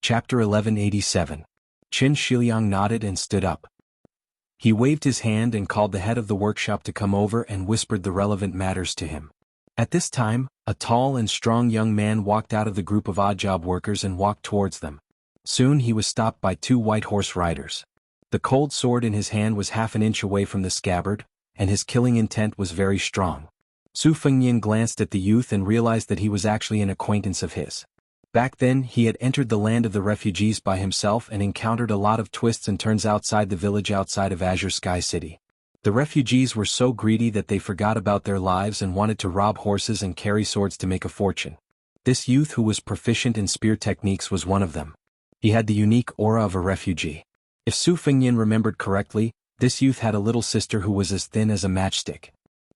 Chapter 1187. Qin Shiliang nodded and stood up. He waved his hand and called the head of the workshop to come over and whispered the relevant matters to him. At this time, a tall and strong young man walked out of the group of odd job workers and walked towards them. Soon he was stopped by two white horse riders. The cold sword in his hand was half an inch away from the scabbard, and his killing intent was very strong. Su Fengnian glanced at the youth and realized that he was actually an acquaintance of his. Back then he had entered the land of the refugees by himself and encountered a lot of twists and turns outside the village outside of Azure Sky City. The refugees were so greedy that they forgot about their lives and wanted to rob horses and carry swords to make a fortune. This youth who was proficient in spear techniques was one of them. He had the unique aura of a refugee. If Su Fengnian remembered correctly, this youth had a little sister who was as thin as a matchstick.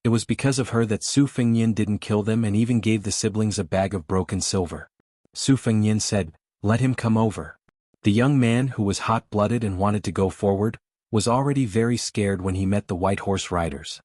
It was because of her that Su Fengnian didn't kill them and even gave the siblings a bag of broken silver. Su Fengnian said, "Let him come over." The young man, who was hot-blooded and wanted to go forward, was already very scared when he met the white horse riders.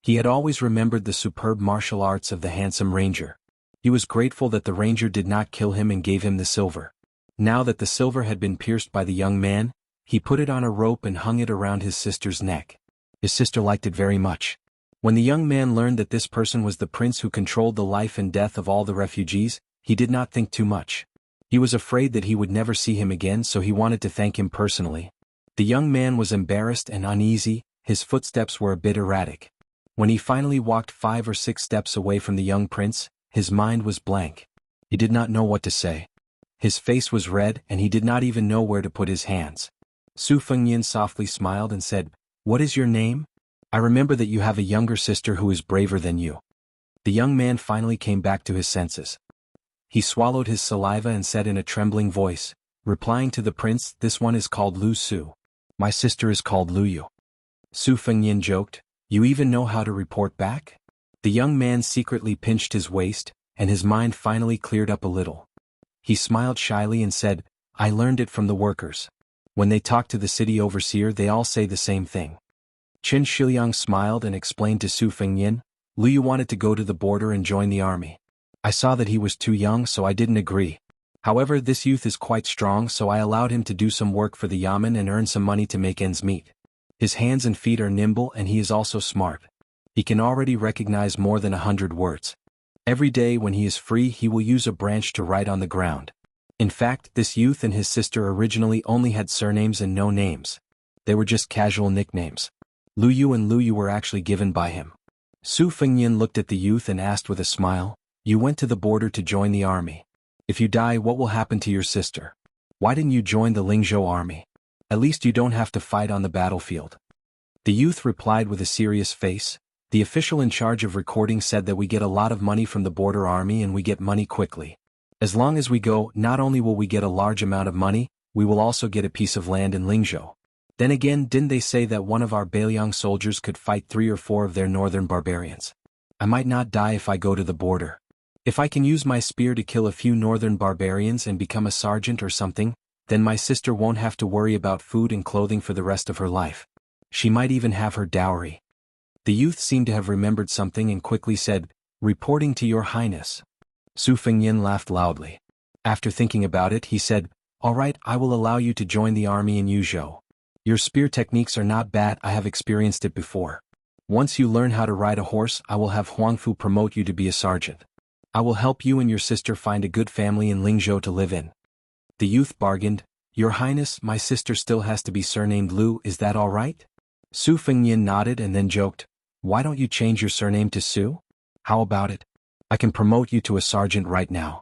He had always remembered the superb martial arts of the handsome ranger. He was grateful that the ranger did not kill him and gave him the silver. Now that the silver had been pierced by the young man, he put it on a rope and hung it around his sister's neck. His sister liked it very much. When the young man learned that this person was the prince who controlled the life and death of all the refugees, he did not think too much. He was afraid that he would never see him again, so he wanted to thank him personally. The young man was embarrassed and uneasy, his footsteps were a bit erratic. When he finally walked 5 or 6 steps away from the young prince, his mind was blank. He did not know what to say. His face was red and he did not even know where to put his hands. Su Fengnian softly smiled and said, "What is your name? I remember that you have a younger sister who is braver than you." The young man finally came back to his senses. He swallowed his saliva and said in a trembling voice, replying to the prince, "This one is called Lu Su. My sister is called Lu Yu." Su Fengnian joked, "You even know how to report back?" The young man secretly pinched his waist, and his mind finally cleared up a little. He smiled shyly and said, "I learned it from the workers. When they talk to the city overseer they all say the same thing." Qin Shiliang smiled and explained to Su Fengnian, "Lu Yu wanted to go to the border and join the army. I saw that he was too young so I didn't agree. However, this youth is quite strong so I allowed him to do some work for the yamen and earn some money to make ends meet. His hands and feet are nimble and he is also smart. He can already recognize more than 100 words. Every day when he is free he will use a branch to write on the ground. In fact, this youth and his sister originally only had surnames and no names. They were just casual nicknames. Lu Yu and Lu Yu were actually given by him." Su Fengnian looked at the youth and asked with a smile, "You went to the border to join the army. If you die, what will happen to your sister? Why didn't you join the Lingzhou army? At least you don't have to fight on the battlefield." The youth replied with a serious face, "The official in charge of recording said that we get a lot of money from the border army and we get money quickly. As long as we go, not only will we get a large amount of money, we will also get a piece of land in Lingzhou. Then again, didn't they say that one of our Beiliang soldiers could fight 3 or 4 of their northern barbarians? I might not die if I go to the border. If I can use my spear to kill a few northern barbarians and become a sergeant or something, then my sister won't have to worry about food and clothing for the rest of her life. She might even have her dowry." The youth seemed to have remembered something and quickly said, "Reporting to your highness." Su Fengnian laughed loudly. After thinking about it, he said, "All right, I will allow you to join the army in Yuzhou. Your spear techniques are not bad, I have experienced it before. Once you learn how to ride a horse, I will have Huangfu promote you to be a sergeant. I will help you and your sister find a good family in Lingzhou to live in." The youth bargained, "Your highness, my sister still has to be surnamed Lu, is that all right?" Su Fengnian nodded and then joked, "Why don't you change your surname to Su? How about it? I can promote you to a sergeant right now."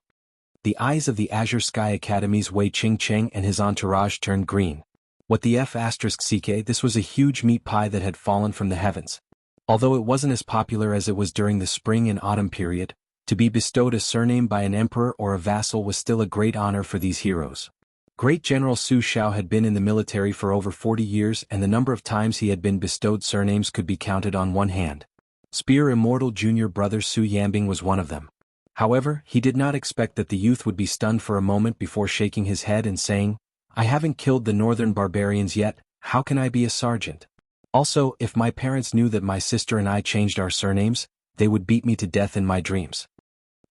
The eyes of the Azure Sky Academy's Wei Qingcheng and his entourage turned green. What the F***ck, this was a huge meat pie that had fallen from the heavens. Although it wasn't as popular as it was during the spring and autumn period, to be bestowed a surname by an emperor or a vassal was still a great honor for these heroes. Great General Su Shao had been in the military for over 40 years and the number of times he had been bestowed surnames could be counted on one hand. Spear Immortal junior brother Su Yambing was one of them. However, he did not expect that the youth would be stunned for a moment before shaking his head and saying, "I haven't killed the northern barbarians yet, how can I be a sergeant? Also, if my parents knew that my sister and I changed our surnames, they would beat me to death in my dreams."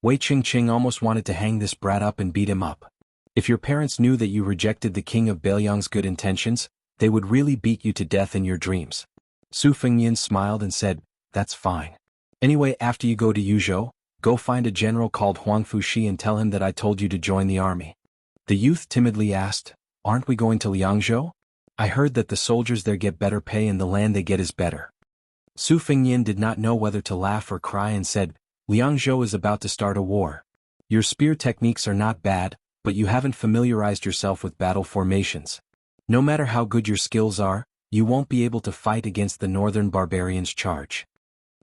Wei Qingqing almost wanted to hang this brat up and beat him up. If your parents knew that you rejected the king of Beiliang's good intentions, they would really beat you to death in your dreams. Su Fengnian smiled and said, that's fine. Anyway, after you go to Yuzhou, go find a general called Huang Fuxi and tell him that I told you to join the army. The youth timidly asked, aren't we going to Liangzhou? I heard that the soldiers there get better pay and the land they get is better. Su Fengnian did not know whether to laugh or cry and said, Liangzhou is about to start a war. Your spear techniques are not bad, but you haven't familiarized yourself with battle formations. No matter how good your skills are, you won't be able to fight against the northern barbarians' charge.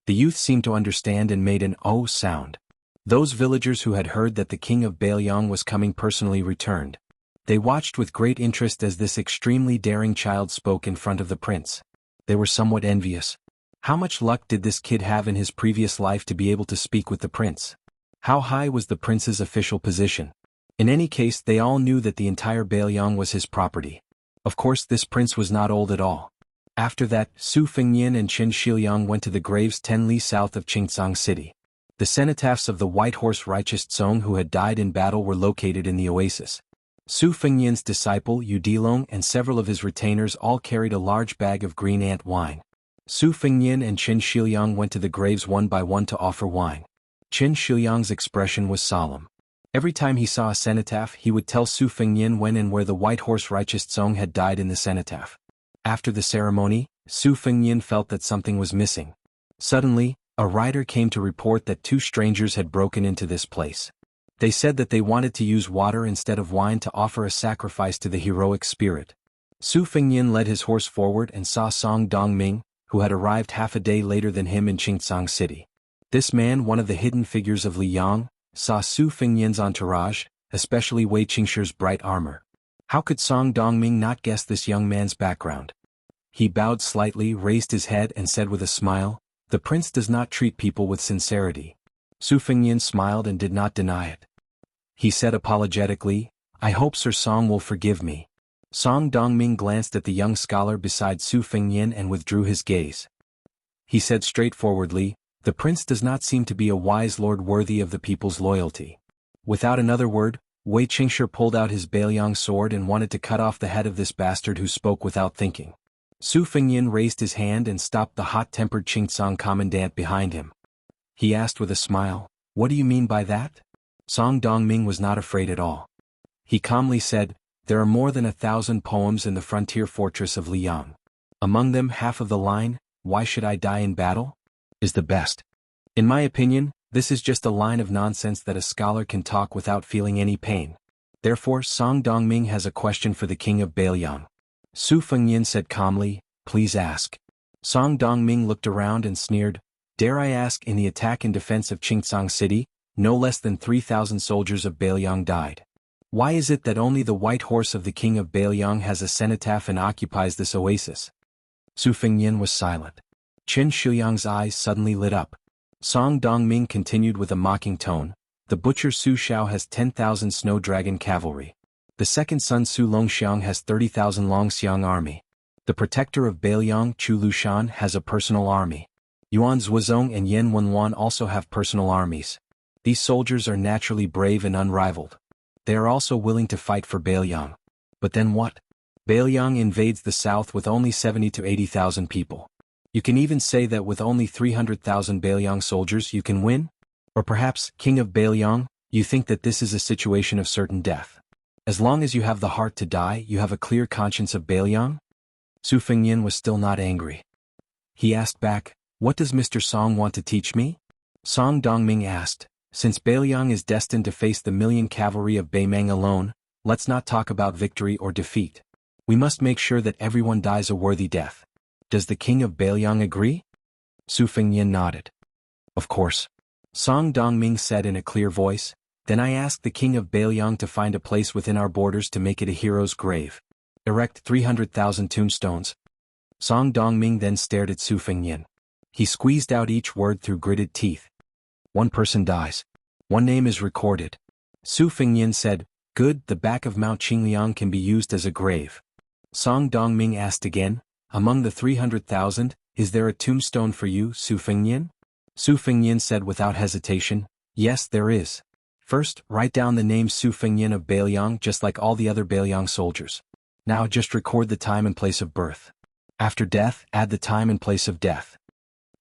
The youth seemed to understand and made an "oh" sound. Those villagers who had heard that the king of Beiliang was coming personally returned. They watched with great interest as this extremely daring child spoke in front of the prince. They were somewhat envious. How much luck did this kid have in his previous life to be able to speak with the prince? How high was the prince's official position? In any case, they all knew that the entire Beiliang was his property. Of course, this prince was not old at all. After that, Su Fengnian and Qin Shiliang went to the graves 10 li south of Qingcang City. The cenotaphs of the White Horse righteous Zong who had died in battle were located in the oasis. Su Fengnian's disciple Yu Dilong and several of his retainers all carried a large bag of green ant wine. Su Fengnian and Qin Shiliang went to the graves one by one to offer wine. Qin Shiliang's expression was solemn. Every time he saw a cenotaph, he would tell Su Fengnian when and where the White Horse righteous Zong had died in the cenotaph. After the ceremony, Su Fengnian felt that something was missing. Suddenly, a rider came to report that 2 strangers had broken into this place. They said that they wanted to use water instead of wine to offer a sacrifice to the heroic spirit. Su Fengnian led his horse forward and saw Song Dongming, who had arrived half a day later than him in Qingcang City. This man, one of the hidden figures of Liyang, saw Su Fengnian's entourage, especially Wei Qingxi's bright armor. How could Song Dongming not guess this young man's background? He bowed slightly, raised his head and said with a smile, the prince does not treat people with sincerity. Su Fengnian smiled and did not deny it. He said apologetically, I hope Sir Song will forgive me. Song Dongming glanced at the young scholar beside Su Fengnian and withdrew his gaze. He said straightforwardly, the prince does not seem to be a wise lord worthy of the people's loyalty. Without another word, Wei Qingxi pulled out his Beiliang sword and wanted to cut off the head of this bastard who spoke without thinking. Su Fengnian raised his hand and stopped the hot-tempered Qingcang commandant behind him. He asked with a smile, what do you mean by that? Song Dongming was not afraid at all. He calmly said, there are more than 1,000 poems in the frontier fortress of Liyang. Among them, half of the line, why should I die in battle? Is the best. In my opinion, this is just a line of nonsense that a scholar can talk without feeling any pain. Therefore, Song Dongming has a question for the king of Beiliang. Su Fengnian said calmly, please ask. Song Dongming looked around and sneered, dare I ask, in the attack and defense of Qingcang City, no less than 3,000 soldiers of Beiliang died. Why is it that only the white horse of the king of Beiliang has a cenotaph and occupies this oasis? Su Fengnian was silent. Qin Shiliang's eyes suddenly lit up. Song Dongming continued with a mocking tone, the butcher Su Xiao has 10,000 snow dragon cavalry. The second son Su Longxiang has 30,000 Longxiang army. The protector of Beiliang Chu Lushan has a personal army. Yuan Zuozong and Yen Wenwan also have personal armies. These soldiers are naturally brave and unrivaled. They are also willing to fight for Beiliang. But then what? Beiliang invades the south with only 70 to 80,000 people. You can even say that with only 300,000 Beiliang soldiers you can win? Or perhaps, king of Beiliang, you think that this is a situation of certain death. As long as you have the heart to die, you have a clear conscience of Beiliang? Su Fengnian was still not angry. He asked back, what does Mr. Song want to teach me? Song Dongming asked, since Beiliang is destined to face the million cavalry of Beimeng alone, let's not talk about victory or defeat. We must make sure that everyone dies a worthy death. Does the king of Beiliang agree? Su Fengnian nodded. Of course. Song Dongming said in a clear voice, then I ask the king of Beiliang to find a place within our borders to make it a hero's grave. Erect 300,000 tombstones. Song Dongming then stared at Su Fengnian. He squeezed out each word through gritted teeth. One person dies. One name is recorded. Su Fengnian said, good, the back of Mount Qingliang can be used as a grave. Song Dongming asked again, among the 300,000, is there a tombstone for you, Su Fengnian? Su Fengnian said without hesitation, yes there is. First, write down the name Su Fengyan of Beiliang just like all the other Beiliang soldiers. Now just record the time and place of birth. After death, add the time and place of death.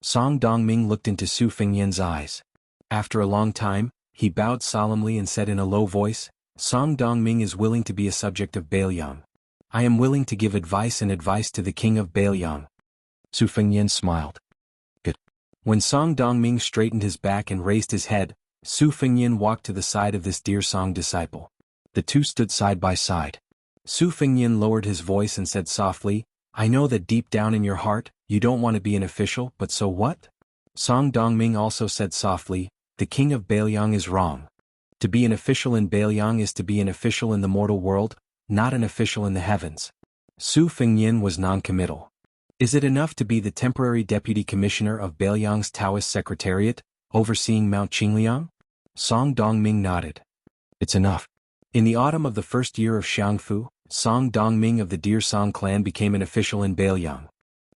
Song Dongming looked into Su Fengyan's eyes. After a long time, he bowed solemnly and said in a low voice, Song Dongming is willing to be a subject of Beiliang. I am willing to give advice to the king of Beiliang. Su Fengyan smiled. Good. When Song Dongming straightened his back and raised his head, Su Fengyan walked to the side of this dear Song disciple. The two stood side by side. Su Fengyan lowered his voice and said softly, I know that deep down in your heart, you don't want to be an official, but so what? Song Dongming also said softly, the king of Beiliang is wrong. To be an official in Beiliang is to be an official in the mortal world, not an official in the heavens. Su Fengyan was non-committal. Is it enough to be the temporary deputy commissioner of Beiliang's Taoist secretariat, overseeing Mount Qingliang? Song Dongming nodded. It's enough. In the autumn of the first year of Xianghu, Song Dongming of the Deer Song clan became an official in Beiliang.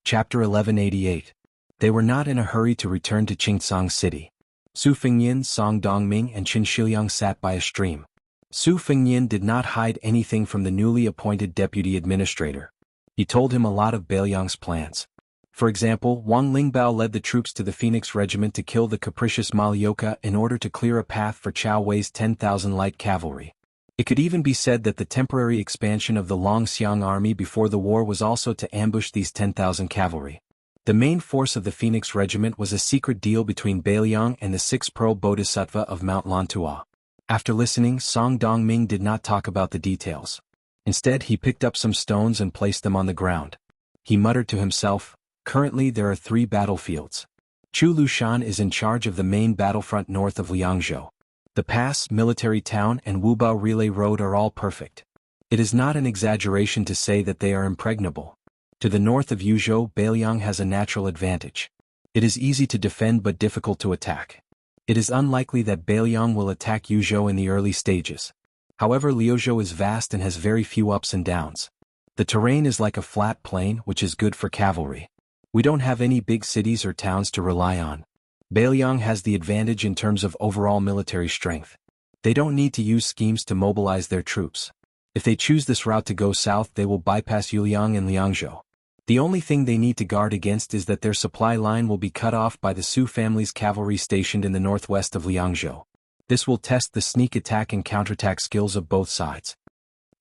Chapter 1188. They were not in a hurry to return to Qingsong City. Su Fengyan, Song Dongming and Qin Shiliang sat by a stream. Su Fengyan did not hide anything from the newly appointed deputy administrator. He told him a lot of Beiliang's plans. For example, Wang Lingbao led the troops to the Phoenix Regiment to kill the capricious Malioka in order to clear a path for Chao Wei's 10,000 light cavalry. It could even be said that the temporary expansion of the Longxiang army before the war was also to ambush these 10,000 cavalry. The main force of the Phoenix Regiment was a secret deal between Beiliang and the 6 Pearl Bodhisattva of Mount Lantua. After listening, Song Dongming did not talk about the details. Instead, he picked up some stones and placed them on the ground. He muttered to himself, currently there are 3 battlefields. Chu Lushan is in charge of the main battlefront north of Liangzhou. The pass, military town and Wubao Relay Road are all perfect. It is not an exaggeration to say that they are impregnable. To the north of Yuzhou, Beiliang has a natural advantage. It is easy to defend but difficult to attack. It is unlikely that Beiliang will attack Yuzhou in the early stages. However, Liuzhou is vast and has very few ups and downs. The terrain is like a flat plain, which is good for cavalry. We don't have any big cities or towns to rely on. Beiliang has the advantage in terms of overall military strength. They don't need to use schemes to mobilize their troops. If they choose this route to go south, they will bypass Yuliang and Liangzhou. The only thing they need to guard against is that their supply line will be cut off by the Su family's cavalry stationed in the northwest of Liangzhou. This will test the sneak attack and counterattack skills of both sides.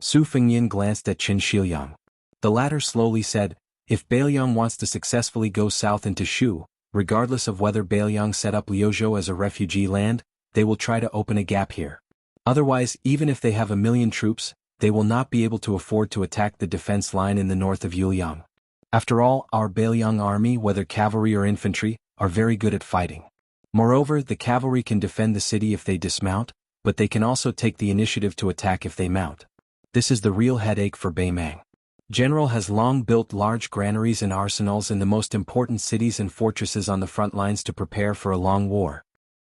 Su Fengyan glanced at Qin Shiliang. The latter slowly said, if Beiliang wants to successfully go south into Shu, regardless of whether Beiliang set up Liuzhou as a refugee land, they will try to open a gap here. Otherwise, even if they have 1,000,000 troops, they will not be able to afford to attack the defense line in the north of Yuliang. After all, our Beiliang army, whether cavalry or infantry, are very good at fighting. Moreover, the cavalry can defend the city if they dismount, but they can also take the initiative to attack if they mount. This is the real headache for Beimang. General has long built large granaries and arsenals in the most important cities and fortresses on the front lines to prepare for a long war.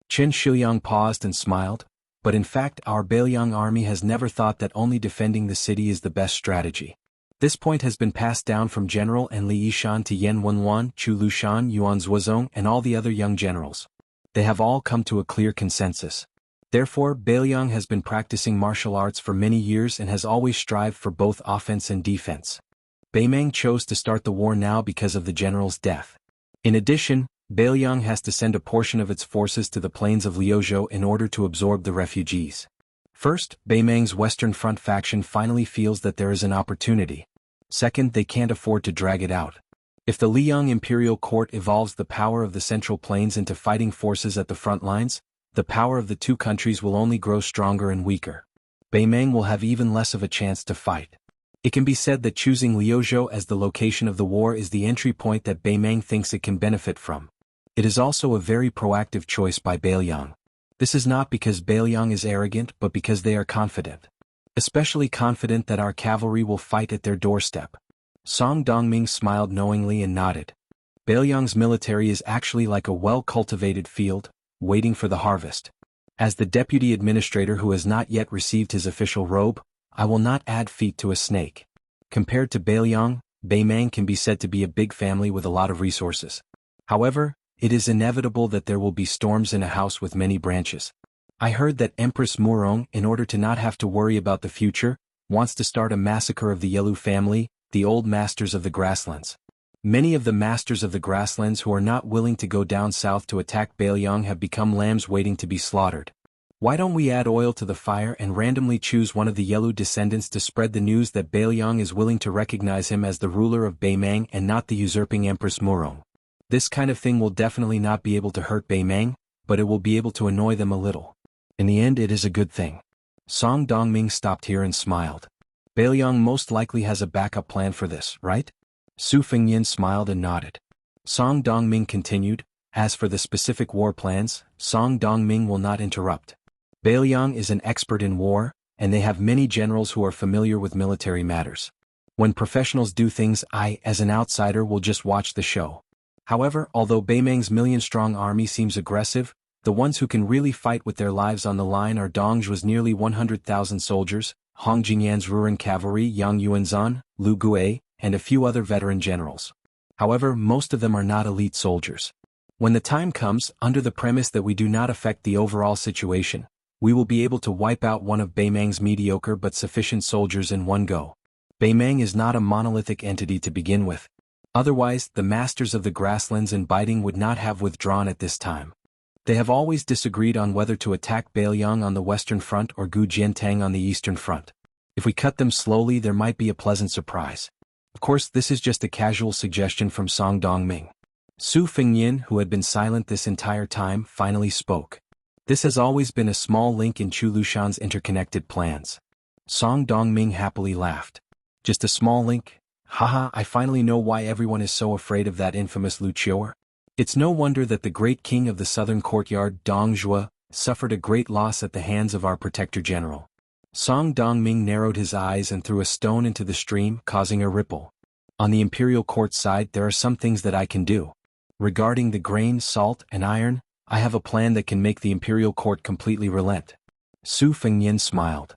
Qin Shiliang paused and smiled, but in fact our Beiliang army has never thought that only defending the city is the best strategy. This point has been passed down from General and Li Yishan to Yan Wenwan, Chu Lushan, Yuan Zuozong and all the other young generals. They have all come to a clear consensus. Therefore, Beiliang has been practicing martial arts for many years and has always strived for both offense and defense. Beimang chose to start the war now because of the general's death. In addition, Beiliang has to send a portion of its forces to the plains of Liuzhou in order to absorb the refugees. First, Beimang's Western Front faction finally feels that there is an opportunity. Second, they can't afford to drag it out. If the Liang Imperial Court evolves the power of the Central Plains into fighting forces at the front lines, the power of the two countries will only grow stronger and weaker. Beimang will have even less of a chance to fight. It can be said that choosing Liuzhou as the location of the war is the entry point that Beimang thinks it can benefit from. It is also a very proactive choice by Beiliang. This is not because Beiliang is arrogant but because they are confident. Especially confident that our cavalry will fight at their doorstep. Song Dongming smiled knowingly and nodded. Beiliang's military is actually like a well-cultivated field, waiting for the harvest. As the deputy administrator who has not yet received his official robe, I will not add feet to a snake. Compared to Beiliang, Beimang can be said to be a big family with a lot of resources. However, it is inevitable that there will be storms in a house with many branches. I heard that Empress Murong, in order to not have to worry about the future, wants to start a massacre of the Yelu family, the old masters of the grasslands. Many of the masters of the grasslands who are not willing to go down south to attack Bailiang have become lambs waiting to be slaughtered. Why don't we add oil to the fire and randomly choose one of the Yelu descendants to spread the news that Bailiang is willing to recognize him as the ruler of Beimang and not the usurping Empress Murong? This kind of thing will definitely not be able to hurt Beimang, but it will be able to annoy them a little. In the end, it is a good thing. Song Dongming stopped here and smiled. Bailiang most likely has a backup plan for this, right? Su Fengyan smiled and nodded. Song Dongming continued, as for the specific war plans, Song Dongming will not interrupt. Bailiang is an expert in war, and they have many generals who are familiar with military matters. When professionals do things, I, as an outsider, will just watch the show. However, although Beimang's million-strong army seems aggressive, the ones who can really fight with their lives on the line are Dongzhu's nearly 100,000 soldiers, Hong Jingyan's Ruran cavalry, Yang Yuanzhan, Lu Gui, and a few other veteran generals. However, most of them are not elite soldiers. When the time comes, under the premise that we do not affect the overall situation, we will be able to wipe out one of Beimang's mediocre but sufficient soldiers in one go. Beimang is not a monolithic entity to begin with. Otherwise, the masters of the grasslands and Biding would not have withdrawn at this time. They have always disagreed on whether to attack Bailiang on the western front or Gu Jiantang on the eastern front. If we cut them slowly, there might be a pleasant surprise. Of course, this is just a casual suggestion from Song Dongming. Su Fengyan, who had been silent this entire time, finally spoke. This has always been a small link in Chu Lushan's interconnected plans. Song Dongming happily laughed. Just a small link? Haha, I finally know why everyone is so afraid of that infamous Lu Qiuer. It's no wonder that the great king of the southern courtyard, Dongzhua, suffered a great loss at the hands of our protector general. Song Dongming narrowed his eyes and threw a stone into the stream, causing a ripple. On the imperial court side, there are some things that I can do. Regarding the grain, salt, and iron, I have a plan that can make the imperial court completely relent. Su Fengyan smiled.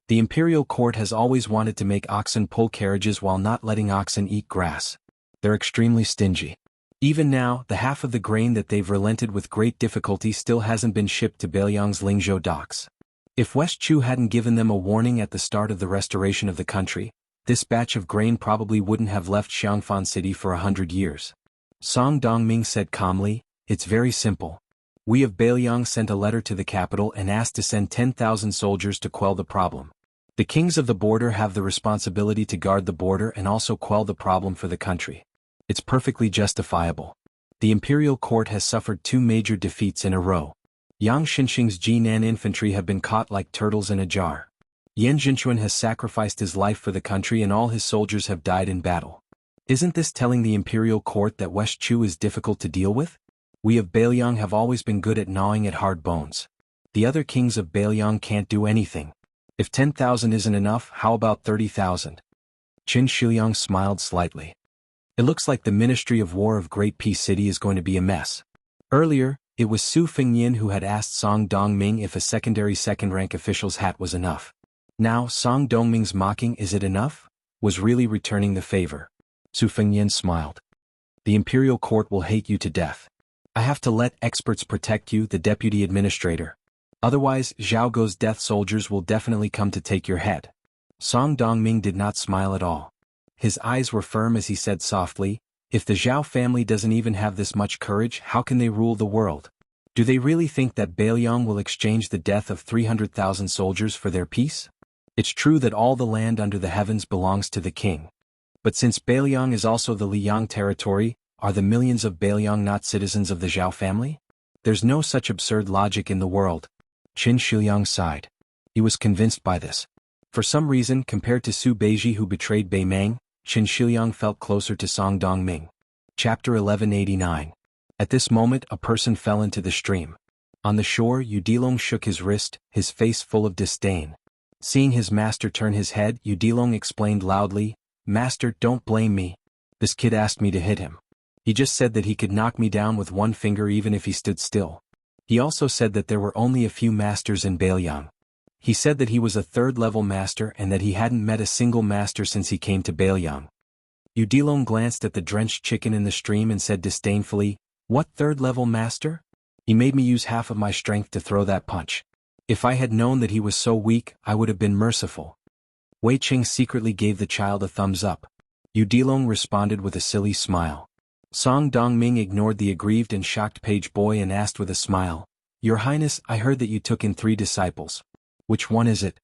The imperial court has always wanted to make oxen pull carriages while not letting oxen eat grass. They're extremely stingy. Even now, the half of the grain that they've relented with great difficulty still hasn't been shipped to Bailiang's Lingzhou docks. If West Chu hadn't given them a warning at the start of the restoration of the country, this batch of grain probably wouldn't have left Xiangfan City for 100 years. Song Dongming said calmly, "It's very simple. We of Bailiang sent a letter to the capital and asked to send 10,000 soldiers to quell the problem. The kings of the border have the responsibility to guard the border and also quell the problem for the country. It's perfectly justifiable. The imperial court has suffered 2 major defeats in a row. Yang Xinxing's Jinan infantry have been caught like turtles in a jar. Yan Jinchuan has sacrificed his life for the country and all his soldiers have died in battle. Isn't this telling the imperial court that West Chu is difficult to deal with? We of Bailiang have always been good at gnawing at hard bones. The other kings of Bailiang can't do anything. If 10,000 isn't enough, how about 30,000? Qin Shiliang smiled slightly. It looks like the Ministry of War of Great Peace City is going to be a mess. Earlier, it was Su Fengyan who had asked Song Dongming if a secondary second-rank official's hat was enough. Now, Song Dongming's mocking "is it enough?" was really returning the favor. Su Fengyan smiled. The imperial court will hate you to death. I have to let experts protect you, the deputy administrator. Otherwise, Zhao Guo's death soldiers will definitely come to take your head. Song Dongming did not smile at all. His eyes were firm as he said softly, "If the Zhao family doesn't even have this much courage, how can they rule the world? Do they really think that Bailiang will exchange the death of 300,000 soldiers for their peace? It's true that all the land under the heavens belongs to the king. But since Bailiang is also the Liang territory, are the millions of Bailiang not citizens of the Zhao family? There's no such absurd logic in the world." Qin Shiliang sighed. He was convinced by this. For some reason, compared to Su Beiji who betrayed Beimang, Qin Shiliang felt closer to Song Dongming. Chapter 1189. At this moment, a person fell into the stream. On the shore, Udilong shook his wrist, his face full of disdain. Seeing his master turn his head, Udilong explained loudly, "Master, don't blame me. This kid asked me to hit him. He just said that he could knock me down with one finger even if he stood still. He also said that there were only a few masters in Bailiang. He said that he was a third-level master and that he hadn't met a single master since he came to Bailiang." Udilong glanced at the drenched chicken in the stream and said disdainfully, "What third-level master? He made me use half of my strength to throw that punch. If I had known that he was so weak, I would have been merciful. Wei Qing secretly gave the child a thumbs up. Yu Dilong responded with a silly smile. Song Dongming ignored the aggrieved and shocked page boy and asked with a smile, "Your Highness, I heard that you took in 3 disciples. Which one is it?"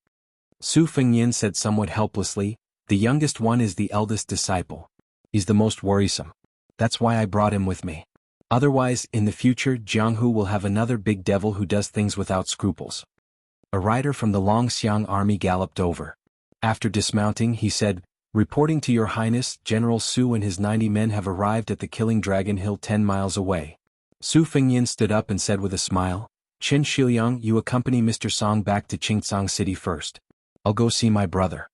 Su Fengyin said somewhat helplessly, "The youngest one is the eldest disciple. He's the most worrisome. That's why I brought him with me. Otherwise, in the future, Jianghu will have another big devil who does things without scruples." A rider from the Longxiang army galloped over. After dismounting, he said, "Reporting to your Highness, General Su and his 90 men have arrived at the Killing Dragon Hill 10 miles away." Su Fengyin stood up and said with a smile, "Qin Shiliang, you accompany Mr. Song back to Qingcang City first. I'll go see my brother."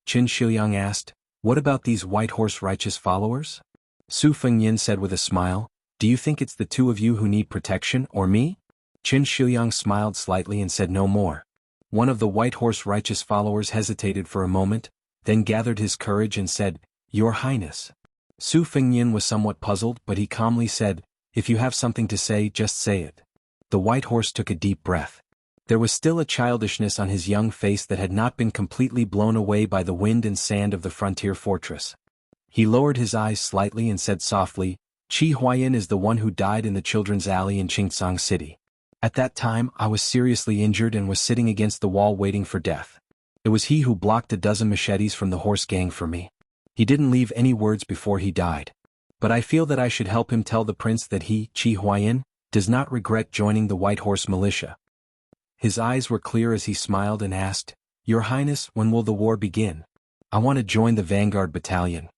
Qin Shiliang asked, "What about these White Horse righteous followers?" Su Fengyin said with a smile, "Do you think it's the 2 of you who need protection, or me?" Qin Shiliang smiled slightly and said no more. One of the White Horse righteous followers hesitated for a moment, then gathered his courage and said, "Your Highness." Su Fengyin was somewhat puzzled, but he calmly said, "If you have something to say, just say it." The White Horse took a deep breath. There was still a childishness on his young face that had not been completely blown away by the wind and sand of the frontier fortress. He lowered his eyes slightly and said softly, "Qi Huayan is the one who died in the Children's Alley in Qingcang City. At that time, I was seriously injured and was sitting against the wall waiting for death. It was he who blocked a dozen machetes from the horse gang for me. He didn't leave any words before he died. But I feel that I should help him tell the prince that he, Qi Huayan, does not regret joining the White Horse militia." His eyes were clear as he smiled and asked, "Your Highness, when will the war begin? I want to join the vanguard battalion."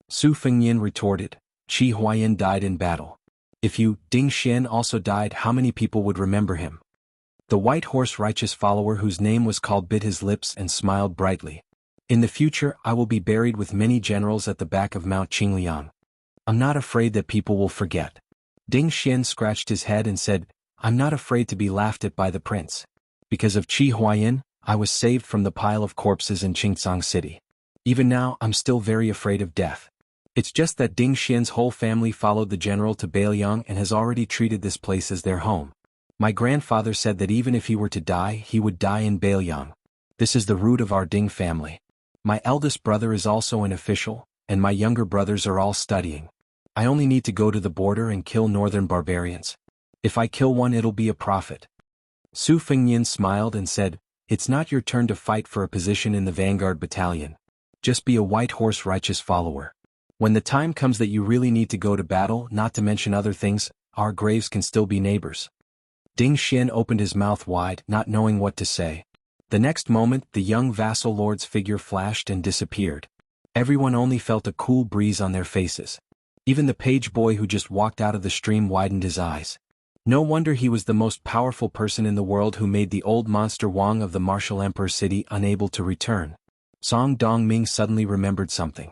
Su Fengyin retorted, "Qi Huayan died in battle. If you, Ding Xian, also died, how many people would remember him?" The White Horse righteous follower whose name was called bit his lips and smiled brightly. "In the future, I will be buried with many generals at the back of Mount Qingliang. I'm not afraid that people will forget." Ding Xian scratched his head and said, "I'm not afraid to be laughed at by the prince. Because of Qi Huayan, I was saved from the pile of corpses in Qingcang City. Even now, I'm still very afraid of death. It's just that Ding Xian's whole family followed the general to Beiliang and has already treated this place as their home. My grandfather said that even if he were to die, he would die in Beiliang. This is the root of our Ding family. My eldest brother is also an official, and my younger brothers are all studying. I only need to go to the border and kill northern barbarians. If I kill one, it'll be a profit." Su Fengyin smiled and said, "It's not your turn to fight for a position in the vanguard battalion. Just be a White Horse righteous follower. When the time comes that you really need to go to battle, not to mention other things, our graves can still be neighbors." Ding Xian opened his mouth wide, not knowing what to say. The next moment, the young vassal lord's figure flashed and disappeared. Everyone only felt a cool breeze on their faces. Even the page boy who just walked out of the stream widened his eyes. No wonder he was the most powerful person in the world who made the old monster Wang of the martial emperor city unable to return. Song Dongming suddenly remembered something.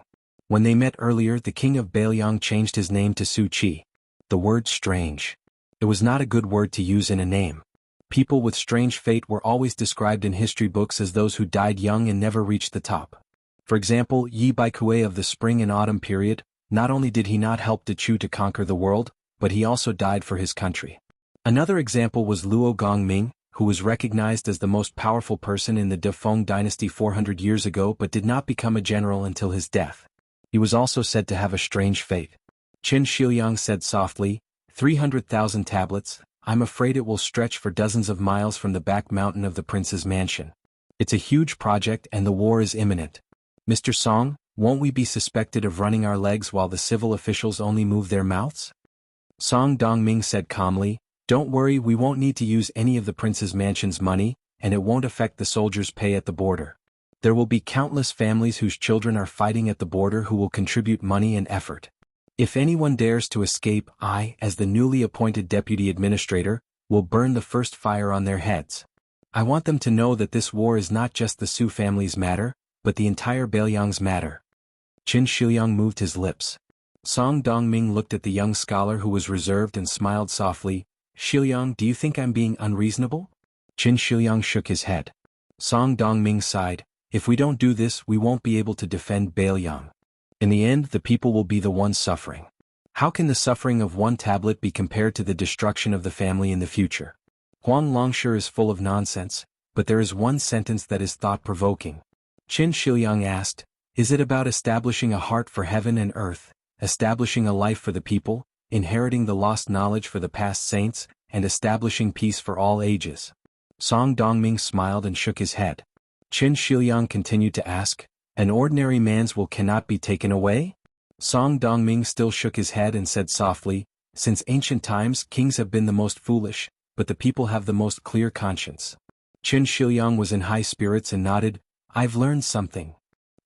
When they met earlier, the king of Beiliang changed his name to Su Qi. The word strange. It was not a good word to use in a name. People with strange fate were always described in history books as those who died young and never reached the top. For example, Yi Baikue of the spring and autumn period, not only did he not help Dechu to conquer the world, but he also died for his country. Another example was Luo Gongming, who was recognized as the most powerful person in the Defeng dynasty 400 years ago but did not become a general until his death. He was also said to have a strange fate. Qin Shiliang said softly, 300,000 tablets, I'm afraid it will stretch for dozens of miles from the back mountain of the prince's mansion. It's a huge project and the war is imminent. Mr. Song, won't we be suspected of running our legs while the civil officials only move their mouths? Song Dongming said calmly, don't worry, we won't need to use any of the prince's mansion's money, and it won't affect the soldiers' pay at the border. There will be countless families whose children are fighting at the border who will contribute money and effort. If anyone dares to escape, I, as the newly appointed deputy administrator, will burn the first fire on their heads. I want them to know that this war is not just the Su family's matter, but the entire Beiliang's matter. Qin Shiliang moved his lips. Song Dongming looked at the young scholar who was reserved and smiled softly. Shiliang, do you think I'm being unreasonable? Qin Shiliang shook his head. Song Dongming sighed. If we don't do this, we won't be able to defend Beiliang. In the end, the people will be the ones suffering. How can the suffering of one tablet be compared to the destruction of the family in the future? Huang Longshu is full of nonsense, but there is one sentence that is thought-provoking. Qin Shiliang asked, is it about establishing a heart for heaven and earth, establishing a life for the people, inheriting the lost knowledge for the past saints, and establishing peace for all ages? Song Dongming smiled and shook his head. Qin Shiliang continued to ask, an ordinary man's will cannot be taken away? Song Dongming still shook his head and said softly, since ancient times kings have been the most foolish, but the people have the most clear conscience. Qin Shiliang was in high spirits and nodded, I've learned something.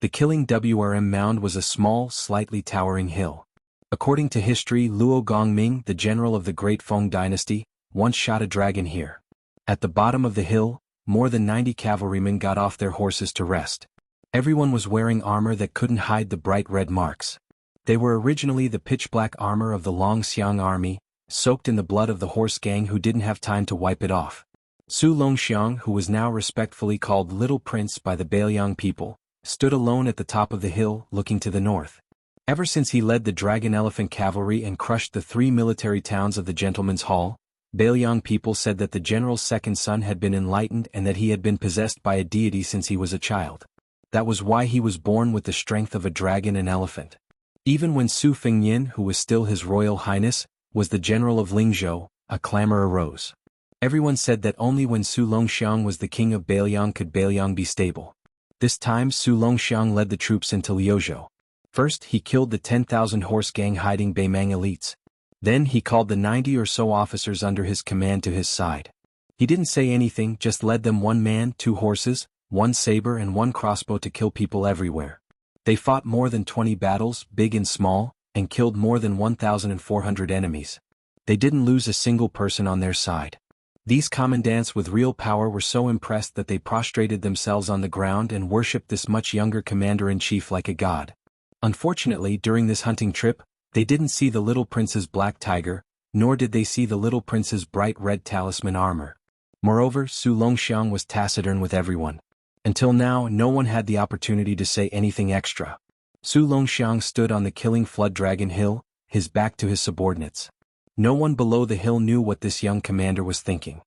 The killing WRM mound was a small, slightly towering hill. According to history, Luo Gongming, the general of the Great Feng dynasty, once shot a dragon here. At the bottom of the hill, more than 90 cavalrymen got off their horses to rest. Everyone was wearing armor that couldn't hide the bright red marks. They were originally the pitch-black armor of the Longxiang army, soaked in the blood of the horse gang who didn't have time to wipe it off. Su Longxiang, who was now respectfully called Little Prince by the Beiliang people, stood alone at the top of the hill, looking to the north. Ever since he led the Dragon Elephant Cavalry and crushed the 3 military towns of the Gentleman's Hall, Beiliang people said that the general's second son had been enlightened and that he had been possessed by a deity since he was a child. That was why he was born with the strength of a dragon and elephant. Even when Su Fengyin, who was still His Royal Highness, was the general of Lingzhou, a clamor arose. Everyone said that only when Su Longxiang was the king of Beiliang could Beiliang be stable. This time Su Longxiang led the troops into Liuzhou. First he killed the 10,000 horse gang hiding Beimang elites. Then he called the 90 or so officers under his command to his side. He didn't say anything, just led them 1 man, 2 horses, 1 saber and 1 crossbow to kill people everywhere. They fought more than 20 battles, big and small, and killed more than 1,400 enemies. They didn't lose a single person on their side. These commandants with real power were so impressed that they prostrated themselves on the ground and worshipped this much younger commander-in-chief like a god. Unfortunately, during this hunting trip, they didn't see the little prince's black tiger, nor did they see the little prince's bright red talisman armor. Moreover, Su Longxiang was taciturn with everyone. Until now, no one had the opportunity to say anything extra. Su Longxiang stood on the killing flood dragon hill, his back to his subordinates. No one below the hill knew what this young commander was thinking.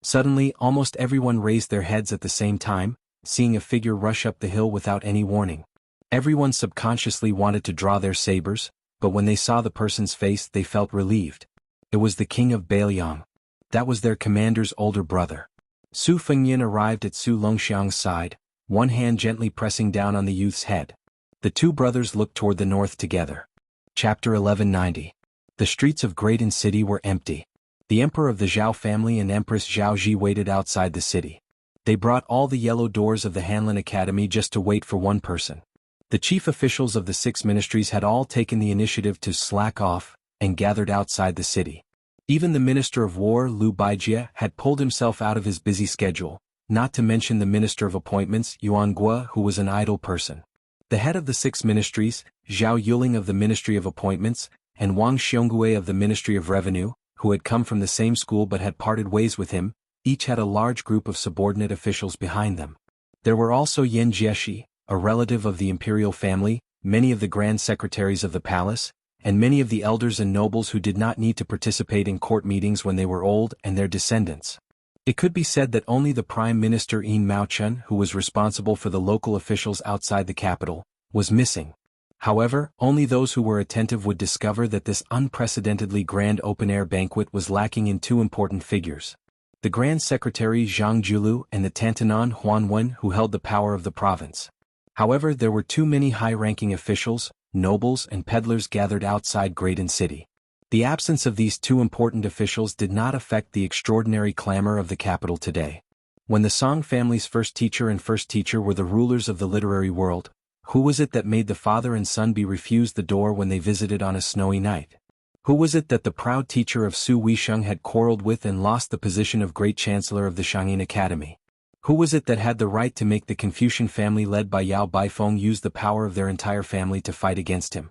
Suddenly, almost everyone raised their heads at the same time, seeing a figure rush up the hill without any warning. Everyone subconsciously wanted to draw their sabers, but when they saw the person's face they felt relieved. It was the king of Beiliang. That was their commander's older brother. Su Fengyin arrived at Su Longxiang's side, one hand gently pressing down on the youth's head. The 2 brothers looked toward the north together. Chapter 1190. The streets of Graydon City were empty. The emperor of the Zhao family and Empress Zhao waited outside the city. They brought all the yellow doors of the Hanlin Academy just to wait for one person. The chief officials of the 6 ministries had all taken the initiative to slack off, and gathered outside the city. Even the Minister of War Liu Baijie had pulled himself out of his busy schedule, not to mention the Minister of Appointments Yuan Guo, who was an idle person. The head of the 6 ministries, Zhao Yuling of the Ministry of Appointments, and Wang Xiongui of the Ministry of Revenue, who had come from the same school but had parted ways with him, each had a large group of subordinate officials behind them. There were also Yan Jieshi, a relative of the imperial family, many of the grand secretaries of the palace, and many of the elders and nobles who did not need to participate in court meetings when they were old, and their descendants. It could be said that only the Prime Minister Yin Maochun, who was responsible for the local officials outside the capital, was missing. However, only those who were attentive would discover that this unprecedentedly grand open-air banquet was lacking in 2 important figures. The Grand Secretary Zhang Julu and the Tantanan Huanwen, who held the power of the province. However, there were too many high-ranking officials, nobles and peddlers gathered outside Graydon City. The absence of these 2 important officials did not affect the extraordinary clamor of the capital today. When the Song family's first teacher and first teacher were the rulers of the literary world, who was it that made the father and son be refused the door when they visited on a snowy night? Who was it that the proud teacher of Su Weisheng had quarreled with and lost the position of Great Chancellor of the Shangyin Academy? Who was it that had the right to make the Confucian family led by Yao Baifeng use the power of their entire family to fight against him?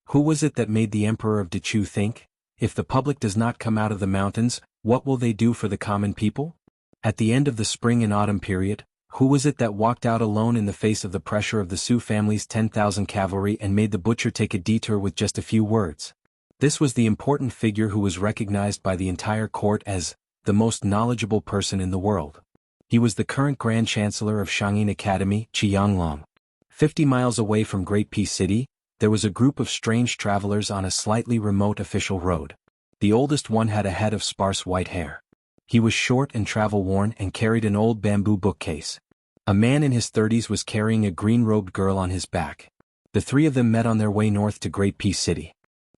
Who was it that made the emperor of Dechu think, if the public does not come out of the mountains, what will they do for the common people? At the end of the spring and autumn period, who was it that walked out alone in the face of the pressure of the Su family's 10,000 cavalry and made the butcher take a detour with just a few words? This was the important figure who was recognized by the entire court as the most knowledgeable person in the world. He was the current Grand Chancellor of Shangyin Academy, Qianglong. 50 miles away from Great Peace City, there was a group of strange travelers on a slightly remote official road. The oldest one had a head of sparse white hair. He was short and travel-worn and carried an old bamboo bookcase. A man in his 30s was carrying a green-robed girl on his back. The three of them met on their way north to Great Peace City.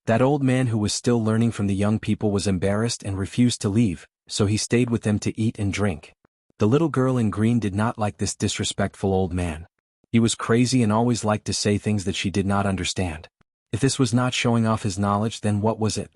That old man who was still learning from the young people was embarrassed and refused to leave, so he stayed with them to eat and drink. The little girl in green did not like this disrespectful old man. He was crazy and always liked to say things that she did not understand. If this was not showing off his knowledge, then what was it?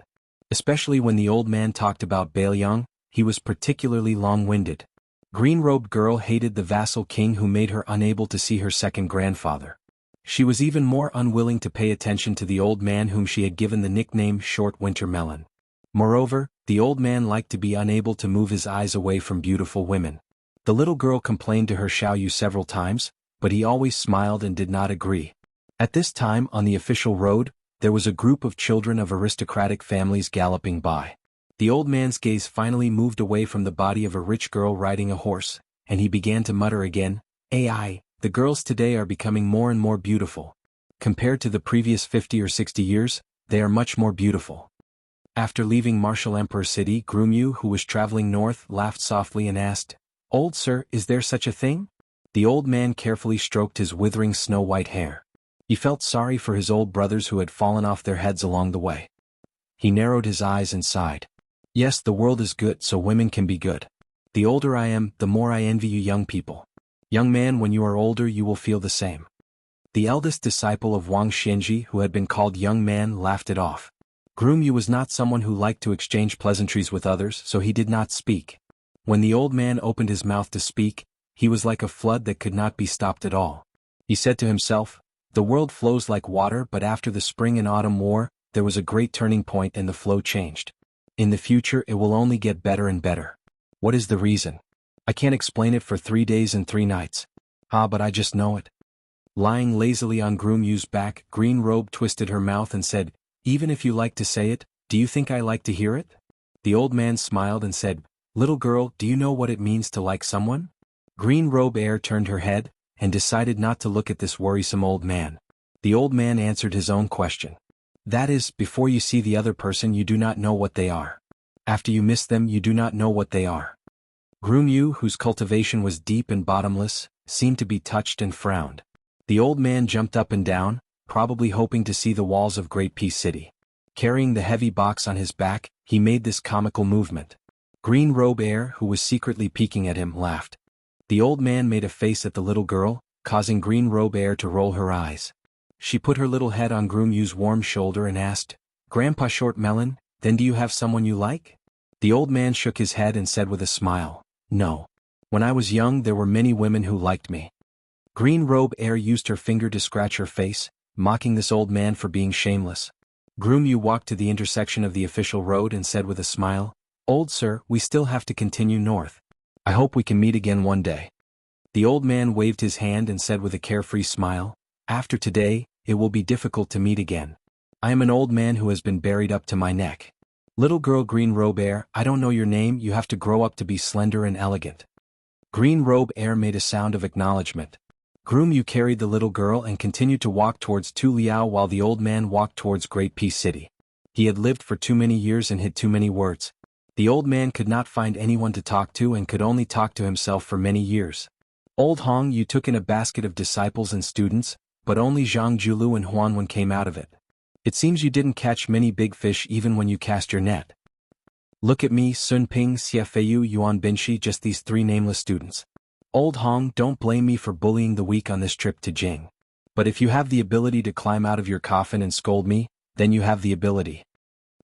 Especially when the old man talked about Bailiang, he was particularly long-winded. Green-robed girl hated the vassal king who made her unable to see her second grandfather. She was even more unwilling to pay attention to the old man whom she had given the nickname Short Winter Melon. Moreover, the old man liked to be unable to move his eyes away from beautiful women. The little girl complained to her Xiaoyu several times, but he always smiled and did not agree. At this time on the official road, there was a group of children of aristocratic families galloping by. The old man's gaze finally moved away from the body of a rich girl riding a horse, and he began to mutter again, "AI, the girls today are becoming more and more beautiful. Compared to the previous 50 or 60 years, they are much more beautiful." After leaving Martial Emperor City, Grumyu, who was traveling north, laughed softly and asked, "Old sir, is there such a thing?" The old man carefully stroked his withering snow-white hair. He felt sorry for his old brothers who had fallen off their heads along the way. He narrowed his eyes and sighed. "Yes, the world is good, so women can be good. The older I am, the more I envy you young people. Young man, when you are older you will feel the same." The eldest disciple of Wang Xianji, who had been called young man, laughed it off. Grumyu was not someone who liked to exchange pleasantries with others, so he did not speak. When the old man opened his mouth to speak, he was like a flood that could not be stopped at all. He said to himself, "The world flows like water, but after the spring and autumn war, there was a great turning point and the flow changed. In the future it will only get better and better. What is the reason? I can't explain it for 3 days and 3 nights. But I just know it." Lying lazily on Grumyu's back, Green Robe twisted her mouth and said, "Even if you like to say it, do you think I like to hear it?" The old man smiled and said, "Little girl, do you know what it means to like someone?" Green Robe Air turned her head, and decided not to look at this worrisome old man. The old man answered his own question. "That is, before you see the other person you do not know what they are. After you miss them you do not know what they are." Grumyu, whose cultivation was deep and bottomless, seemed to be touched and frowned. The old man jumped up and down, probably hoping to see the walls of Great Peace City. Carrying the heavy box on his back, he made this comical movement. Green Robe Air, who was secretly peeking at him, laughed. The old man made a face at the little girl, causing Green Robe Air to roll her eyes. She put her little head on Grumyu's warm shoulder and asked, "Grandpa Short Melon, then do you have someone you like?" The old man shook his head and said with a smile, "No. When I was young there were many women who liked me." Green Robe Air used her finger to scratch her face, mocking this old man for being shameless. Grumyu walked to the intersection of the official road and said with a smile, "Old sir, we still have to continue north. I hope we can meet again one day." The old man waved his hand and said with a carefree smile, "After today, it will be difficult to meet again. I am an old man who has been buried up to my neck. Little girl Green Robe Air, I don't know your name, you have to grow up to be slender and elegant." Green Robe Air made a sound of acknowledgement. Grumyu carried the little girl and continued to walk towards Tu Liao while the old man walked towards Great Peace City. He had lived for too many years and had too many words. The old man could not find anyone to talk to and could only talk to himself for many years. "Old Hong, you took in a basket of disciples and students, but only Zhang Julu and Huanwen came out of it. It seems you didn't catch many big fish even when you cast your net. Look at me, Sun Ping, Xiafeiyu, Yuan Binshi, just these 3 nameless students. Old Hong, don't blame me for bullying the weak on this trip to Jing. But if you have the ability to climb out of your coffin and scold me, then you have the ability."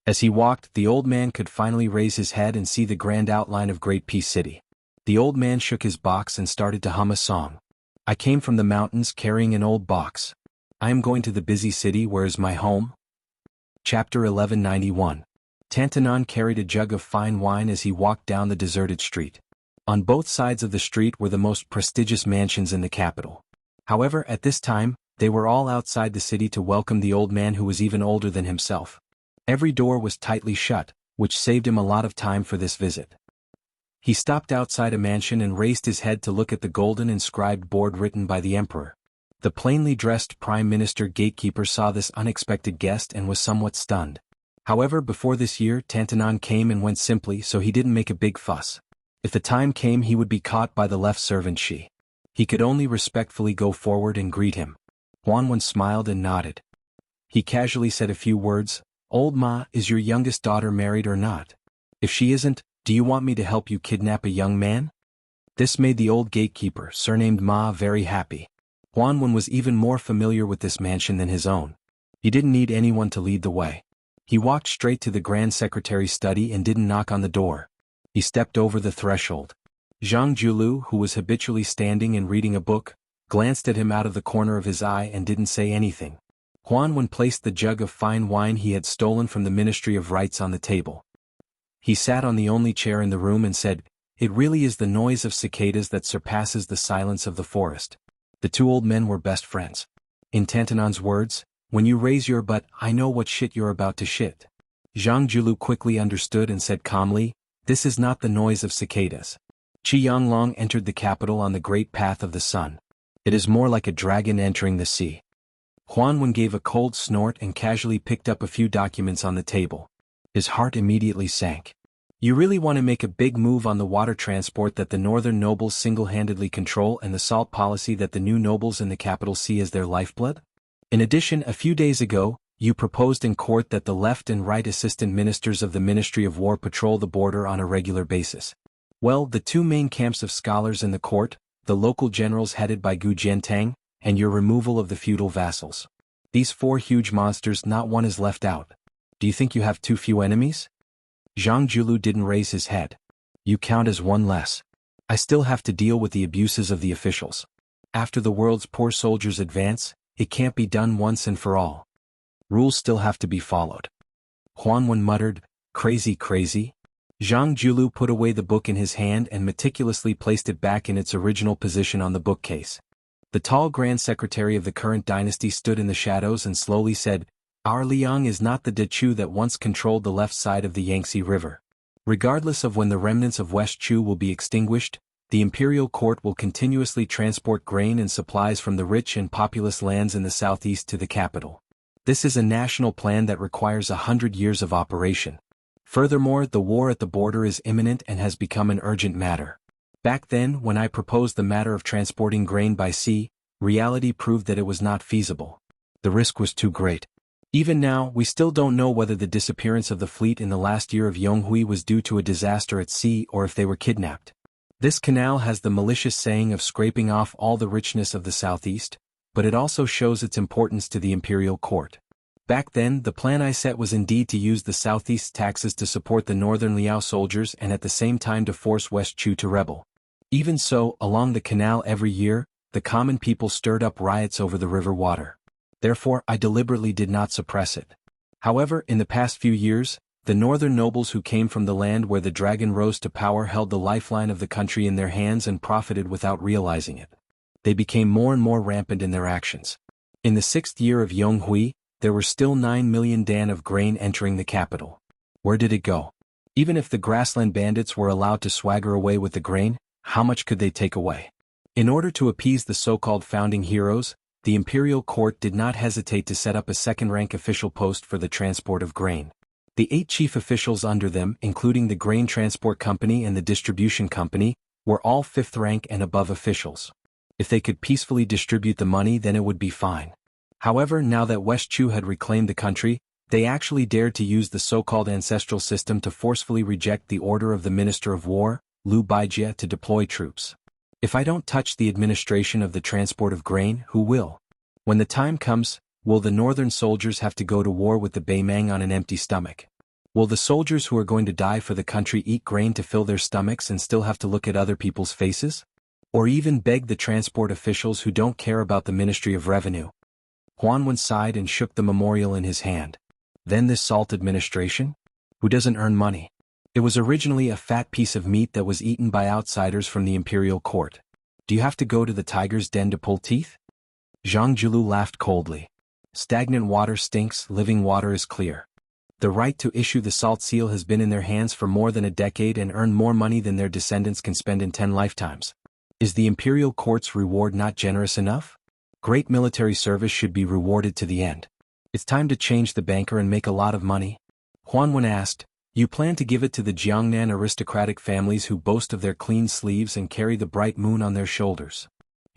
As he walked, the old man could finally raise his head and see the grand outline of Great Peace City. The old man shook his box and started to hum a song. "I came from the mountains carrying an old box. I am going to the busy city where is my home." Chapter 1191. Tantanon carried a jug of fine wine as he walked down the deserted street. On both sides of the street were the most prestigious mansions in the capital. However, at this time, they were all outside the city to welcome the old man who was even older than himself. Every door was tightly shut, which saved him a lot of time for this visit. He stopped outside a mansion and raised his head to look at the golden inscribed board written by the emperor. The plainly dressed prime minister gatekeeper saw this unexpected guest and was somewhat stunned. However, before this year, Tantanon came and went simply, so he didn't make a big fuss. If the time came, he would be caught by the left servant Shi. He could only respectfully go forward and greet him. Huanwen smiled and nodded. He casually said a few words. "Old Ma, is your youngest daughter married or not? If she isn't, do you want me to help you kidnap a young man?" This made the old gatekeeper, surnamed Ma, very happy. Huanwen was even more familiar with this mansion than his own. He didn't need anyone to lead the way. He walked straight to the Grand Secretary's study and didn't knock on the door. He stepped over the threshold. Jianghu, who was habitually standing and reading a book, glanced at him out of the corner of his eye and didn't say anything. Huanwen placed the jug of fine wine he had stolen from the Ministry of Rites on the table. He sat on the only chair in the room and said, "It really is the noise of cicadas that surpasses the silence of the forest." The two old men were best friends. In Tantanon's words, "When you raise your butt, I know what shit you're about to shit." Jianghu quickly understood and said calmly, "This is not the noise of cicadas." Qianglong entered the capital on the great path of the sun. It is more like a dragon entering the sea. Huanwen gave a cold snort and casually picked up a few documents on the table. His heart immediately sank. You really want to make a big move on the water transport that the northern nobles single-handedly control and the salt policy that the new nobles in the capital see as their lifeblood? In addition, a few days ago, you proposed in court that the left and right assistant ministers of the Ministry of War patrol the border on a regular basis. Well, the two main camps of scholars in the court, the local generals headed by Gu Jiantang, and your removal of the feudal vassals. These four huge monsters, not one is left out. Do you think you have too few enemies? Jianghu didn't raise his head. You count as one less. I still have to deal with the abuses of the officials. After the world's poor soldiers advance, it can't be done once and for all. Rules still have to be followed. Huanwen muttered, "Crazy, crazy." Jianghu put away the book in his hand and meticulously placed it back in its original position on the bookcase. The tall Grand Secretary of the current dynasty stood in the shadows and slowly said, "Our Liang is not the Dechu that once controlled the left side of the Yangtze River. Regardless of when the remnants of West Chu will be extinguished, the imperial court will continuously transport grain and supplies from the rich and populous lands in the southeast to the capital. This is a national plan that requires 100 years of operation. Furthermore, the war at the border is imminent and has become an urgent matter. Back then, when I proposed the matter of transporting grain by sea, reality proved that it was not feasible. The risk was too great. Even now, we still don't know whether the disappearance of the fleet in the last year of Yonghui was due to a disaster at sea or if they were kidnapped. This canal has the malicious saying of scraping off all the richness of the southeast, but it also shows its importance to the imperial court. Back then, the plan I set was indeed to use the southeast taxes to support the northern Liao soldiers and at the same time to force West Chu to rebel. Even so, along the canal every year, the common people stirred up riots over the river water. Therefore, I deliberately did not suppress it. However, in the past few years, the northern nobles who came from the land where the dragon rose to power held the lifeline of the country in their hands and profited without realizing it. They became more and more rampant in their actions. In the 6th year of Yonghui, there were still 9 million dan of grain entering the capital. Where did it go? Even if the grassland bandits were allowed to swagger away with the grain, how much could they take away? In order to appease the so-called founding heroes, the imperial court did not hesitate to set up a second-rank official post for the transport of grain. The 8 chief officials under them, including the Grain Transport Company and the Distribution Company, were all 5th rank and above officials. If they could peacefully distribute the money, then it would be fine. However, now that West Chu had reclaimed the country, they actually dared to use the so-called ancestral system to forcefully reject the order of the Minister of War, Liu Baijie, to deploy troops. If I don't touch the administration of the transport of grain, who will? When the time comes, will the northern soldiers have to go to war with the Beimang on an empty stomach? Will the soldiers who are going to die for the country eat grain to fill their stomachs and still have to look at other people's faces? Or even beg the transport officials who don't care about the Ministry of Revenue? Huanwen sighed and shook the memorial in his hand. Then this salt administration? Who doesn't earn money? It was originally a fat piece of meat that was eaten by outsiders from the imperial court. Do you have to go to the tiger's den to pull teeth? Jianghu laughed coldly. Stagnant water stinks, living water is clear. The right to issue the salt seal has been in their hands for more than a decade and earned more money than their descendants can spend in 10 lifetimes. Is the imperial court's reward not generous enough? Great military service should be rewarded to the end. It's time to change the banker and make a lot of money. Huanwen asked, you plan to give it to the Jiangnan aristocratic families who boast of their clean sleeves and carry the bright moon on their shoulders.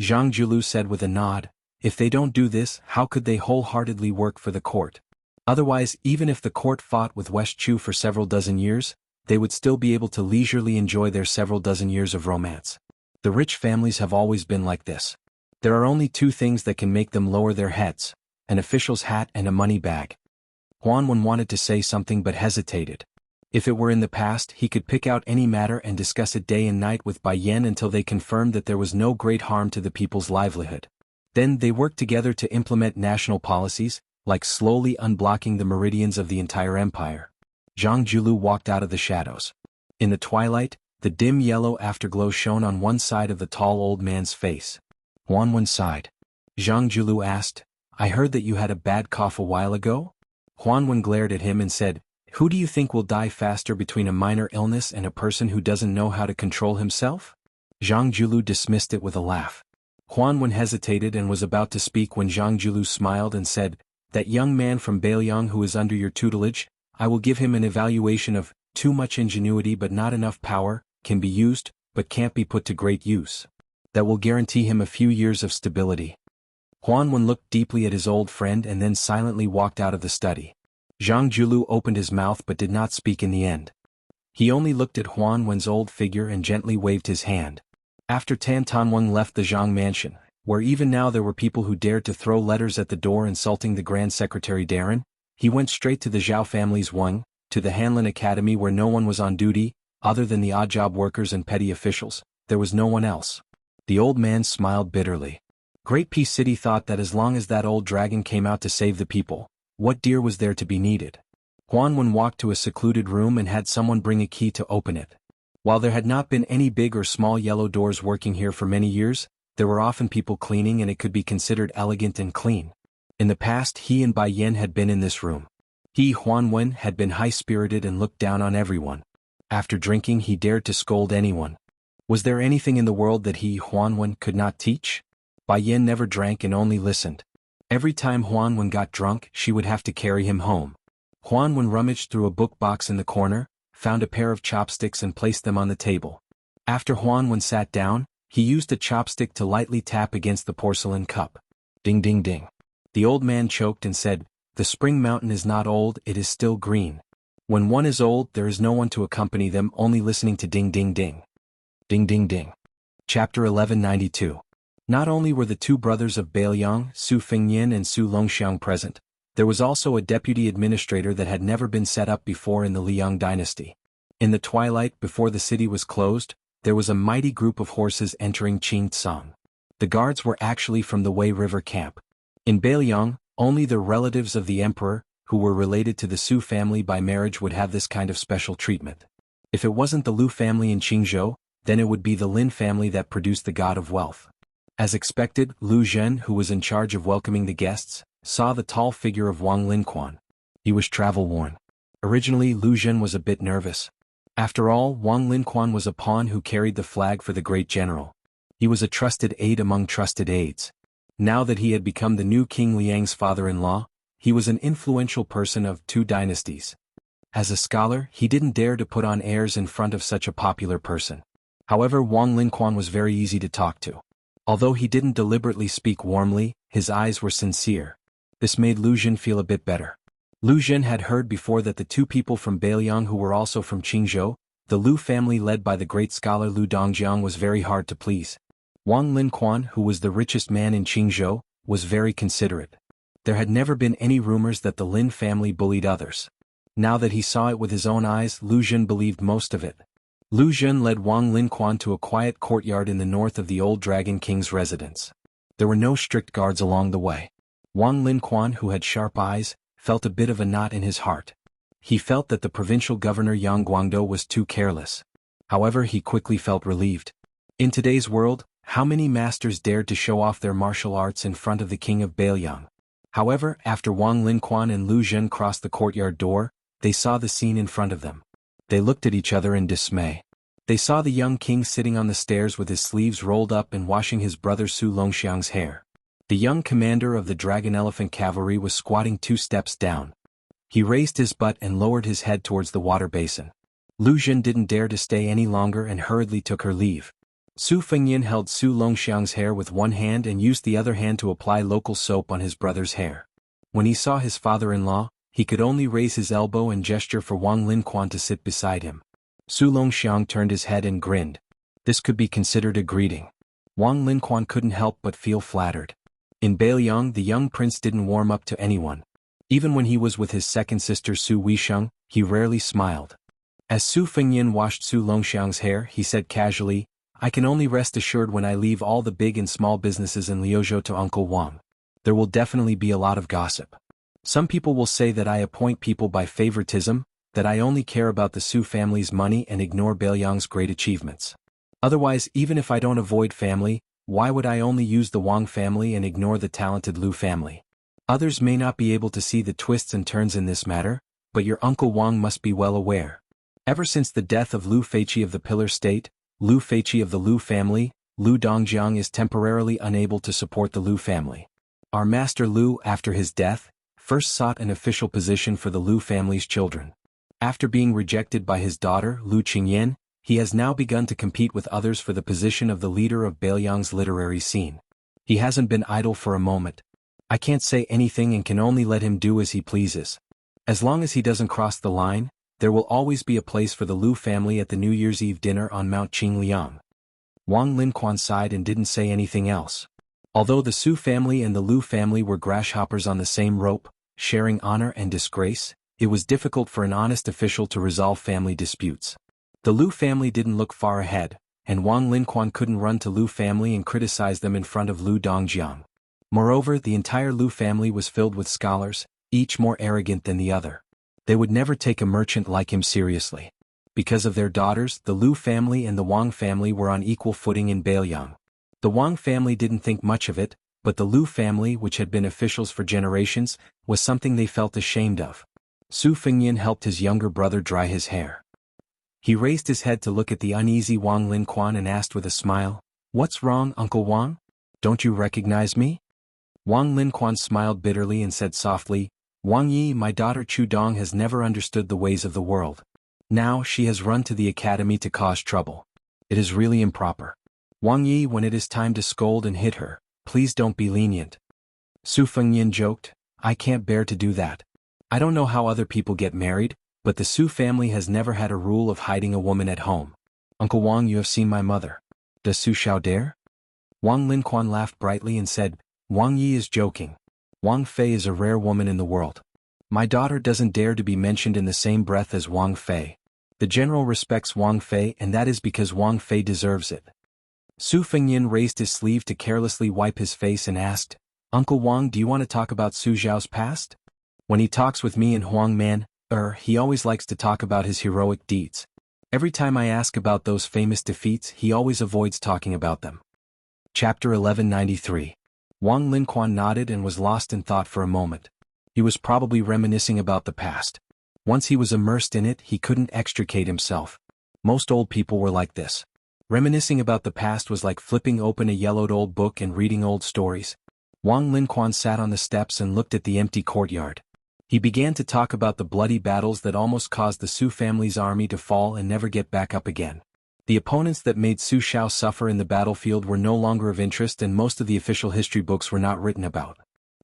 Zhang Julu said with a nod, if they don't do this, how could they wholeheartedly work for the court? Otherwise, even if the court fought with West Chu for several dozen years, they would still be able to leisurely enjoy their several dozen years of romance. The rich families have always been like this. There are only two things that can make them lower their heads, an official's hat and a money bag. Huanwen wanted to say something but hesitated. If it were in the past, he could pick out any matter and discuss it day and night with Bai Yan until they confirmed that there was no great harm to the people's livelihood. Then they worked together to implement national policies, like slowly unblocking the meridians of the entire empire. Zhang Julu walked out of the shadows. In the twilight, the dim yellow afterglow shone on one side of the tall old man's face. Huanwen sighed. Zhang Julu asked, I heard that you had a bad cough a while ago? Huanwen glared at him and said, who do you think will die faster between a minor illness and a person who doesn't know how to control himself? Zhang Julu dismissed it with a laugh. Huanwen hesitated and was about to speak when Zhang Julu smiled and said, that young man from Beiliang who is under your tutelage, I will give him an evaluation of, too much ingenuity but not enough power, can be used, but can't be put to great use. That will guarantee him a few years of stability. Huanwen looked deeply at his old friend and then silently walked out of the study. Zhang Julu opened his mouth but did not speak in the end. He only looked at Huanwen's old figure and gently waved his hand. After Tan Tanweng left the Zhang mansion, where even now there were people who dared to throw letters at the door insulting the Grand Secretary Darren, he went straight to the Zhao family's Weng, to the Hanlin Academy where no one was on duty, other than the odd-job workers and petty officials. There was no one else. The old man smiled bitterly. Great Peace City thought that as long as that old dragon came out to save the people, what deer was there to be needed? Huanwen walked to a secluded room and had someone bring a key to open it. While there had not been any big or small yellow doors working here for many years, there were often people cleaning and it could be considered elegant and clean. In the past he and Bai Yan had been in this room. He, Huanwen, had been high-spirited and looked down on everyone. After drinking he dared to scold anyone. Was there anything in the world that he, Huanwen, could not teach? Bai Yan never drank and only listened. Every time Huanwen got drunk, she would have to carry him home. Huanwen rummaged through a book box in the corner, found a pair of chopsticks and placed them on the table. After Huanwen sat down, he used a chopstick to lightly tap against the porcelain cup. Ding ding ding. The old man choked and said, the spring mountain is not old, it is still green. When one is old, there is no one to accompany them, only listening to ding ding ding. Ding ding ding. Chapter 1192. Not only were the two brothers of Beiliang, Su Fengnian and Su Longxiang present, there was also a deputy administrator that had never been set up before in the Liang dynasty. In the twilight before the city was closed, there was a mighty group of horses entering Qingtsang. The guards were actually from the Wei River camp. In Beiliang, only the relatives of the emperor, who were related to the Su family by marriage, would have this kind of special treatment. If it wasn't the Lu family in Qingzhou, then it would be the Lin family that produced the god of wealth. As expected, Lu Zhen, who was in charge of welcoming the guests, saw the tall figure of Wang Linquan. He was travel-worn. Originally, Lu Zhen was a bit nervous. After all, Wang Linquan was a pawn who carried the flag for the great general. He was a trusted aide among trusted aides. Now that he had become the new King Liang's father-in-law, he was an influential person of two dynasties. As a scholar, he didn't dare to put on airs in front of such a popular person. However, Wang Linquan was very easy to talk to. Although he didn't deliberately speak warmly, his eyes were sincere. This made Lu Zhen feel a bit better. Lu Zhen had heard before that the two people from Beiliang who were also from Qingzhou, the Lu family led by the great scholar Lu Dongjiang, was very hard to please. Wang Linquan, who was the richest man in Qingzhou, was very considerate. There had never been any rumors that the Lin family bullied others. Now that he saw it with his own eyes, Lu Zhen believed most of it. Lu Zhen led Wang Linquan to a quiet courtyard in the north of the old Dragon King's residence. There were no strict guards along the way. Wang Linquan, who had sharp eyes, felt a bit of a knot in his heart. He felt that the provincial governor Yang Guangdou was too careless. However, he quickly felt relieved. In today's world, how many masters dared to show off their martial arts in front of the king of Beiliang? However, after Wang Linquan and Lu Zhen crossed the courtyard door, they saw the scene in front of them. They looked at each other in dismay. They saw the young king sitting on the stairs with his sleeves rolled up and washing his brother Su Longxiang's hair. The young commander of the Dragon Elephant Cavalry was squatting 2 steps down. He raised his butt and lowered his head towards the water basin. Lu Jin didn't dare to stay any longer and hurriedly took her leave. Su Fengyin held Su Longxiang's hair with one hand and used the other hand to apply local soap on his brother's hair. When he saw his father-in-law, he could only raise his elbow and gesture for Wang Linquan to sit beside him. Su Longxiang turned his head and grinned. This could be considered a greeting. Wang Linquan couldn't help but feel flattered. In Beiliang, the young prince didn't warm up to anyone. Even when he was with his second sister Su Weisheng, he rarely smiled. As Su Fengyin washed Su Longxiang's hair, he said casually, "I can only rest assured when I leave all the big and small businesses in Liuzhou to Uncle Wang. There will definitely be a lot of gossip. Some people will say that I appoint people by favoritism, that I only care about the Su family's money and ignore Beiliang's great achievements. Otherwise, even if I don't avoid family, why would I only use the Wang family and ignore the talented Lu family? Others may not be able to see the twists and turns in this matter, but your Uncle Wang must be well aware. Ever since the death of Lu Feiqi of the Pillar State, Lu Feiqi of the Lu family, Lu Dongjiang is temporarily unable to support the Lu family. Our master Lu, after his death, first sought an official position for the Lu family's children. After being rejected by his daughter, Lu Qingyan, he has now begun to compete with others for the position of the leader of Beiliang's literary scene. He hasn't been idle for a moment. I can't say anything and can only let him do as he pleases. As long as he doesn't cross the line, there will always be a place for the Lu family at the New Year's Eve dinner on Mount Qingliang." Wang Linquan sighed and didn't say anything else. Although the Su family and the Lu family were grasshoppers on the same rope, sharing honor and disgrace, it was difficult for an honest official to resolve family disputes. The Lu family didn't look far ahead, and Wang Linquan couldn't run to Lu family and criticize them in front of Lu Dongjiang. Moreover, the entire Lu family was filled with scholars, each more arrogant than the other. They would never take a merchant like him seriously. Because of their daughters, the Lu family and the Wang family were on equal footing in Beiliang. The Wang family didn't think much of it, but the Lu family, which had been officials for generations, was something they felt ashamed of. Su Fengyin helped his younger brother dry his hair. He raised his head to look at the uneasy Wang Linquan and asked with a smile, "What's wrong, Uncle Wang? Don't you recognize me?" Wang Linquan smiled bitterly and said softly, "Wang Yi, my daughter Chu Dong has never understood the ways of the world. Now she has run to the academy to cause trouble. It is really improper. Wang Yi, when it is time to scold and hit her, please don't be lenient." Su Fengyin joked, "I can't bear to do that. I don't know how other people get married, but the Su family has never had a rule of hiding a woman at home. Uncle Wang, you have seen my mother. Does Su Xiao dare?" Wang Linquan laughed brightly and said, "Wang Yi is joking. Wang Fei is a rare woman in the world. My daughter doesn't dare to be mentioned in the same breath as Wang Fei. The general respects Wang Fei, and that is because Wang Fei deserves it." Su Fengyin raised his sleeve to carelessly wipe his face and asked, "Uncle Wang, do you want to talk about Su Xiao's past? When he talks with me and Huangman, he always likes to talk about his heroic deeds. Every time I ask about those famous defeats, he always avoids talking about them." Chapter 1193. Wang Linquan nodded and was lost in thought for a moment. He was probably reminiscing about the past. Once he was immersed in it, he couldn't extricate himself. Most old people were like this. Reminiscing about the past was like flipping open a yellowed old book and reading old stories. Wang Linquan sat on the steps and looked at the empty courtyard. He began to talk about the bloody battles that almost caused the Su family's army to fall and never get back up again. The opponents that made Su Xiao suffer in the battlefield were no longer of interest, and most of the official history books were not written about.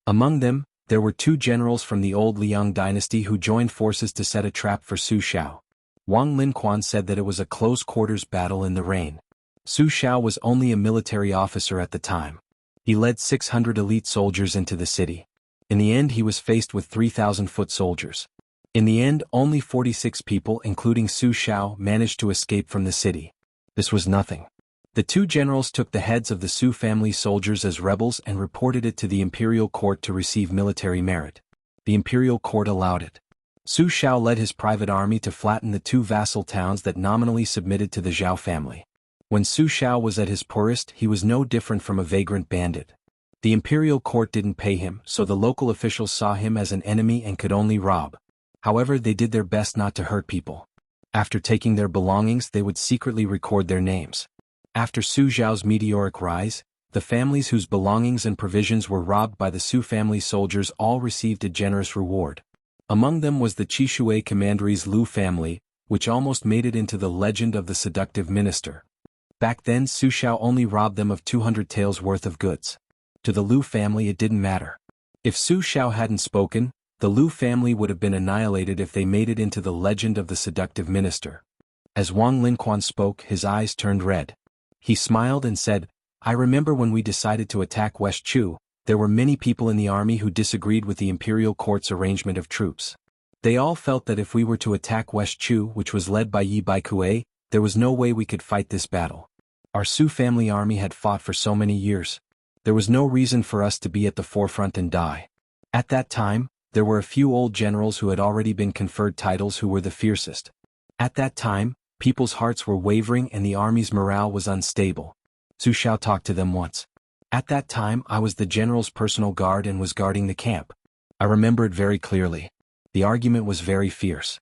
Among them, there were 2 generals from the old Liang dynasty who joined forces to set a trap for Su Xiao. Wang Linquan said that it was a close-quarters battle in the rain. Su Xiao was only a military officer at the time. He led 600 elite soldiers into the city. In the end, he was faced with 3,000 foot soldiers. In the end, only 46 people, including Su Xiao, managed to escape from the city. This was nothing. The 2 generals took the heads of the Su family soldiers as rebels and reported it to the imperial court to receive military merit. The imperial court allowed it. Su Xiao led his private army to flatten the 2 vassal towns that nominally submitted to the Zhao family. When Su Xiao was at his poorest, he was no different from a vagrant bandit. The imperial court didn't pay him, so the local officials saw him as an enemy and could only rob. However, they did their best not to hurt people. After taking their belongings, they would secretly record their names. After Su Zhao's meteoric rise, the families whose belongings and provisions were robbed by the Su family soldiers all received a generous reward. Among them was the Chishui commandery's Lu family, which almost made it into the legend of the seductive minister. Back then, Su Xiao only robbed them of 200 taels worth of goods. To the Lu family it didn't matter. If Su Xiao hadn't spoken, the Lu family would have been annihilated if they made it into the legend of the seductive minister. As Wang Linquan spoke, his eyes turned red. He smiled and said, "I remember when we decided to attack West Chu, there were many people in the army who disagreed with the imperial court's arrangement of troops. They all felt that if we were to attack West Chu, which was led by Yi Baikue, there was no way we could fight this battle. Our Su family army had fought for so many years. There was no reason for us to be at the forefront and die. At that time, there were a few old generals who had already been conferred titles who were the fiercest. At that time, people's hearts were wavering and the army's morale was unstable. Su Xiao talked to them once. At that time I was the general's personal guard and was guarding the camp. I remember it very clearly. The argument was very fierce.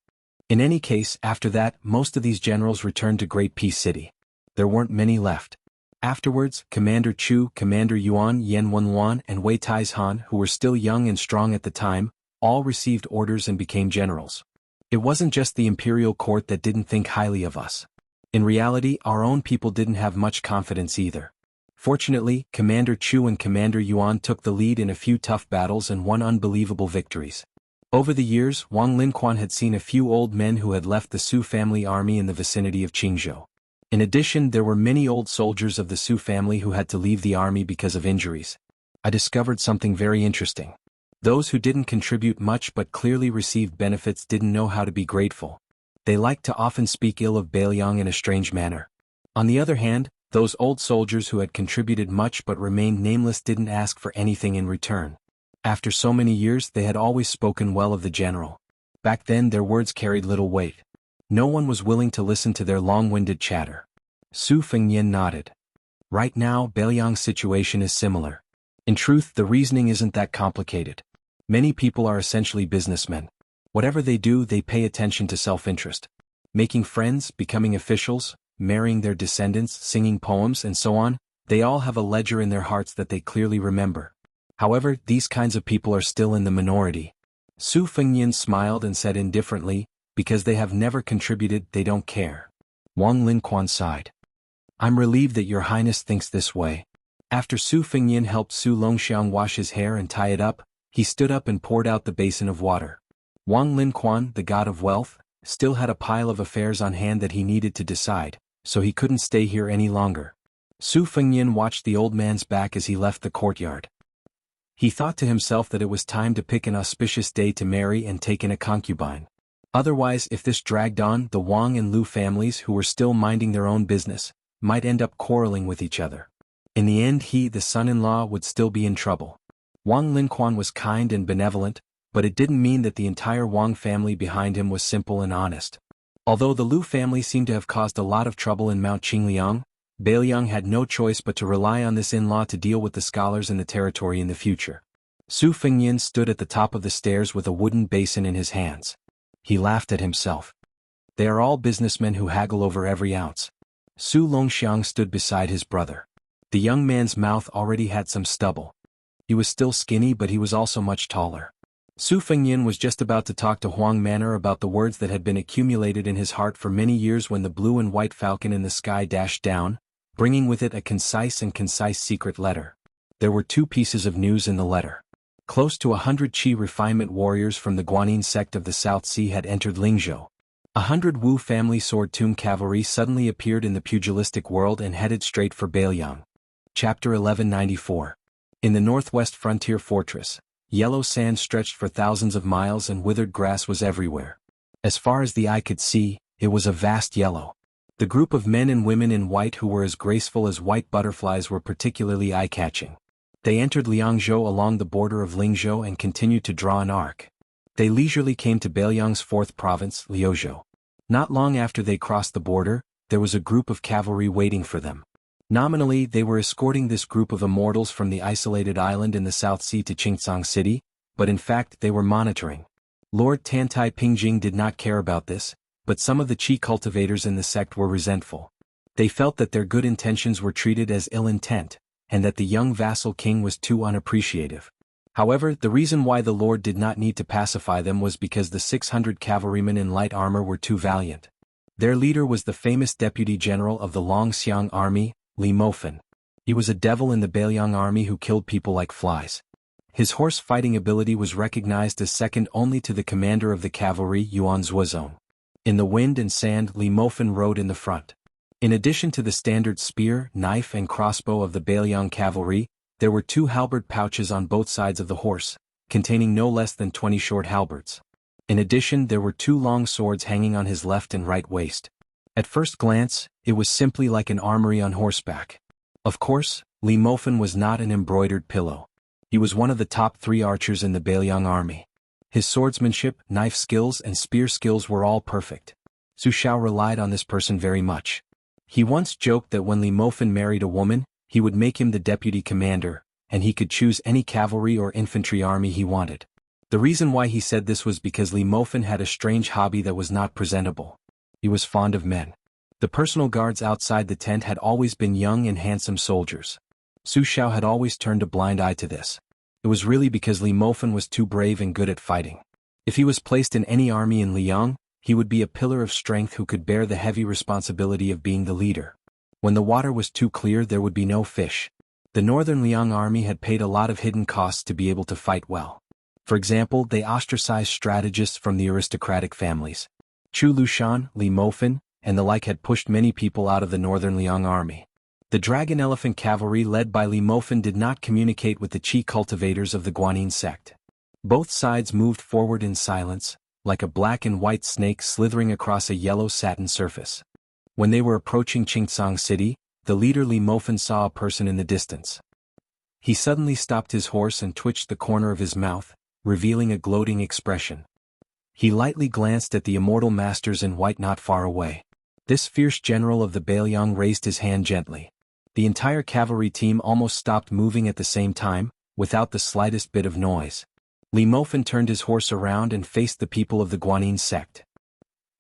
In any case, after that, most of these generals returned to Great Peace City. There weren't many left. Afterwards, Commander Chu, Commander Yuan, Yan Wenwan, and Wei Taizhan, who were still young and strong at the time, all received orders and became generals. It wasn't just the imperial court that didn't think highly of us. In reality, our own people didn't have much confidence either. Fortunately, Commander Chu and Commander Yuan took the lead in a few tough battles and won unbelievable victories. Over the years, Wang Linquan had seen a few old men who had left the Su family army in the vicinity of Qingzhou. In addition, there were many old soldiers of the Su family who had to leave the army because of injuries. I discovered something very interesting. Those who didn't contribute much but clearly received benefits didn't know how to be grateful. They liked to often speak ill of Bailiang in a strange manner. On the other hand, those old soldiers who had contributed much but remained nameless didn't ask for anything in return. After so many years, they had always spoken well of the general. Back then their words carried little weight. No one was willing to listen to their long-winded chatter. Su Fengnian nodded. Right now, Bailiang's situation is similar. In truth, the reasoning isn't that complicated. Many people are essentially businessmen. Whatever they do, they pay attention to self-interest. Making friends, becoming officials, marrying their descendants, singing poems, and so on, they all have a ledger in their hearts that they clearly remember. However, these kinds of people are still in the minority. Su Fengnian smiled and said indifferently, because they have never contributed, they don't care. Wang Linquan sighed. I'm relieved that your highness thinks this way. After Su Fengnian helped Su Longxiang wash his hair and tie it up, he stood up and poured out the basin of water. Wang Linquan, the god of wealth, still had a pile of affairs on hand that he needed to decide, so he couldn't stay here any longer. Su Fengnian watched the old man's back as he left the courtyard. He thought to himself that it was time to pick an auspicious day to marry and take in a concubine. Otherwise, if this dragged on, the Wang and Lu families, who were still minding their own business, might end up quarreling with each other. In the end, he, the son-in-law, would still be in trouble. Wang Linquan was kind and benevolent, but it didn't mean that the entire Wang family behind him was simple and honest. Although the Lu family seemed to have caused a lot of trouble in Mount Qingliang, Bailiang had no choice but to rely on this in-law to deal with the scholars in the territory in the future. Su Fengnian stood at the top of the stairs with a wooden basin in his hands. He laughed at himself. They are all businessmen who haggle over every ounce. Su Longxiang stood beside his brother. The young man's mouth already had some stubble. He was still skinny, but he was also much taller. Su Fengnian was just about to talk to Huang Manor about the words that had been accumulated in his heart for many years when the blue and white falcon in the sky dashed down, bringing with it a concise secret letter. There were two pieces of news in the letter. Close to 100 Qi refinement warriors from the Guanyin sect of the South Sea had entered Lingzhou. 100 Wu family sword tomb cavalry suddenly appeared in the pugilistic world and headed straight for Bailiang. Chapter 1194. In the northwest frontier fortress, yellow sand stretched for thousands of miles and withered grass was everywhere. As far as the eye could see, it was a vast yellow. The group of men and women in white who were as graceful as white butterflies were particularly eye-catching. They entered Liangzhou along the border of Lingzhou and continued to draw an arc. They leisurely came to Bailiang's fourth province, Liuzhou. Not long after they crossed the border, there was a group of cavalry waiting for them. Nominally, they were escorting this group of immortals from the isolated island in the South Sea to Qingcang City, but in fact they were monitoring. Lord Tantai Pingjing did not care about this, but some of the Qi cultivators in the sect were resentful. They felt that their good intentions were treated as ill intent, and that the young vassal king was too unappreciative. However, the reason why the Lord did not need to pacify them was because the 600 cavalrymen in light armor were too valiant. Their leader was the famous deputy general of the Longxiang army, Li Mofan. He was a devil in the Beiliang army who killed people like flies. His horse fighting ability was recognized as second only to the commander of the cavalry, Yuan Zuozong. In the wind and sand, Li Mofan rode in the front. In addition to the standard spear, knife and crossbow of the Beiliang cavalry, there were 2 halberd pouches on both sides of the horse, containing no less than 20 short halberds. In addition, there were 2 long swords hanging on his left and right waist. At first glance, it was simply like an armory on horseback. Of course, Li Mofan was not an embroidered pillow. He was one of the top 3 archers in the Beiliang army. His swordsmanship, knife skills and spear skills were all perfect. Su Shao relied on this person very much. He once joked that when Li Mofan married a woman, he would make him the deputy commander, and he could choose any cavalry or infantry army he wanted. The reason why he said this was because Li Mofan had a strange hobby that was not presentable. He was fond of men. The personal guards outside the tent had always been young and handsome soldiers. Su Shao had always turned a blind eye to this. It was really because Li Mofan was too brave and good at fighting. If he was placed in any army in Liang, he would be a pillar of strength who could bear the heavy responsibility of being the leader. When the water was too clear, there would be no fish. The northern Liang army had paid a lot of hidden costs to be able to fight well. For example, they ostracized strategists from the aristocratic families. Chu Lushan, Li Mofan, and the like had pushed many people out of the northern Liang army. The Dragon Elephant cavalry led by Li Mofan did not communicate with the Qi cultivators of the Guanyin sect. Both sides moved forward in silence, like a black and white snake slithering across a yellow satin surface. When they were approaching Qingcang City, the leader Li Mofan saw a person in the distance. He suddenly stopped his horse and twitched the corner of his mouth, revealing a gloating expression. He lightly glanced at the immortal masters in white not far away. This fierce general of the Beiliang raised his hand gently. The entire cavalry team almost stopped moving at the same time, without the slightest bit of noise. Li Mofan turned his horse around and faced the people of the Guanyin sect.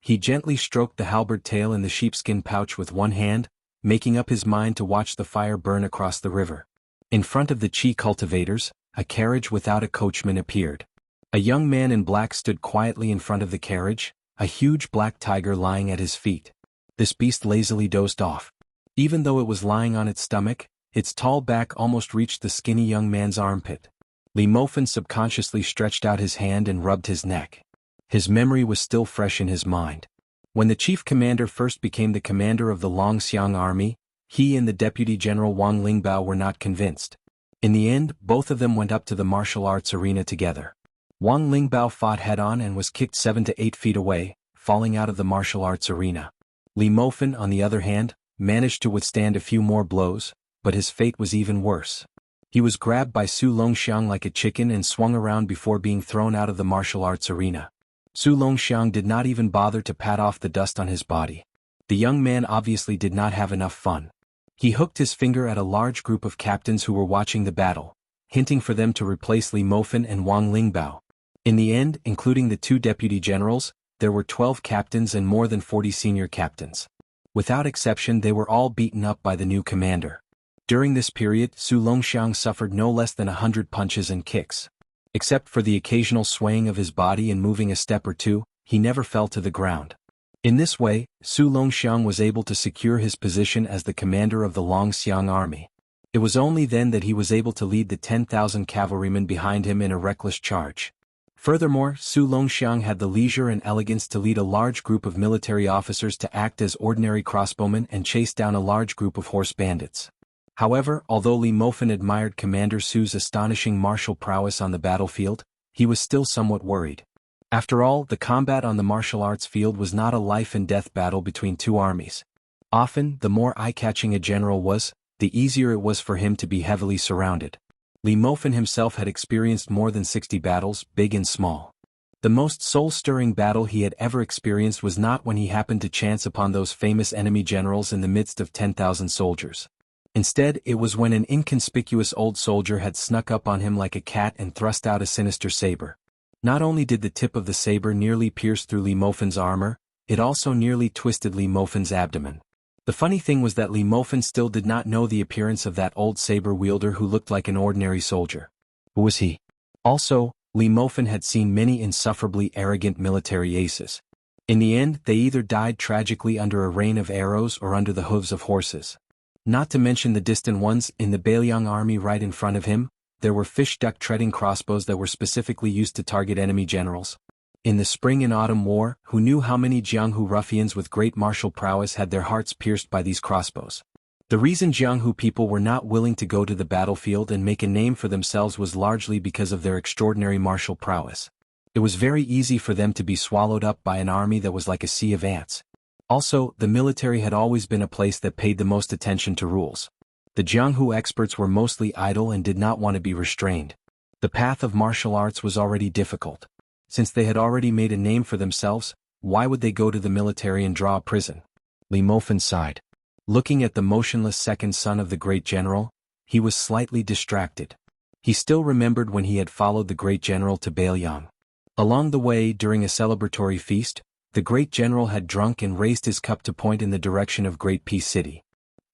He gently stroked the halberd tail in the sheepskin pouch with one hand, making up his mind to watch the fire burn across the river. In front of the Qi cultivators, a carriage without a coachman appeared. A young man in black stood quietly in front of the carriage, a huge black tiger lying at his feet. This beast lazily dozed off. Even though it was lying on its stomach, its tall back almost reached the skinny young man's armpit. Li Mofan subconsciously stretched out his hand and rubbed his neck. His memory was still fresh in his mind. When the chief commander first became the commander of the Longxiang army, he and the deputy general Wang Lingbao were not convinced. In the end, both of them went up to the martial arts arena together. Wang Lingbao fought head-on and was kicked 7 to 8 feet away, falling out of the martial arts arena. Li Mofan, on the other hand, managed to withstand a few more blows, but his fate was even worse. He was grabbed by Su Longxiang like a chicken and swung around before being thrown out of the martial arts arena. Su Longxiang did not even bother to pat off the dust on his body. The young man obviously did not have enough fun. He hooked his finger at a large group of captains who were watching the battle, hinting for them to replace Li Mofan and Wang Lingbao. In the end, including the 2 deputy generals, there were 12 captains and more than 40 senior captains. Without exception, they were all beaten up by the new commander. During this period, Su Longxiang suffered no less than 100 punches and kicks. Except for the occasional swaying of his body and moving a step or two, he never fell to the ground. In this way, Su Longxiang was able to secure his position as the commander of the Longxiang army. It was only then that he was able to lead the 10,000 cavalrymen behind him in a reckless charge. Furthermore, Su Longxiang had the leisure and elegance to lead a large group of military officers to act as ordinary crossbowmen and chase down a large group of horse bandits. However, although Li Mofan admired Commander Su's astonishing martial prowess on the battlefield, he was still somewhat worried. After all, the combat on the martial arts field was not a life-and-death battle between 2 armies. Often, the more eye-catching a general was, the easier it was for him to be heavily surrounded. Li Mofan himself had experienced more than 60 battles, big and small. The most soul-stirring battle he had ever experienced was not when he happened to chance upon those famous enemy generals in the midst of 10,000 soldiers. Instead, it was when an inconspicuous old soldier had snuck up on him like a cat and thrust out a sinister saber. Not only did the tip of the saber nearly pierce through Li Mofen's armor, it also nearly twisted Li Mofen's abdomen. The funny thing was that Li Mofen still did not know the appearance of that old saber wielder who looked like an ordinary soldier. Who was he? Also, Li Mofen had seen many insufferably arrogant military aces. In the end, they either died tragically under a rain of arrows or under the hooves of horses. Not to mention the distant ones in the Bailiang army right in front of him. There were fish-duck-treading crossbows that were specifically used to target enemy generals. In the spring and autumn war, who knew how many Jianghu ruffians with great martial prowess had their hearts pierced by these crossbows? The reason Jianghu people were not willing to go to the battlefield and make a name for themselves was largely because of their extraordinary martial prowess. It was very easy for them to be swallowed up by an army that was like a sea of ants. Also, the military had always been a place that paid the most attention to rules. The Jianghu experts were mostly idle and did not want to be restrained. The path of martial arts was already difficult. Since they had already made a name for themselves, why would they go to the military and draw a prison? Li Mofen sighed. Looking at the motionless second son of the great general, he was slightly distracted. He still remembered when he had followed the great general to Bailiang. Along the way, during a celebratory feast, the great general had drunk and raised his cup to point in the direction of Great Peace City.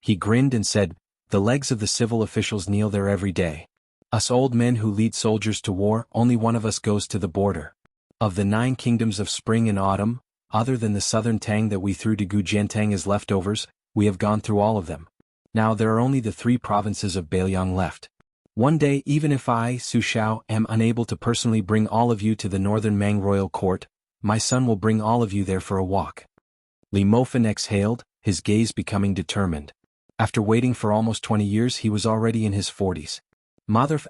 He grinned and said, "The legs of the civil officials kneel there every day. Us old men who lead soldiers to war, only one of us goes to the border. Of the 9 kingdoms of spring and autumn, other than the southern Tang that we threw to Gujiantang as leftovers, we have gone through all of them. Now there are only the 3 provinces of Bailiang left. One day, even if I, Su Xiao, am unable to personally bring all of you to the northern Mang royal court, my son will bring all of you there for a walk." Li Mofen exhaled, his gaze becoming determined. After waiting for almost 20 years, he was already in his 40s. Motherf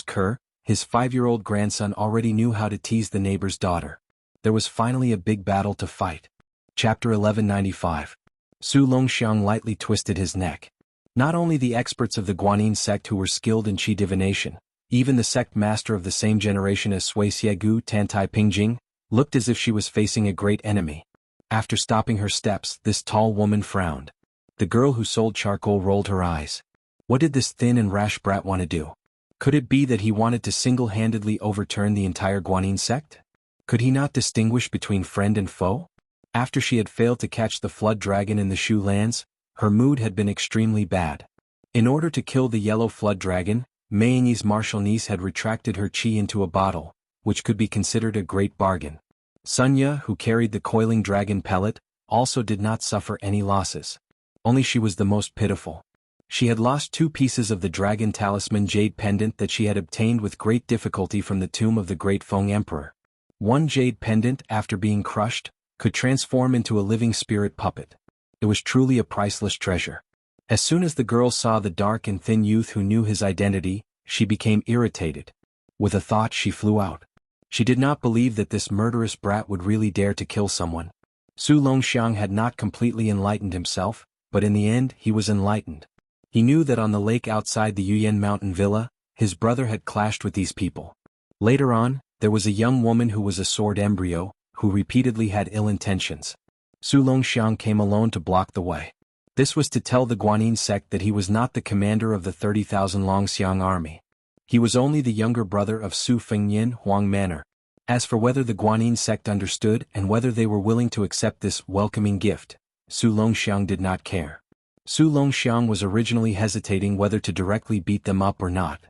Ker, his 5-year-old grandson, already knew how to tease the neighbor's daughter. There was finally a big battle to fight. Chapter 1195. Su Longxiang lightly twisted his neck. Not only the experts of the Guanyin sect who were skilled in qi divination, even the sect master of the same generation as Sui Xiegu Tantai Pingjing, looked as if she was facing a great enemy. After stopping her steps, this tall woman frowned. The girl who sold charcoal rolled her eyes. What did this thin and rash brat want to do? Could it be that he wanted to single-handedly overturn the entire Guanyin sect? Could he not distinguish between friend and foe? After she had failed to catch the flood dragon in the Shu lands, her mood had been extremely bad. In order to kill the yellow flood dragon, Mei Ying's martial niece had retracted her qi into a bottle, which could be considered a great bargain. Sunya, who carried the coiling dragon pellet, also did not suffer any losses. Only she was the most pitiful. She had lost 2 pieces of the dragon talisman jade pendant that she had obtained with great difficulty from the tomb of the great Feng Emperor. One jade pendant, after being crushed, could transform into a living spirit puppet. It was truly a priceless treasure. As soon as the girl saw the dark and thin youth who knew his identity, she became irritated. With a thought, she flew out. She did not believe that this murderous brat would really dare to kill someone. Su Longxiang had not completely enlightened himself, but in the end he was enlightened. He knew that on the lake outside the Yuyan mountain villa, his brother had clashed with these people. Later on, there was a young woman who was a sword embryo, who repeatedly had ill intentions. Su Longxiang came alone to block the way. This was to tell the Guanyin sect that he was not the commander of the 30,000 Longxiang army. He was only the younger brother of Su Fengnian Huang Manor. As for whether the Guanyin sect understood and whether they were willing to accept this welcoming gift, Su Longxiang did not care. Su Longxiang was originally hesitating whether to directly beat them up or not.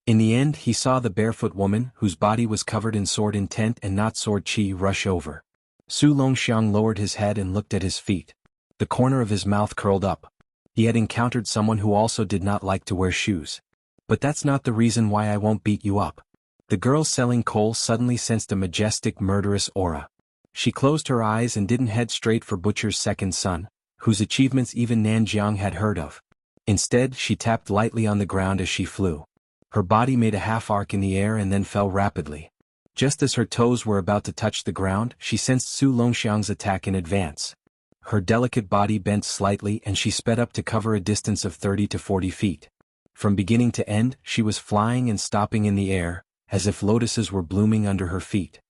In the end, he saw the barefoot woman, whose body was covered in sword intent and not sword qi, rush over. Su Longxiang lowered his head and looked at his feet. The corner of his mouth curled up. He had encountered someone who also did not like to wear shoes. But that's not the reason why I won't beat you up. The girl selling coal suddenly sensed a majestic, murderous aura. She closed her eyes and didn't head straight for Butcher's second son, whose achievements even Nanjiang had heard of. Instead, she tapped lightly on the ground as she flew. Her body made a half-arc in the air and then fell rapidly. Just as her toes were about to touch the ground, she sensed Su Longxiang's attack in advance. Her delicate body bent slightly and she sped up to cover a distance of 30 to 40 feet. From beginning to end, she was flying and stopping in the air, as if lotuses were blooming under her feet.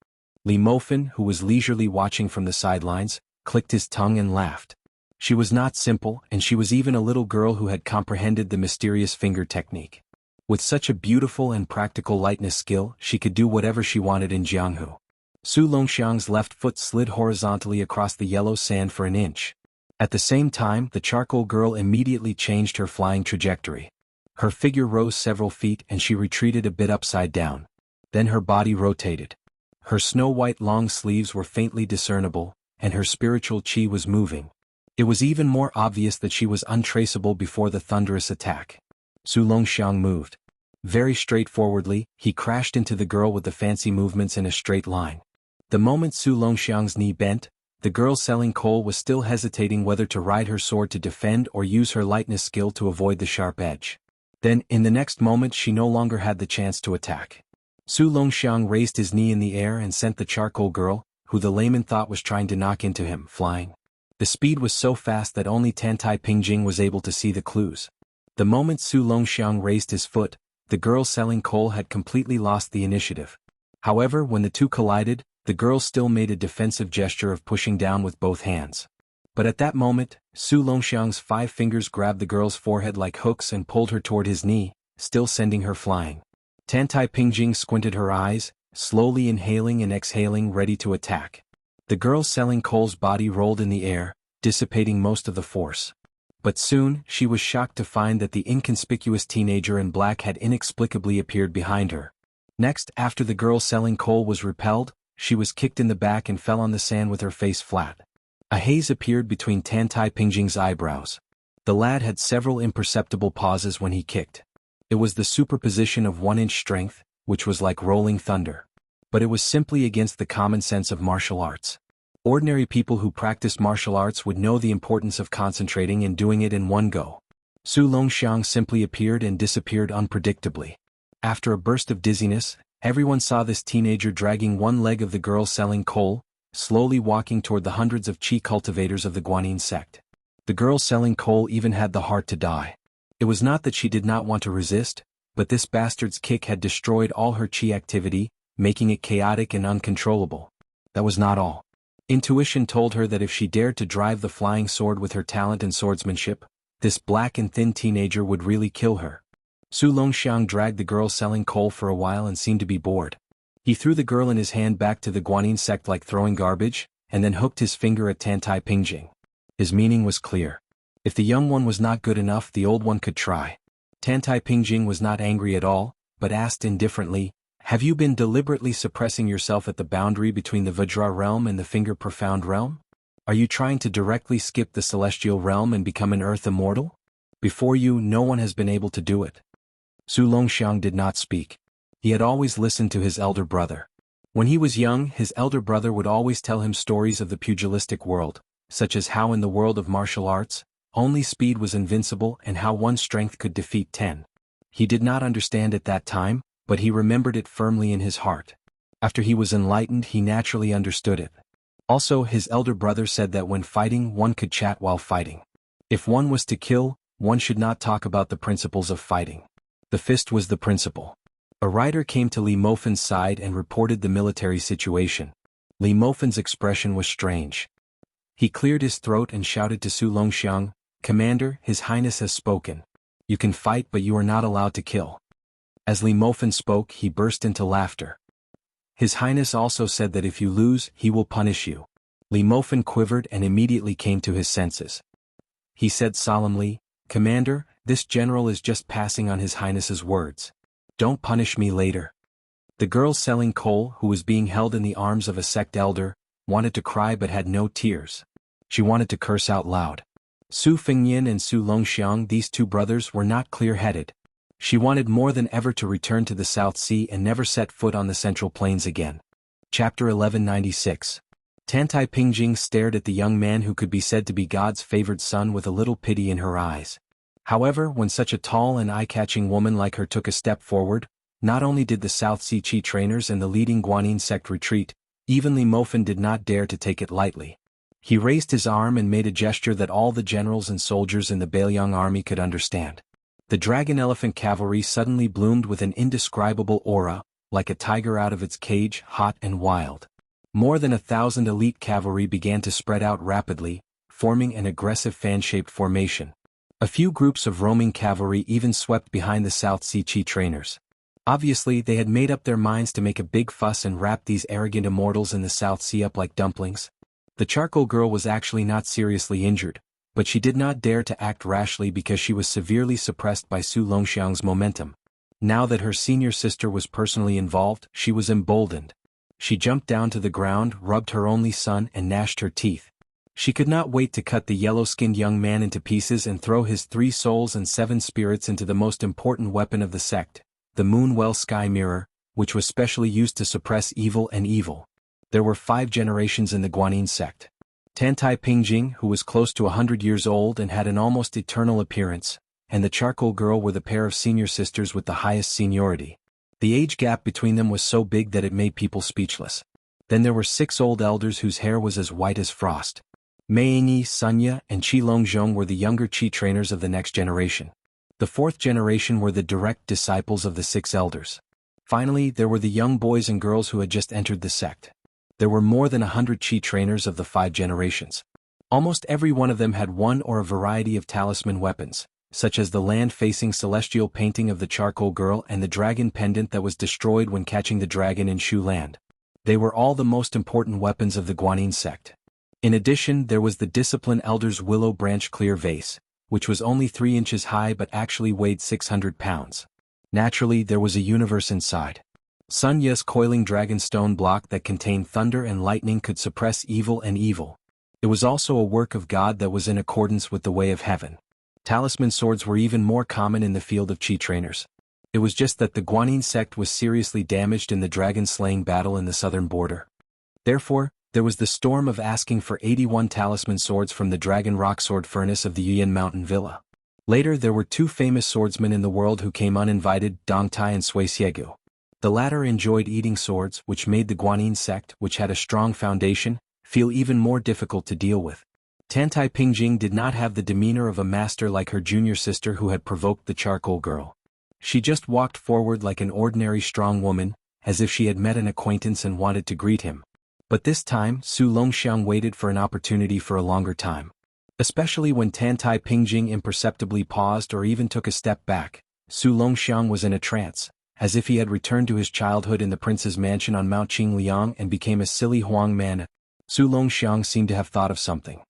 Li Mofen, who was leisurely watching from the sidelines, clicked his tongue and laughed. She was not simple, and she was even a little girl who had comprehended the mysterious finger technique. With such a beautiful and practical lightness skill, she could do whatever she wanted in Jianghu. Su Longxiang's left foot slid horizontally across the yellow sand for an inch. At the same time, the charcoal girl immediately changed her flying trajectory. Her figure rose several feet and she retreated a bit upside down. Then her body rotated. Her snow-white long sleeves were faintly discernible, and her spiritual chi was moving. It was even more obvious that she was untraceable before the thunderous attack. Su Longxiang moved. Very straightforwardly, he crashed into the girl with the fancy movements in a straight line. The moment Su Longxiang's knee bent, the girl selling coal was still hesitating whether to ride her sword to defend or use her lightness skill to avoid the sharp edge. Then, in the next moment, she no longer had the chance to attack. Su Longxiang raised his knee in the air and sent the charcoal girl, who the layman thought was trying to knock into him, flying. The speed was so fast that only Tantai Pingjing was able to see the clues. The moment Su Longxiang raised his foot, the girl selling coal had completely lost the initiative. However, when the two collided, the girl still made a defensive gesture of pushing down with both hands. But at that moment, Su Longxiang's 5 fingers grabbed the girl's forehead like hooks and pulled her toward his knee, still sending her flying. Tantai Pingjing squinted her eyes, slowly inhaling and exhaling, ready to attack. The girl selling coal's body rolled in the air, dissipating most of the force. But soon, she was shocked to find that the inconspicuous teenager in black had inexplicably appeared behind her. Next, after the girl selling coal was repelled, she was kicked in the back and fell on the sand with her face flat. A haze appeared between Tantai Pingjing's eyebrows. The lad had several imperceptible pauses when he kicked. It was the superposition of 1-inch strength, which was like rolling thunder. But it was simply against the common sense of martial arts. Ordinary people who practiced martial arts would know the importance of concentrating and doing it in one go. Su Longxiang simply appeared and disappeared unpredictably. After a burst of dizziness, everyone saw this teenager dragging one leg of the girl selling coal, slowly walking toward the hundreds of chi cultivators of the Guanyin sect. The girl selling coal even had the heart to die. It was not that she did not want to resist, but this bastard's kick had destroyed all her chi activity, making it chaotic and uncontrollable. That was not all. Intuition told her that if she dared to drive the flying sword with her talent and swordsmanship, this black and thin teenager would really kill her. Su Longxiang dragged the girl selling coal for a while and seemed to be bored. He threw the girl in his hand back to the Guanyin sect like throwing garbage, and then hooked his finger at Tantai Pingjing. His meaning was clear. If the young one was not good enough, the old one could try. Tantai Pingjing was not angry at all, but asked indifferently, "Have you been deliberately suppressing yourself at the boundary between the Vajra realm and the Finger Profound realm? Are you trying to directly skip the celestial realm and become an earth immortal? Before you, no one has been able to do it." Su Longxiang did not speak. He had always listened to his elder brother. When he was young, his elder brother would always tell him stories of the pugilistic world, such as how in the world of martial arts, only speed was invincible and how one strength could defeat 10. He did not understand at that time, but he remembered it firmly in his heart. After he was enlightened, he naturally understood it. Also, his elder brother said that when fighting, one could chat while fighting. If one was to kill, one should not talk about the principles of fighting. The fist was the principle. A rider came to Li Mofen's side and reported the military situation. Li Mofen's expression was strange. He cleared his throat and shouted to Su Longxiang, "Commander, His Highness has spoken. You can fight, but you are not allowed to kill." As Li Mofen spoke, he burst into laughter. "His Highness also said that if you lose, he will punish you." Li Mofen quivered and immediately came to his senses. He said solemnly, "Commander, this general is just passing on His Highness's words. Don't punish me later." The girl selling coal, who was being held in the arms of a sect elder, wanted to cry but had no tears. She wanted to curse out loud. Su Fengyin and Su Longxiang, these two brothers, were not clear-headed. She wanted more than ever to return to the South Sea and never set foot on the Central Plains again. Chapter 1196. Tantai Pingjing stared at the young man who could be said to be God's favored son with a little pity in her eyes. However, when such a tall and eye-catching woman like her took a step forward, not only did the South Sea Chi trainers and the leading Guanyin sect retreat, even Li Mofen did not dare to take it lightly. He raised his arm and made a gesture that all the generals and soldiers in the Bailiang army could understand. The dragon elephant cavalry suddenly bloomed with an indescribable aura, like a tiger out of its cage, hot and wild. More than 1,000 elite cavalry began to spread out rapidly, forming an aggressive fan-shaped formation. A few groups of roaming cavalry even swept behind the South Sea Qi trainers. Obviously they had made up their minds to make a big fuss and wrap these arrogant immortals in the South Sea up like dumplings. The charcoal girl was actually not seriously injured, but she did not dare to act rashly because she was severely suppressed by Su Longxiang's momentum. Now that her senior sister was personally involved, she was emboldened. She jumped down to the ground, rubbed her only son and gnashed her teeth. She could not wait to cut the yellow-skinned young man into pieces and throw his 3 souls and 7 spirits into the most important weapon of the sect, the Moonwell Sky Mirror, which was specially used to suppress evil and evil. There were 5 generations in the Guanyin sect. Tantai Pingjing, who was close to 100 years old and had an almost eternal appearance, and the charcoal girl were the pair of senior sisters with the highest seniority. The age gap between them was so big that it made people speechless. Then there were 6 old elders whose hair was as white as frost. Mei Yingyi, Sunya, and Qi Longzhong were the younger Qi trainers of the next generation. The 4th generation were the direct disciples of the 6 elders. Finally, there were the young boys and girls who had just entered the sect. There were more than 100 Qi trainers of the 5 generations. Almost every one of them had one or a variety of talisman weapons, such as the land-facing celestial painting of the charcoal girl and the dragon pendant that was destroyed when catching the dragon in Shu Land. They were all the most important weapons of the Guanyin sect. In addition, there was the Discipline Elder's willow branch clear vase, which was only 3 inches high but actually weighed 600 pounds. Naturally, there was a universe inside. Sun Ye's coiling dragonstone block that contained thunder and lightning could suppress evil and evil. It was also a work of God that was in accordance with the way of heaven. Talisman swords were even more common in the field of Qi trainers. It was just that the Guanyin sect was seriously damaged in the dragon-slaying battle in the southern border. Therefore, there was the storm of asking for 81 talisman swords from the Dragon Rock Sword Furnace of the Yuyan Mountain Villa. Later there were 2 famous swordsmen in the world who came uninvited, Dongtai and Sui Xiegu. The latter enjoyed eating swords, which made the Guanyin sect, which had a strong foundation, feel even more difficult to deal with. Tantai Pingjing did not have the demeanor of a master like her junior sister who had provoked the charcoal girl. She just walked forward like an ordinary strong woman, as if she had met an acquaintance and wanted to greet him. But this time, Su Longxiang waited for an opportunity for a longer time. Especially when Tantai Pingjing imperceptibly paused or even took a step back, Su Longxiang was in a trance, as if he had returned to his childhood in the prince's mansion on Mount Qingliang and became a silly Huang man. Su Longxiang seemed to have thought of something.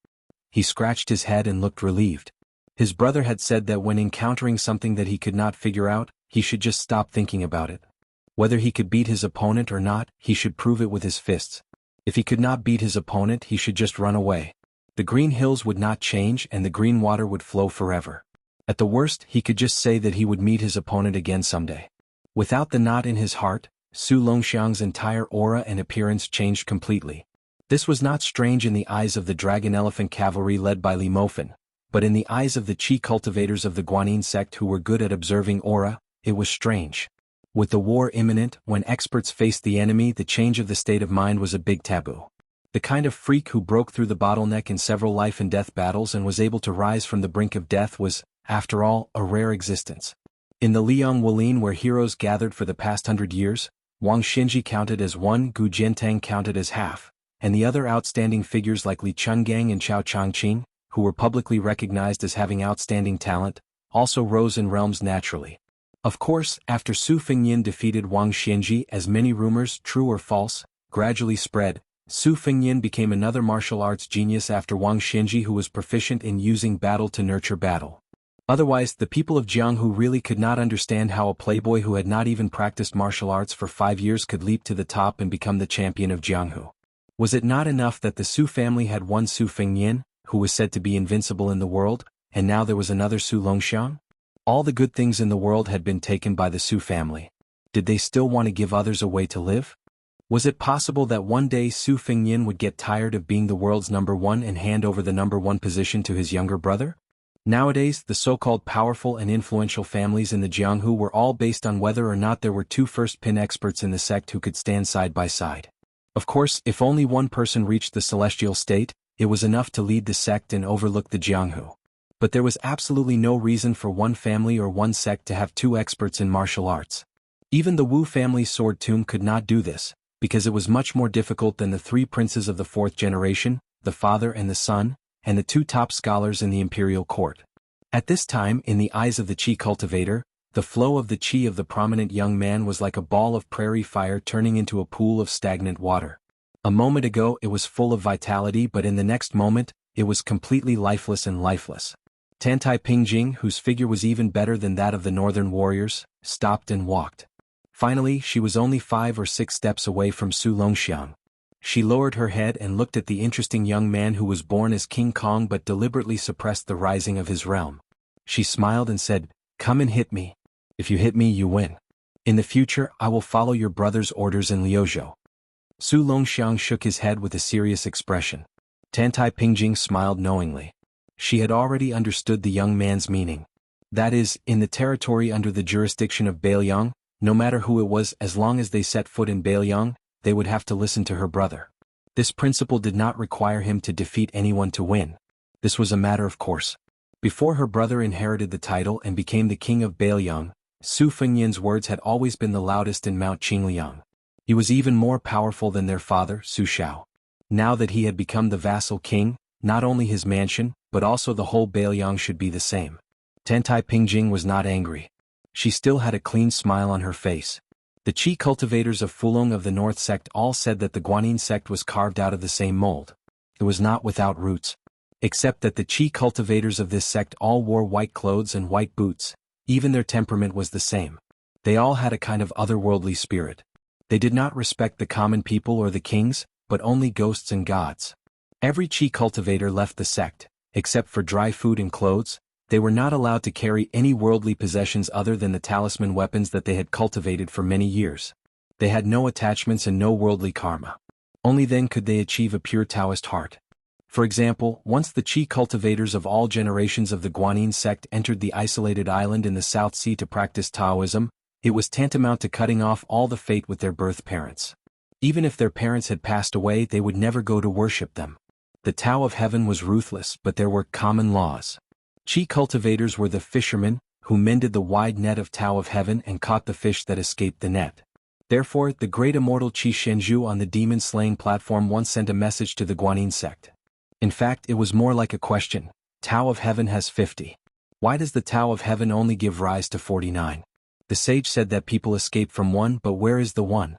He scratched his head and looked relieved. His brother had said that when encountering something that he could not figure out, he should just stop thinking about it. Whether he could beat his opponent or not, he should prove it with his fists. If he could not beat his opponent, he should just run away. The green hills would not change and the green water would flow forever. At the worst, he could just say that he would meet his opponent again someday. Without the knot in his heart, Su Longxiang's entire aura and appearance changed completely. This was not strange in the eyes of the Dragon Elephant Cavalry led by Li Mofan, but in the eyes of the Qi cultivators of the Guanyin sect who were good at observing aura, it was strange. With the war imminent, when experts faced the enemy, the change of the state of mind was a big taboo. The kind of freak who broke through the bottleneck in several life and death battles and was able to rise from the brink of death was, after all, a rare existence. In the Liang Wulin where heroes gathered for the past 100 years, Wang Xinji counted as one, Gu Jiantang counted as half, and the other outstanding figures like Li Chungang and Chao Changqing, who were publicly recognized as having outstanding talent, also rose in realms naturally. Of course, after Su Fengyin defeated Wang Xinji, as many rumors, true or false, gradually spread, Su Fengyin became another martial arts genius after Wang Xinji who was proficient in using battle to nurture battle. Otherwise, the people of Jianghu really could not understand how a playboy who had not even practiced martial arts for 5 years could leap to the top and become the champion of Jianghu. Was it not enough that the Su family had one Su Fengyin, who was said to be invincible in the world, and now there was another Su Longxiang? All the good things in the world had been taken by the Su family. Did they still want to give others a way to live? Was it possible that one day Su Fengyin would get tired of being the world's #1 and hand over the #1 position to his younger brother? Nowadays, the so-called powerful and influential families in the Jianghu were all based on whether or not there were 2 first-pin experts in the sect who could stand side by side. Of course, if only one person reached the celestial state, it was enough to lead the sect and overlook the Jianghu. But there was absolutely no reason for one family or one sect to have 2 experts in martial arts. Even the Wu family's sword tomb could not do this, because it was much more difficult than the 3 princes of the 4th generation, the father and the son, and the 2 top scholars in the imperial court. At this time, in the eyes of the Qi cultivator, the flow of the Qi of the prominent young man was like a ball of prairie fire turning into a pool of stagnant water. A moment ago it was full of vitality, but in the next moment, it was completely lifeless and lifeless. Tantai Pingjing, whose figure was even better than that of the northern warriors, stopped and walked. Finally, she was only 5 or 6 steps away from Su Longxiang. She lowered her head and looked at the interesting young man who was born as King Kong but deliberately suppressed the rising of his realm. She smiled and said, "Come and hit me. If you hit me, you win. In the future, I will follow your brother's orders in Liuzhou." Su Longxiang shook his head with a serious expression. Tantai Pingjing smiled knowingly. She had already understood the young man's meaning. That is, in the territory under the jurisdiction of Beiliang, no matter who it was, as long as they set foot in Beiliang, they would have to listen to her brother. This principle did not require him to defeat anyone to win. This was a matter of course. Before her brother inherited the title and became the king of Beiliang, Su Fengyan's words had always been the loudest in Mount Qingliang. He was even more powerful than their father, Su Shao. Now that he had become the vassal king, not only his mansion, but also the whole Beiliang should be the same. Tantai Pingjing was not angry. She still had a clean smile on her face. The Qi cultivators of Fulong of the North sect all said that the Guanyin sect was carved out of the same mold. It was not without roots. Except that the Qi cultivators of this sect all wore white clothes and white boots. Even their temperament was the same. They all had a kind of otherworldly spirit. They did not respect the common people or the kings, but only ghosts and gods. Every Qi cultivator left the sect, except for dry food and clothes. They were not allowed to carry any worldly possessions other than the talisman weapons that they had cultivated for many years. They had no attachments and no worldly karma. Only then could they achieve a pure Taoist heart. For example, once the Qi cultivators of all generations of the Guanyin sect entered the isolated island in the South Sea to practice Taoism, it was tantamount to cutting off all the fate with their birth parents. Even if their parents had passed away, they would never go to worship them. The Tao of Heaven was ruthless, but there were common laws. Qi cultivators were the fishermen, who mended the wide net of Tao of Heaven and caught the fish that escaped the net. Therefore, the great immortal Qi Shenju on the demon-slaying platform once sent a message to the Guanyin sect. In fact, it was more like a question. Tao of Heaven has 50. Why does the Tao of Heaven only give rise to 49? The sage said that people escape from one, but where is the one?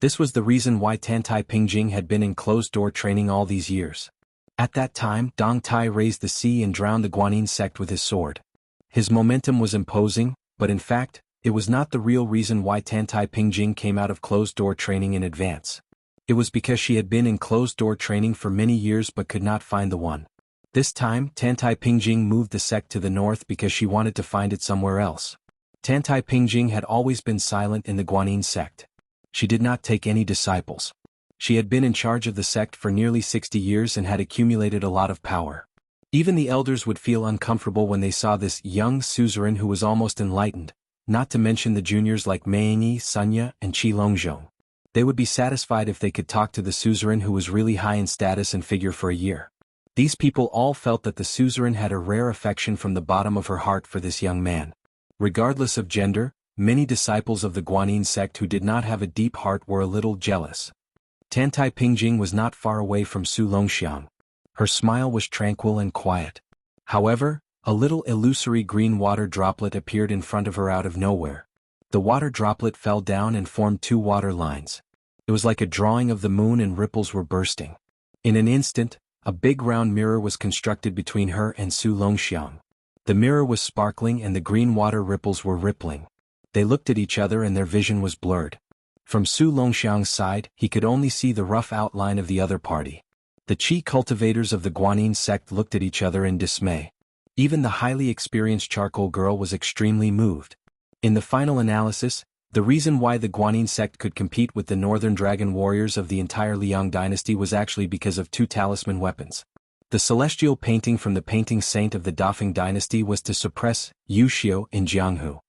This was the reason why Tantai Pingjing had been in closed-door training all these years. At that time, Dong Tai raised the sea and drowned the Guanyin sect with his sword. His momentum was imposing, but in fact, it was not the real reason why Tantai Pingjing came out of closed-door training in advance. It was because she had been in closed-door training for many years but could not find the one. This time, Tantai Pingjing moved the sect to the north because she wanted to find it somewhere else. Tantai Pingjing had always been silent in the Guanyin sect. She did not take any disciples. She had been in charge of the sect for nearly 60 years and had accumulated a lot of power. Even the elders would feel uncomfortable when they saw this young suzerain who was almost enlightened, not to mention the juniors like Meiyi, Sunya, and Qi Longzhong. They would be satisfied if they could talk to the suzerain who was really high in status and figure for a year. These people all felt that the suzerain had a rare affection from the bottom of her heart for this young man. Regardless of gender, many disciples of the Guanyin sect who did not have a deep heart were a little jealous. Tantai Pingjing was not far away from Su Longxiang. Her smile was tranquil and quiet. However, a little illusory green water droplet appeared in front of her out of nowhere. The water droplet fell down and formed 2 water lines. It was like a drawing of the moon and ripples were bursting. In an instant, a big round mirror was constructed between her and Su Longxiang. The mirror was sparkling and the green water ripples were rippling. They looked at each other and their vision was blurred. From Su Longxiang's side, he could only see the rough outline of the other party. The Qi cultivators of the Guanyin sect looked at each other in dismay. Even the highly experienced charcoal girl was extremely moved. In the final analysis, the reason why the Guanyin sect could compete with the Northern Dragon warriors of the entire Liang dynasty was actually because of 2 talisman weapons. The celestial painting from the painting saint of the Dafeng dynasty was to suppress Wuxia in Jianghu.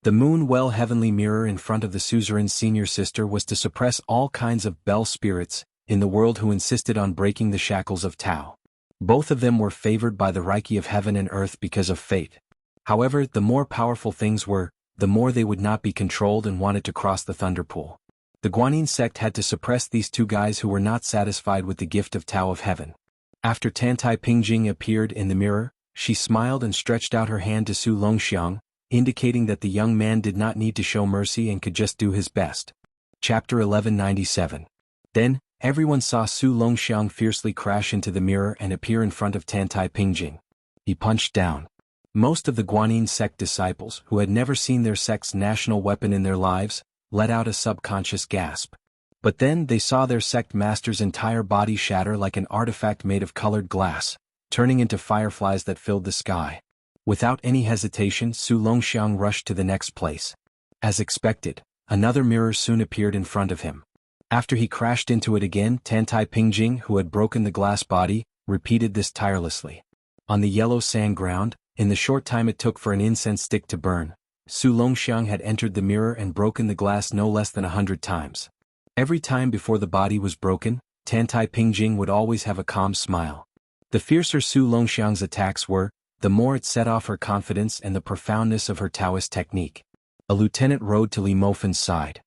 The moon well heavenly mirror in front of the suzerain's senior sister was to suppress all kinds of bell spirits in the world who insisted on breaking the shackles of Tao. Both of them were favored by the Reiki of heaven and earth because of fate. However, the more powerful things were, the more they would not be controlled and wanted to cross the thunder pool. The Guanyin sect had to suppress these 2 guys who were not satisfied with the gift of Tao of heaven. After Tantai Pingjing appeared in the mirror, She smiled and stretched out her hand to Su Longxiang, indicating that the young man did not need to show mercy and could just do his best. Chapter 1197. Then, everyone saw Su Longxiang fiercely crash into the mirror and appear in front of Tantai Pingjing. He punched down. Most of the Guanyin sect disciples, who had never seen their sect's national weapon in their lives, let out a subconscious gasp. But then they saw their sect master's entire body shatter like an artifact made of colored glass, turning into fireflies that filled the sky. Without any hesitation, Su Longxiang rushed to the next place. As expected, another mirror soon appeared in front of him. After he crashed into it again, Tantai Pingjing, who had broken the glass body, repeated this tirelessly. On the yellow sand ground, in the short time it took for an incense stick to burn, Su Longxiang had entered the mirror and broken the glass no less than 100 times. Every time before the body was broken, Tantai Pingjing would always have a calm smile. The fiercer Su Longxiang's attacks were, the more it set off her confidence and the profoundness of her Taoist technique. A lieutenant rode to Li Mofen's side.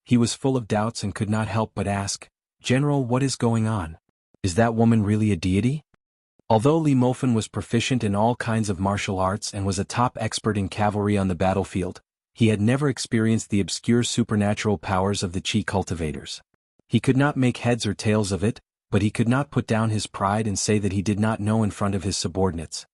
He was full of doubts and could not help but ask, "General, what is going on? Is that woman really a deity?" Although Li Mofen was proficient in all kinds of martial arts and was a top expert in cavalry on the battlefield, he had never experienced the obscure supernatural powers of the Qi cultivators. He could not make heads or tails of it, but he could not put down his pride and say that he did not know in front of his subordinates.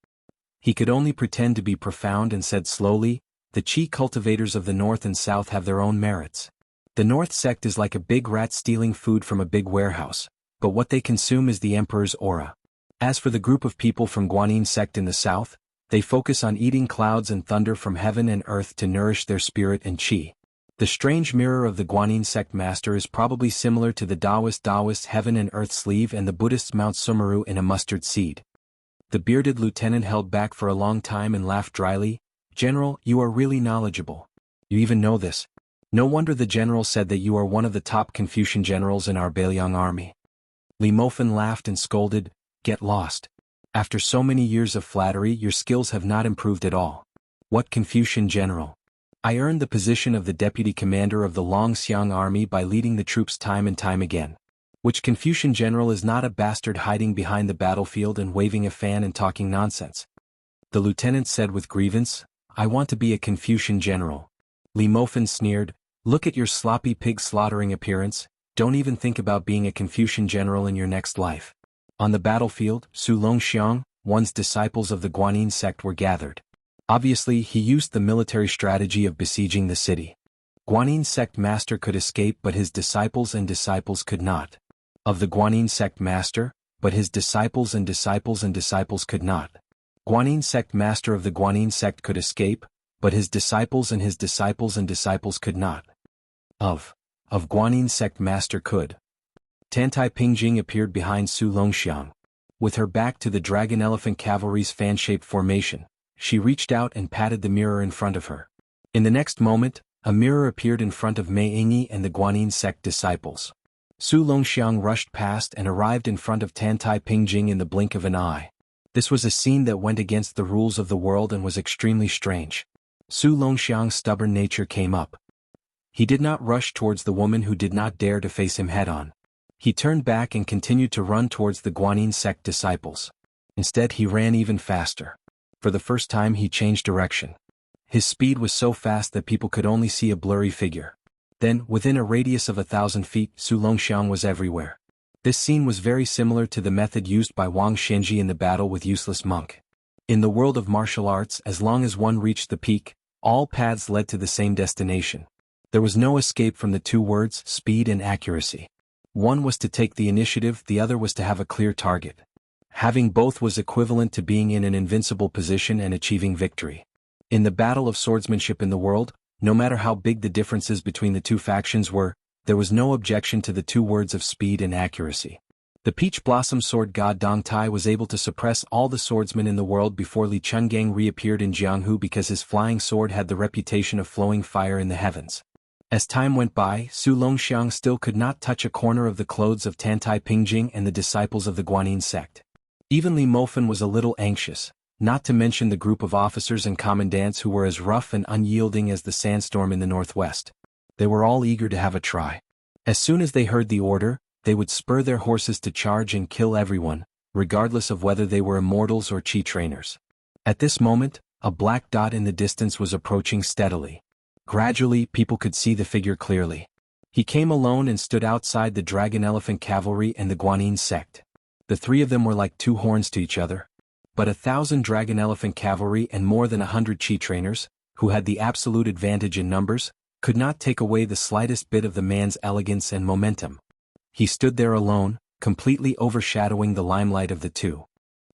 He could only pretend to be profound and said slowly, "The Qi cultivators of the North and South have their own merits. The North sect is like a big rat stealing food from a big warehouse, but what they consume is the Emperor's aura. As for the group of people from Guanyin sect in the South, they focus on eating clouds and thunder from heaven and earth to nourish their spirit and Qi. The strange mirror of the Guanyin sect master is probably similar to the Taoist heaven and earth sleeve and the Buddhist Mount Sumeru in a mustard seed." The bearded lieutenant held back for a long time and laughed dryly. "General, you are really knowledgeable. You even know this. No wonder the general said that you are one of the top Confucian generals in our Beiliang army." Li Mofen laughed and scolded, "Get lost. After so many years of flattery, your skills have not improved at all. What Confucian general? I earned the position of the deputy commander of the Longxiang army by leading the troops time and time again. Which Confucian general is not a bastard hiding behind the battlefield and waving a fan and talking nonsense?" The lieutenant said with grievance, "I want to be a Confucian general." Li Mofen sneered, "Look at your sloppy pig slaughtering appearance, don't even think about being a Confucian general in your next life." On the battlefield, Su Longxiang, one's disciples of the Guanyin sect were gathered. Obviously, he used the military strategy of besieging the city. Guanyin sect master could escape but his disciples could not. Of the Guanyin sect master, but his disciples could not. Guanyin sect master of the Guanyin sect could escape, but his disciples could not. Of Guanyin sect master could. Tantai Pingjing appeared behind Su Longxiang. With her back to the dragon elephant cavalry's fan-shaped formation, she reached out and patted the mirror in front of her. In the next moment, a mirror appeared in front of Mei Yingyi and the Guanyin sect disciples. Su Longxiang rushed past and arrived in front of Tantai Pingjing in the blink of an eye. This was a scene that went against the rules of the world and was extremely strange. Su Longxiang's stubborn nature came up. He did not rush towards the woman who did not dare to face him head-on. He turned back and continued to run towards the Guanyin sect disciples. Instead he ran even faster. For the first time he changed direction. His speed was so fast that people could only see a blurry figure. Then, within a radius of 1,000 feet, Su Longxiang was everywhere. This scene was very similar to the method used by Wang Shenji in the battle with Useless Monk. In the world of martial arts, as long as one reached the peak, all paths led to the same destination. There was no escape from the two words, speed and accuracy. One was to take the initiative, the other was to have a clear target. Having both was equivalent to being in an invincible position and achieving victory. In the battle of swordsmanship in the world, no matter how big the differences between the two factions were, there was no objection to the two words of speed and accuracy. The peach blossom sword god Dong Tai was able to suppress all the swordsmen in the world before Li Chungang reappeared in Jianghu because his flying sword had the reputation of flowing fire in the heavens. As time went by, Su Longxiang still could not touch a corner of the clothes of Tantai Pingjing and the disciples of the Guanyin sect. Even Li Mofen was a little anxious, not to mention the group of officers and commandants who were as rough and unyielding as the sandstorm in the northwest. They were all eager to have a try. As soon as they heard the order, they would spur their horses to charge and kill everyone, regardless of whether they were immortals or chi trainers. At this moment, a black dot in the distance was approaching steadily. Gradually, people could see the figure clearly. He came alone and stood outside the Dragon Elephant Cavalry and the Guanyin sect. The three of them were like two horns to each other. But 1,000 Dragon Elephant Cavalry and more than 100 chi trainers, who had the absolute advantage in numbers, could not take away the slightest bit of the man's elegance and momentum. He stood there alone, completely overshadowing the limelight of the two.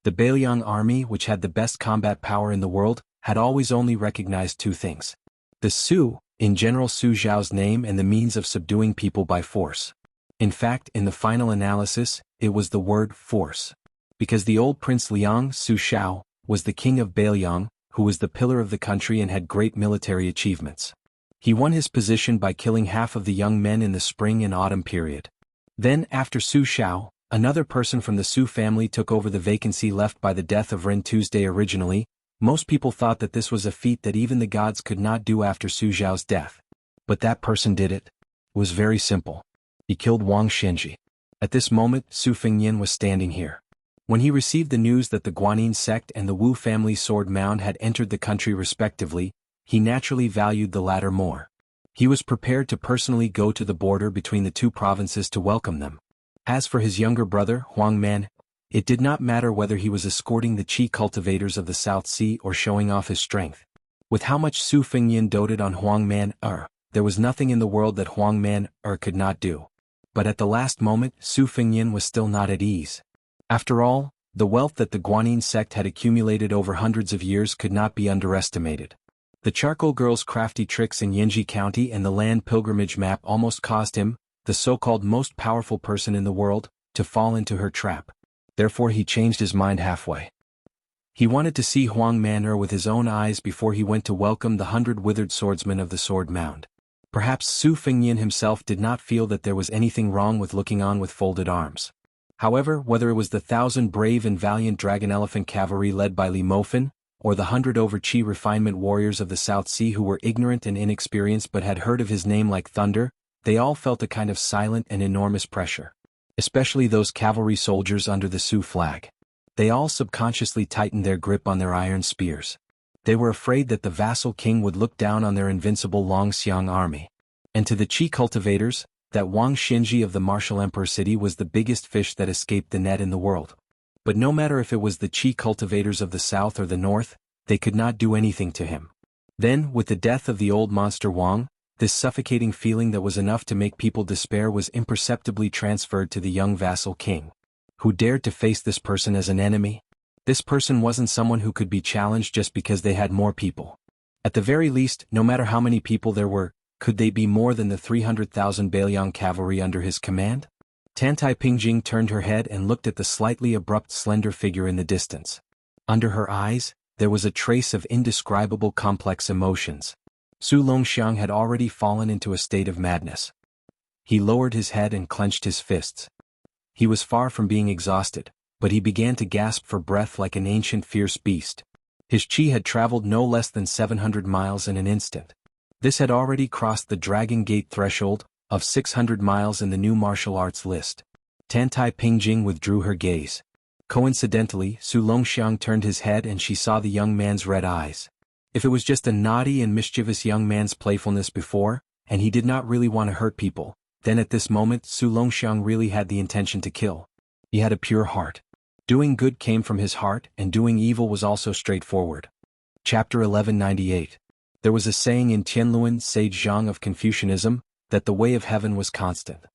The Beiliang army, which had the best combat power in the world, had always only recognized two things. The Su, in General Su Zhao's name, and the means of subduing people by force. In fact, in the final analysis, it was the word force. Because the old Prince Liang Su Shao was the king of Beiliang, who was the pillar of the country and had great military achievements. He won his position by killing half of the young men in the spring and autumn period. Then, after Su Shao, another person from the Su family took over the vacancy left by the death of Ren Tuesday originally. Most people thought that this was a feat that even the gods could not do after Su Zhao's death. But that person did it. It was very simple. He killed Wang Xinji. At this moment, Su Fengnian was standing here. When he received the news that the Guanyin sect and the Wu family sword mound had entered the country respectively, he naturally valued the latter more. He was prepared to personally go to the border between the two provinces to welcome them. As for his younger brother, Huang Man, it did not matter whether he was escorting the Qi cultivators of the South Sea or showing off his strength. With how much Su Fengnian doted on Huang Man, there was nothing in the world that Huang Man, could not do. But at the last moment, Su Fengnian was still not at ease. After all, the wealth that the Guanyin sect had accumulated over hundreds of years could not be underestimated. The charcoal girl's crafty tricks in Yinji County and the land pilgrimage map almost caused him, the so-called most powerful person in the world, to fall into her trap. Therefore he changed his mind halfway. He wanted to see Huang Man with his own eyes before he went to welcome the 100 withered swordsmen of the sword mound. Perhaps Su Fengnian himself did not feel that there was anything wrong with looking on with folded arms. However, whether it was the 1,000 brave and valiant Dragon Elephant Cavalry led by Li Mofan, or the 100 over Qi refinement warriors of the South Sea who were ignorant and inexperienced but had heard of his name like thunder, they all felt a kind of silent and enormous pressure. Especially those cavalry soldiers under the Su flag. They all subconsciously tightened their grip on their iron spears. They were afraid that the vassal king would look down on their invincible Longxiang army. And to the Qi cultivators, that Wang Xinji of the martial emperor city was the biggest fish that escaped the net in the world. But no matter if it was the Qi cultivators of the south or the north, they could not do anything to him. Then, with the death of the old monster Wang, this suffocating feeling that was enough to make people despair was imperceptibly transferred to the young vassal king. Who dared to face this person as an enemy? This person wasn't someone who could be challenged just because they had more people. At the very least, no matter how many people there were, could they be more than the 300,000 Beiliang cavalry under his command? Tantai Pingjing turned her head and looked at the slightly abrupt slender figure in the distance. Under her eyes, there was a trace of indescribable complex emotions. Su Longxiang had already fallen into a state of madness. He lowered his head and clenched his fists. He was far from being exhausted, but he began to gasp for breath like an ancient fierce beast. His qi had traveled no less than 700 miles in an instant. This had already crossed the Dragon Gate threshold of 600 miles in the new martial arts list. Tantai Pingjing withdrew her gaze. Coincidentally, Su Longxiang turned his head and she saw the young man's red eyes. If it was just a naughty and mischievous young man's playfulness before, and he did not really want to hurt people, then at this moment Su Longxiang really had the intention to kill. He had a pure heart. Doing good came from his heart, and doing evil was also straightforward. Chapter 1198. There was a saying in Tianluan sage Zhang of Confucianism, that the way of heaven was constant.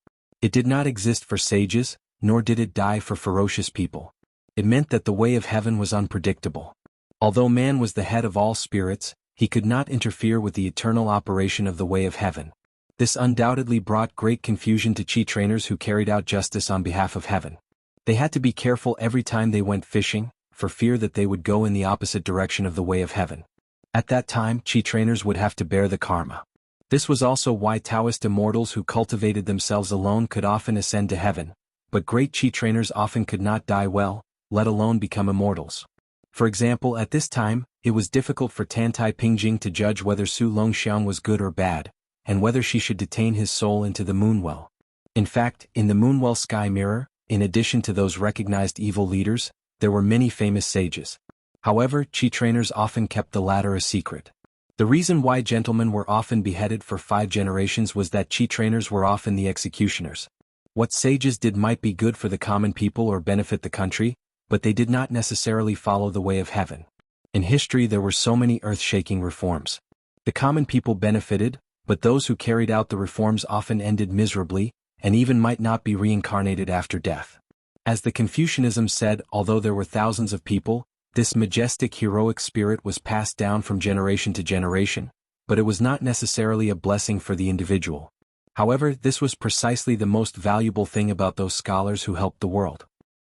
It did not exist for sages, nor did it die for ferocious people. It meant that the way of heaven was unpredictable. Although man was the head of all spirits, he could not interfere with the eternal operation of the way of heaven. This undoubtedly brought great confusion to Qi trainers who carried out justice on behalf of heaven. They had to be careful every time they went fishing, for fear that they would go in the opposite direction of the way of heaven. At that time, Qi trainers would have to bear the karma. This was also why Taoist immortals who cultivated themselves alone could often ascend to heaven, but great Qi trainers often could not die well, let alone become immortals. For example, at this time, it was difficult for Tantai Pingjing to judge whether Su Longxiang was good or bad, and whether she should detain his soul into the moonwell. In fact, in the moonwell sky mirror, in addition to those recognized evil leaders, there were many famous sages. However, Qi trainers often kept the latter a secret. The reason why gentlemen were often beheaded for 5 generations was that Qi trainers were often the executioners. What sages did might be good for the common people or benefit the country, but they did not necessarily follow the way of heaven. In history there were so many earth-shaking reforms. The common people benefited, but those who carried out the reforms often ended miserably, and even might not be reincarnated after death. As the Confucianism said, although there were thousands of people, this majestic heroic spirit was passed down from generation to generation, but it was not necessarily a blessing for the individual. However, this was precisely the most valuable thing about those scholars who helped the world.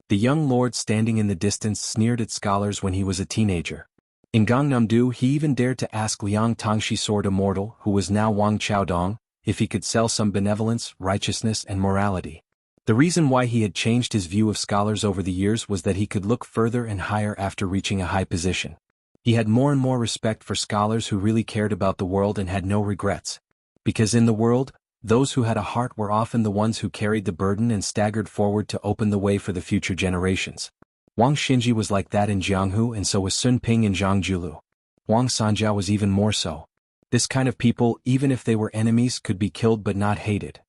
The young lord standing in the distance sneered at scholars when he was a teenager. In Gangnam-do he even dared to ask Liang Tongxi Sword Immortal, who was now Wang Chaodong, if he could sell some benevolence, righteousness and morality. The reason why he had changed his view of scholars over the years was that he could look further and higher after reaching a high position. He had more and more respect for scholars who really cared about the world and had no regrets. Because in the world, those who had a heart were often the ones who carried the burden and staggered forward to open the way for the future generations. Wang Xinji was like that in Jianghu, and so was Sun Ping in Zhangjiulu. Wang Sanjiao was even more so. This kind of people, even if they were enemies, could be killed but not hated.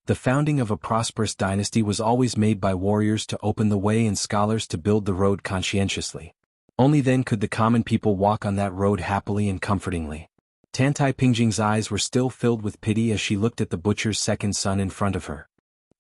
The founding of a prosperous dynasty was always made by warriors to open the way and scholars to build the road conscientiously. Only then could the common people walk on that road happily and comfortingly. Tantai Pingjing's eyes were still filled with pity as she looked at the butcher's second son in front of her.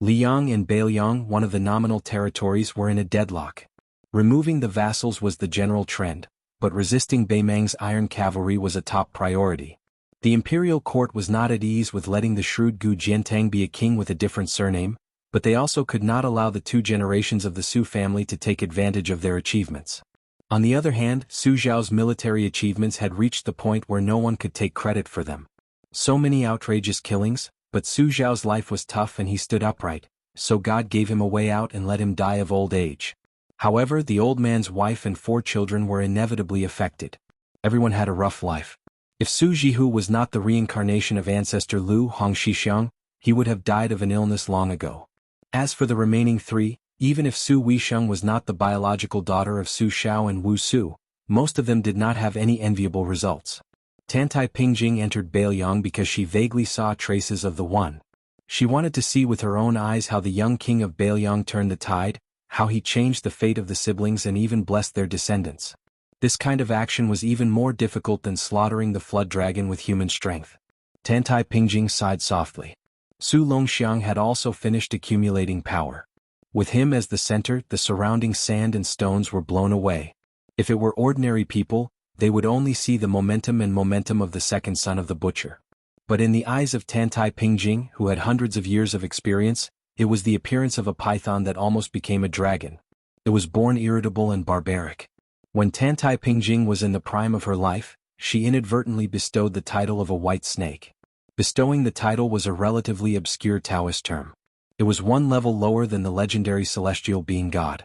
Liang and Bailiang, one of the nominal territories, were in a deadlock. Removing the vassals was the general trend, but resisting Beimang's iron cavalry was a top priority. The imperial court was not at ease with letting the shrewd Gu Jiantang be a king with a different surname, but they also could not allow the 2 generations of the Su family to take advantage of their achievements. On the other hand, Su Zhao's military achievements had reached the point where no one could take credit for them. So many outrageous killings, but Su Zhao's life was tough and he stood upright, so God gave him a way out and let him die of old age. However, the old man's wife and 4 children were inevitably affected. Everyone had a rough life. If Su Jihu was not the reincarnation of ancestor Lu Hongxixiang, he would have died of an illness long ago. As for the remaining 3, even if Su Weisheng was not the biological daughter of Su Xiao and Wu Su, most of them did not have any enviable results. Tantai Pingjing entered Bailiang because she vaguely saw traces of the One. She wanted to see with her own eyes how the young king of Bailiang turned the tide, how he changed the fate of the siblings and even blessed their descendants. This kind of action was even more difficult than slaughtering the flood dragon with human strength. Tantai Pingjing sighed softly. Su Longxiang had also finished accumulating power. With him as the center, the surrounding sand and stones were blown away. If it were ordinary people, they would only see the momentum of the second son of the butcher. But in the eyes of Tantai Pingjing, who had hundreds of years of experience, it was the appearance of a python that almost became a dragon. It was born irritable and barbaric. When Tantai Pingjing was in the prime of her life, she inadvertently bestowed the title of a white snake. Bestowing the title was a relatively obscure Taoist term. It was 1 level lower than the legendary celestial being God.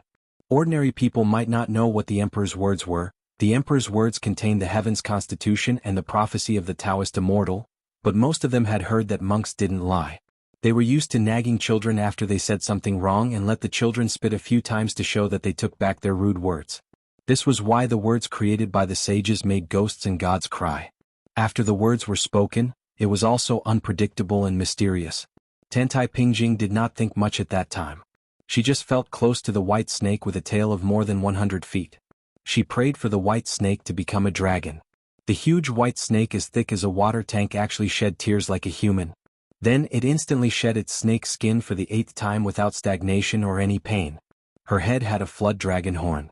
Ordinary people might not know what the emperor's words were. The emperor's words contained the heaven's constitution and the prophecy of the Taoist Immortal, but most of them had heard that monks didn't lie. They were used to nagging children after they said something wrong and let the children spit a few times to show that they took back their rude words. This was why the words created by the sages made ghosts and gods cry. After the words were spoken, it was also unpredictable and mysterious. Tantai Pingjing did not think much at that time. She just felt close to the white snake with a tail of more than 100 feet. She prayed for the white snake to become a dragon. The huge white snake as thick as a water tank actually shed tears like a human. Then it instantly shed its snake skin for the 8th time without stagnation or any pain. Her head had a flood dragon horn.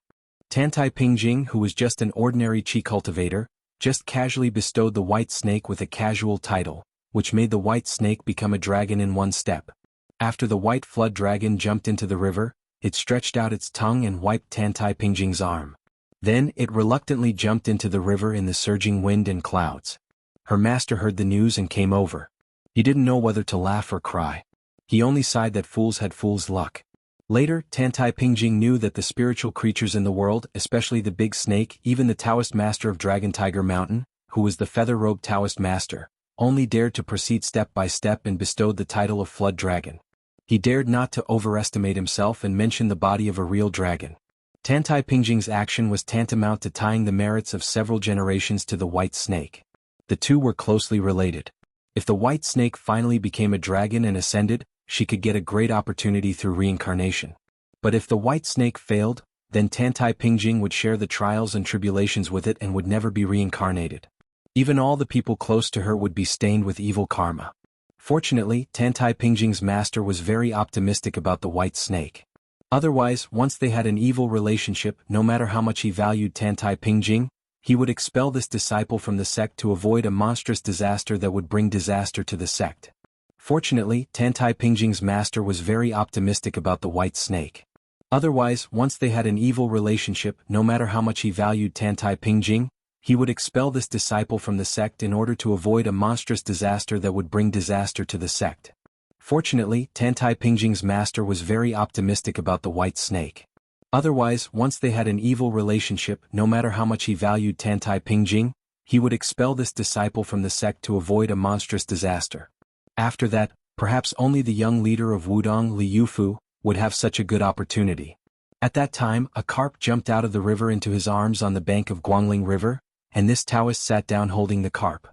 Tantai Pingjing, who was just an ordinary Qi cultivator, just casually bestowed the white snake with a casual title, which made the white snake become a dragon in 1 step. After the white flood dragon jumped into the river, it stretched out its tongue and wiped Tantai Pingjing's arm. Then it reluctantly jumped into the river in the surging wind and clouds. Her master heard the news and came over. He didn't know whether to laugh or cry. He only sighed that fools had fools' luck. Later, Tantai Pingjing knew that the spiritual creatures in the world, especially the big snake, even the Taoist master of Dragon Tiger Mountain, who was the feather-robed Taoist master, only dared to proceed step by step and bestowed the title of Flood Dragon. He dared not to overestimate himself and mention the body of a real dragon. Tantai Pingjing's action was tantamount to tying the merits of several generations to the white snake. The two were closely related. If the white snake finally became a dragon and ascended, she could get a great opportunity through reincarnation. But if the white snake failed, then Tantai Pingjing would share the trials and tribulations with it and would never be reincarnated. Even all the people close to her would be stained with evil karma. Fortunately, Tantai Pingjing's master was very optimistic about the white snake. Otherwise, once they had an evil relationship, no matter how much he valued Tantai Pingjing, he would expel this disciple from the sect to avoid a monstrous disaster that would bring disaster to the sect. Fortunately, Tantai Pingjing's master was very optimistic about the white snake. Otherwise, once they had an evil relationship, no matter how much he valued Tantai Pingjing, he would expel this disciple from the sect in order to avoid a monstrous disaster that would bring disaster to the sect. Fortunately, Tantai Pingjing's master was very optimistic about the white snake. Otherwise, once they had an evil relationship, no matter how much he valued Tantai Pingjing, he would expel this disciple from the sect to avoid a monstrous disaster. After that, perhaps only the young leader of Wudong, Li Yufu, would have such a good opportunity. At that time, a carp jumped out of the river into his arms on the bank of Guangling River, and this Taoist sat down holding the carp.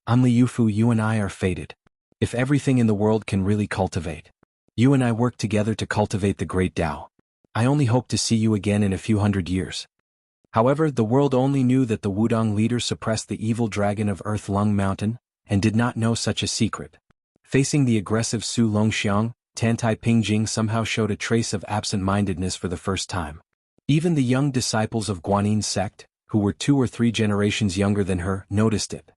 "I'm Li Yufu, you and I are fated. If everything in the world can really cultivate, you and I work together to cultivate the great Tao. I only hope to see you again in a few hundred years." However, the world only knew that the Wudong leader suppressed the evil dragon of Earth Lung Mountain, and did not know such a secret. Facing the aggressive Su Longxiang, Tantai Pingjing somehow showed a trace of absent-mindedness for the first time. Even the young disciples of Guanin's sect, who were 2 or 3 generations younger than her, noticed it.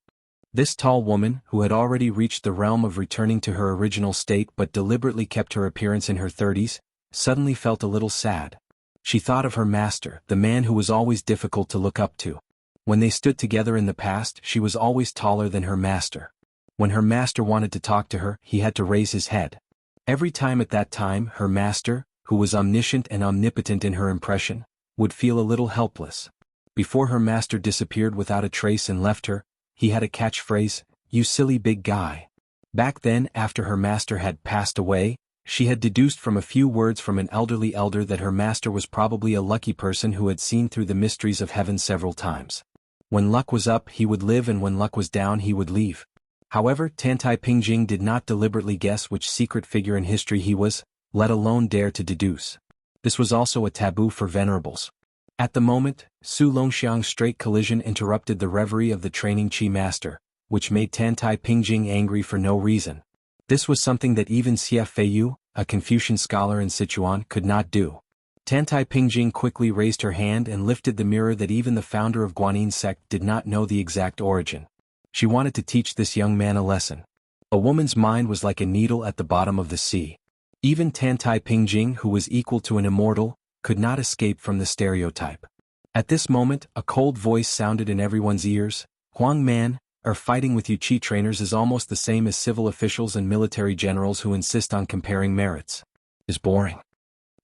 This tall woman, who had already reached the realm of returning to her original state but deliberately kept her appearance in her 30s, suddenly felt a little sad. She thought of her master, the man who was always difficult to look up to. When they stood together in the past, she was always taller than her master. When her master wanted to talk to her, he had to raise his head. Every time at that time, her master, who was omniscient and omnipotent in her impression, would feel a little helpless. Before her master disappeared without a trace and left her, he had a catchphrase, "You silly big guy." Back then, after her master had passed away, she had deduced from a few words from an elderly elder that her master was probably a lucky person who had seen through the mysteries of heaven several times. When luck was up, he would live, and when luck was down, he would leave. However, Tantai Pingjing did not deliberately guess which secret figure in history he was, let alone dare to deduce. This was also a taboo for venerables. At the moment, Su Longxiang's straight collision interrupted the reverie of the training Qi master, which made Tantai Pingjing angry for no reason. This was something that even Xie Feiyu, a Confucian scholar in Sichuan, could not do. Tantai Pingjing quickly raised her hand and lifted the mirror that even the founder of Guanin's sect did not know the exact origin. She wanted to teach this young man a lesson. A woman's mind was like a needle at the bottom of the sea. Even Tantai Pingjing, who was equal to an immortal, could not escape from the stereotype. At this moment, a cold voice sounded in everyone's ears. "Huang man, fighting with you Qi trainers is almost the same as civil officials and military generals who insist on comparing merits. Is boring."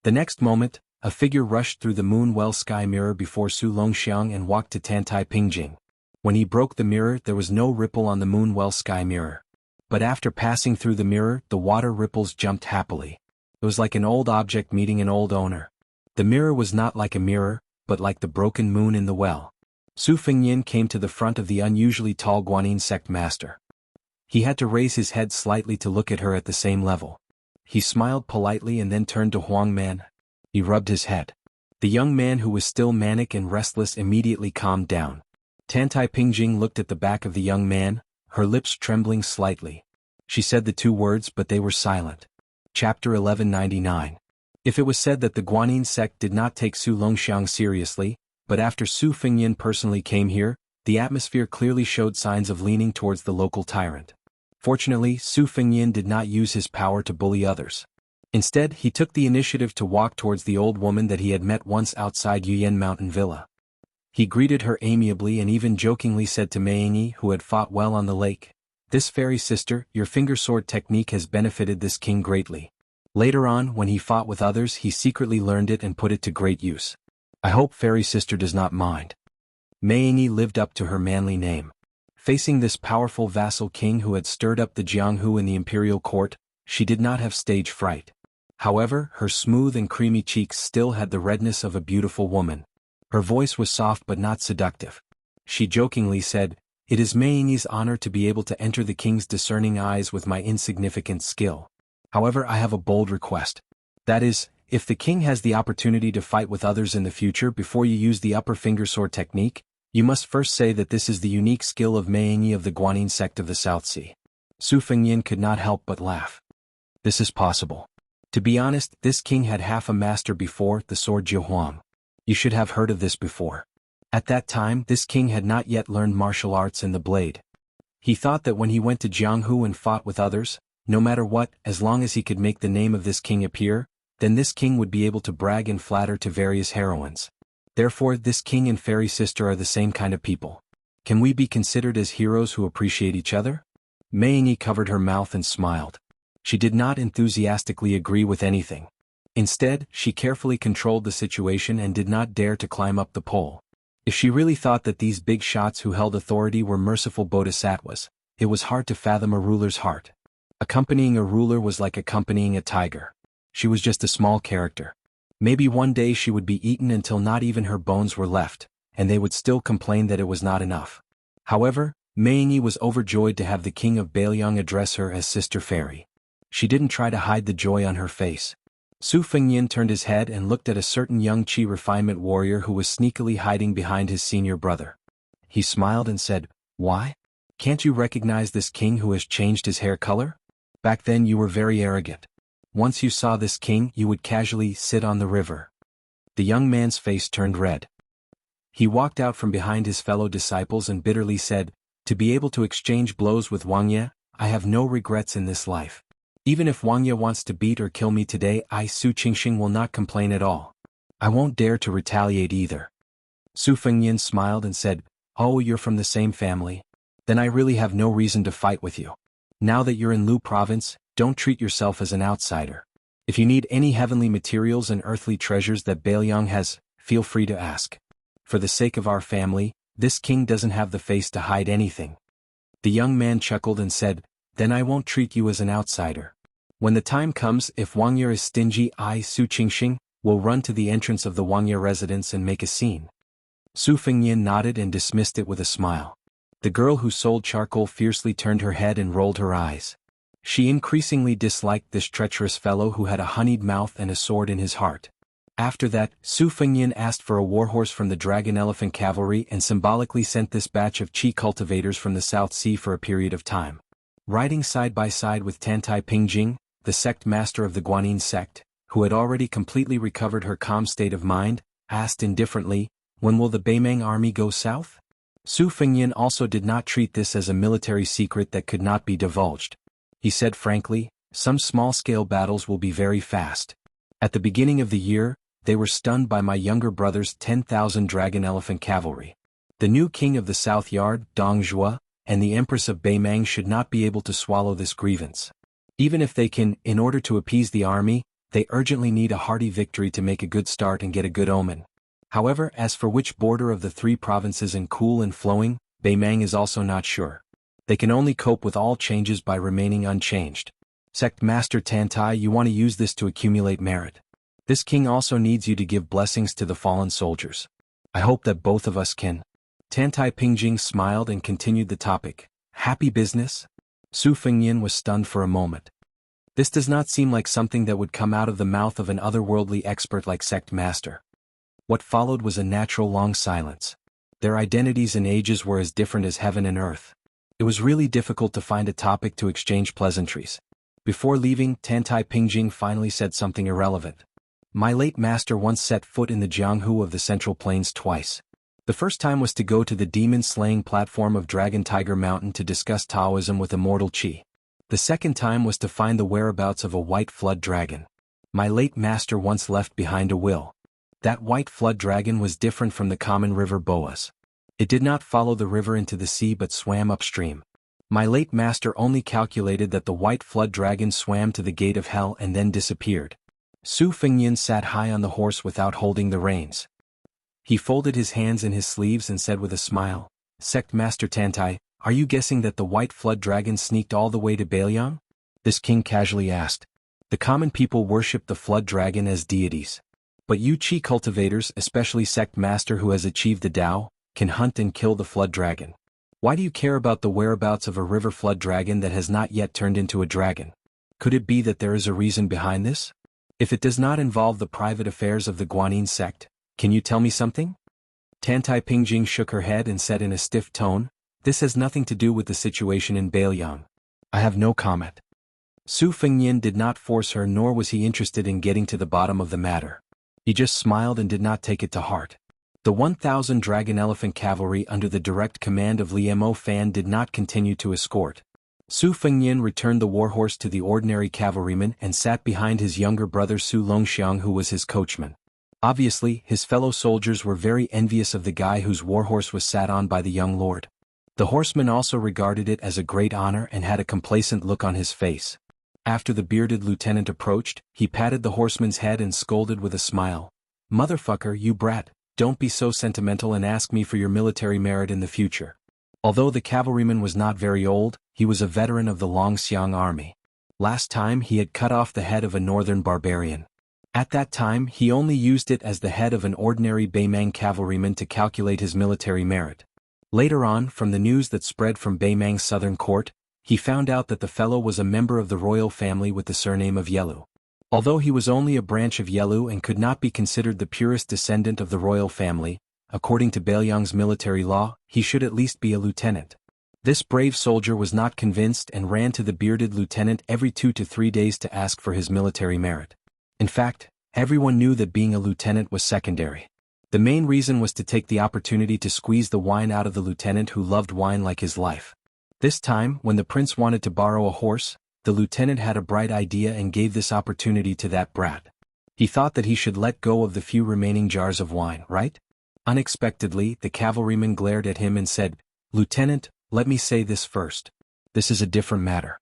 The next moment, a figure rushed through the moon well sky mirror before Su Longxiang and walked to Tantai Pingjing. When he broke the mirror, there was no ripple on the moon well sky mirror. But after passing through the mirror, the water ripples jumped happily. It was like an old object meeting an old owner. The mirror was not like a mirror, but like the broken moon in the well. Su Fengyin came to the front of the unusually tall Guanyin sect master. He had to raise his head slightly to look at her at the same level. He smiled politely and then turned to Huang Man. He rubbed his head. The young man, who was still manic and restless, immediately calmed down. Tantai Pingjing looked at the back of the young man, her lips trembling slightly. She said the 2 words, but they were silent. Chapter 1199. If it was said that the Guanyin sect did not take Su Longxiang seriously, but after Su Fengyin personally came here, the atmosphere clearly showed signs of leaning towards the local tyrant. Fortunately, Su Fengyin did not use his power to bully others. Instead, he took the initiative to walk towards the old woman that he had met once outside Yuyan Mountain Villa. He greeted her amiably and even jokingly said to Mei, who had fought well on the lake, "This fairy sister, your finger sword technique has benefited this king greatly." Later on, when he fought with others, he secretly learned it and put it to great use. "I hope fairy sister does not mind." Mei lived up to her manly name. Facing this powerful vassal king who had stirred up the Jianghu in the imperial court, she did not have stage fright. However, her smooth and creamy cheeks still had the redness of a beautiful woman. Her voice was soft but not seductive. She jokingly said, "It is Mei Ying's honor to be able to enter the king's discerning eyes with my insignificant skill. However, I have a bold request. That is, if the king has the opportunity to fight with others in the future before you use the upper finger sword technique, you must first say that this is the unique skill of Mei Ying of the Guanyin sect of the South Sea." Su Fengyan could not help but laugh. This is possible. To be honest, this king had half a master before the sword Jiahuang. You should have heard of this before. At that time, this king had not yet learned martial arts and the blade. He thought that when he went to Jianghu and fought with others, no matter what, as long as he could make the name of this king appear, then this king would be able to brag and flatter to various heroines. Therefore, this king and fairy sister are the same kind of people. Can we be considered as heroes who appreciate each other? Mei Ying covered her mouth and smiled. She did not enthusiastically agree with anything. Instead, she carefully controlled the situation and did not dare to climb up the pole. If she really thought that these big shots who held authority were merciful bodhisattvas, it was hard to fathom a ruler's heart. Accompanying a ruler was like accompanying a tiger. She was just a small character. Maybe one day she would be eaten until not even her bones were left, and they would still complain that it was not enough. However, Mei Ying was overjoyed to have the king of Beiliang address her as Sister Fairy. She didn't try to hide the joy on her face. Su Fengyan turned his head and looked at a certain young Qi refinement warrior who was sneakily hiding behind his senior brother. He smiled and said, "Why? Can't you recognize this king who has changed his hair color? Back then you were very arrogant. Once you saw this king, you would casually sit on the river." The young man's face turned red. He walked out from behind his fellow disciples and bitterly said, "To be able to exchange blows with Wuxia, I have no regrets in this life. Even if Wuxia wants to beat or kill me today, I Su Qingxing will not complain at all. I won't dare to retaliate either." Su Fengyan smiled and said, "Oh, you're from the same family? Then I really have no reason to fight with you. Now that you're in Lu province, don't treat yourself as an outsider. If you need any heavenly materials and earthly treasures that Beiliang has, feel free to ask. For the sake of our family, this king doesn't have the face to hide anything." The young man chuckled and said, "Then I won't treat you as an outsider. When the time comes, if Wuxia is stingy, I, Su Qingxing, will run to the entrance of the Wuxia residence and make a scene." Su Fengyan nodded and dismissed it with a smile. The girl who sold charcoal fiercely turned her head and rolled her eyes. She increasingly disliked this treacherous fellow who had a honeyed mouth and a sword in his heart. After that, Su Fengyan asked for a warhorse from the Dragon Elephant Cavalry and symbolically sent this batch of Qi cultivators from the South Sea for a period of time. Riding side by side with Tantai Pingjing, the sect master of the Guanyin sect, who had already completely recovered her calm state of mind, asked indifferently, "When will the Beimang army go south?" Su Fengyan also did not treat this as a military secret that could not be divulged. He said frankly, "Some small-scale battles will be very fast. At the beginning of the year, they were stunned by my younger brother's 10,000 Dragon Elephant Cavalry. The new king of the South Yard, Dong Zhuo, and the Empress of Beimang should not be able to swallow this grievance. Even if they can, in order to appease the army, they urgently need a hearty victory to make a good start and get a good omen. However, as for which border of the three provinces in cool and flowing, Beimang is also not sure. They can only cope with all changes by remaining unchanged. Sect Master Tantai, you want to use this to accumulate merit. This king also needs you to give blessings to the fallen soldiers. I hope that both of us can." Tantai Pingjing smiled and continued the topic. "Happy business?" Su Fengyan was stunned for a moment. This does not seem like something that would come out of the mouth of an otherworldly expert like Sect Master. What followed was a natural long silence. Their identities and ages were as different as heaven and earth. It was really difficult to find a topic to exchange pleasantries. Before leaving, Tantai Pingjing finally said something irrelevant. "My late master once set foot in the Jianghu of the Central Plains twice. The first time was to go to the demon-slaying platform of Dragon Tiger Mountain to discuss Taoism with Immortal Qi. The second time was to find the whereabouts of a white flood dragon. My late master once left behind a will. That white flood dragon was different from the common river boas. It did not follow the river into the sea but swam upstream. My late master only calculated that the white flood dragon swam to the gate of hell and then disappeared." Su Fengyan sat high on the horse without holding the reins. He folded his hands in his sleeves and said with a smile, "Sect Master Tantai, are you guessing that the white flood dragon sneaked all the way to Beiliang?" This king casually asked. The common people worship the flood dragon as deities. But you Qi cultivators, especially sect master who has achieved the Tao, can hunt and kill the flood dragon. Why do you care about the whereabouts of a river flood dragon that has not yet turned into a dragon? Could it be that there is a reason behind this? If it does not involve the private affairs of the Guanyin sect, can you tell me something? Tantai Pingjing shook her head and said in a stiff tone, "This has nothing to do with the situation in Bailiang. I have no comment." Su Fengyin did not force her, nor was he interested in getting to the bottom of the matter. He just smiled and did not take it to heart. The 1,000 Dragon Elephant Cavalry under the direct command of Li Mo Fan did not continue to escort. Su Fengyin returned the warhorse to the ordinary cavalryman and sat behind his younger brother Su Longxiang, who was his coachman. Obviously, his fellow soldiers were very envious of the guy whose warhorse was sat on by the young lord. The horseman also regarded it as a great honor and had a complacent look on his face. After the bearded lieutenant approached, he patted the horseman's head and scolded with a smile. "Motherfucker, you brat, don't be so sentimental and ask me for your military merit in the future." Although the cavalryman was not very old, he was a veteran of the Longxiang army. Last time he had cut off the head of a northern barbarian. At that time he only used it as the head of an ordinary Beimang cavalryman to calculate his military merit. Later on, from the news that spread from Beimang's southern court, he found out that the fellow was a member of the royal family with the surname of Yelu. Although he was only a branch of Yelu and could not be considered the purest descendant of the royal family, according to Bailiang's military law, he should at least be a lieutenant. This brave soldier was not convinced and ran to the bearded lieutenant every 2 to 3 days to ask for his military merit. In fact, everyone knew that being a lieutenant was secondary. The main reason was to take the opportunity to squeeze the wine out of the lieutenant who loved wine like his life. This time, when the prince wanted to borrow a horse, the lieutenant had a bright idea and gave this opportunity to that brat. He thought that he should let go of the few remaining jars of wine, right? Unexpectedly, the cavalryman glared at him and said, "Lieutenant, let me say this first. This is a different matter.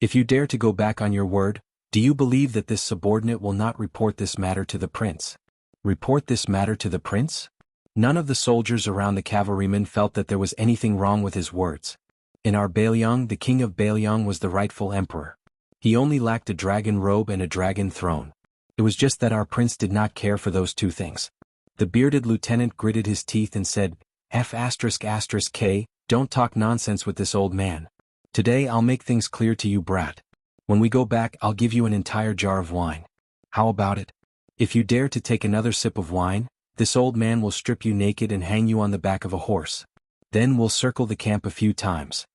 If you dare to go back on your word, do you believe that this subordinate will not report this matter to the prince?" Report this matter to the prince? None of the soldiers around the cavalryman felt that there was anything wrong with his words. In our Bailiang, the king of Bailiang was the rightful emperor. He only lacked a dragon robe and a dragon throne. It was just that our prince did not care for those two things. The bearded lieutenant gritted his teeth and said, F***K, don't talk nonsense with this old man. Today I'll make things clear to you, brat. When we go back, I'll give you an entire jar of wine. How about it? If you dare to take another sip of wine, this old man will strip you naked and hang you on the back of a horse. Then we'll circle the camp a few times.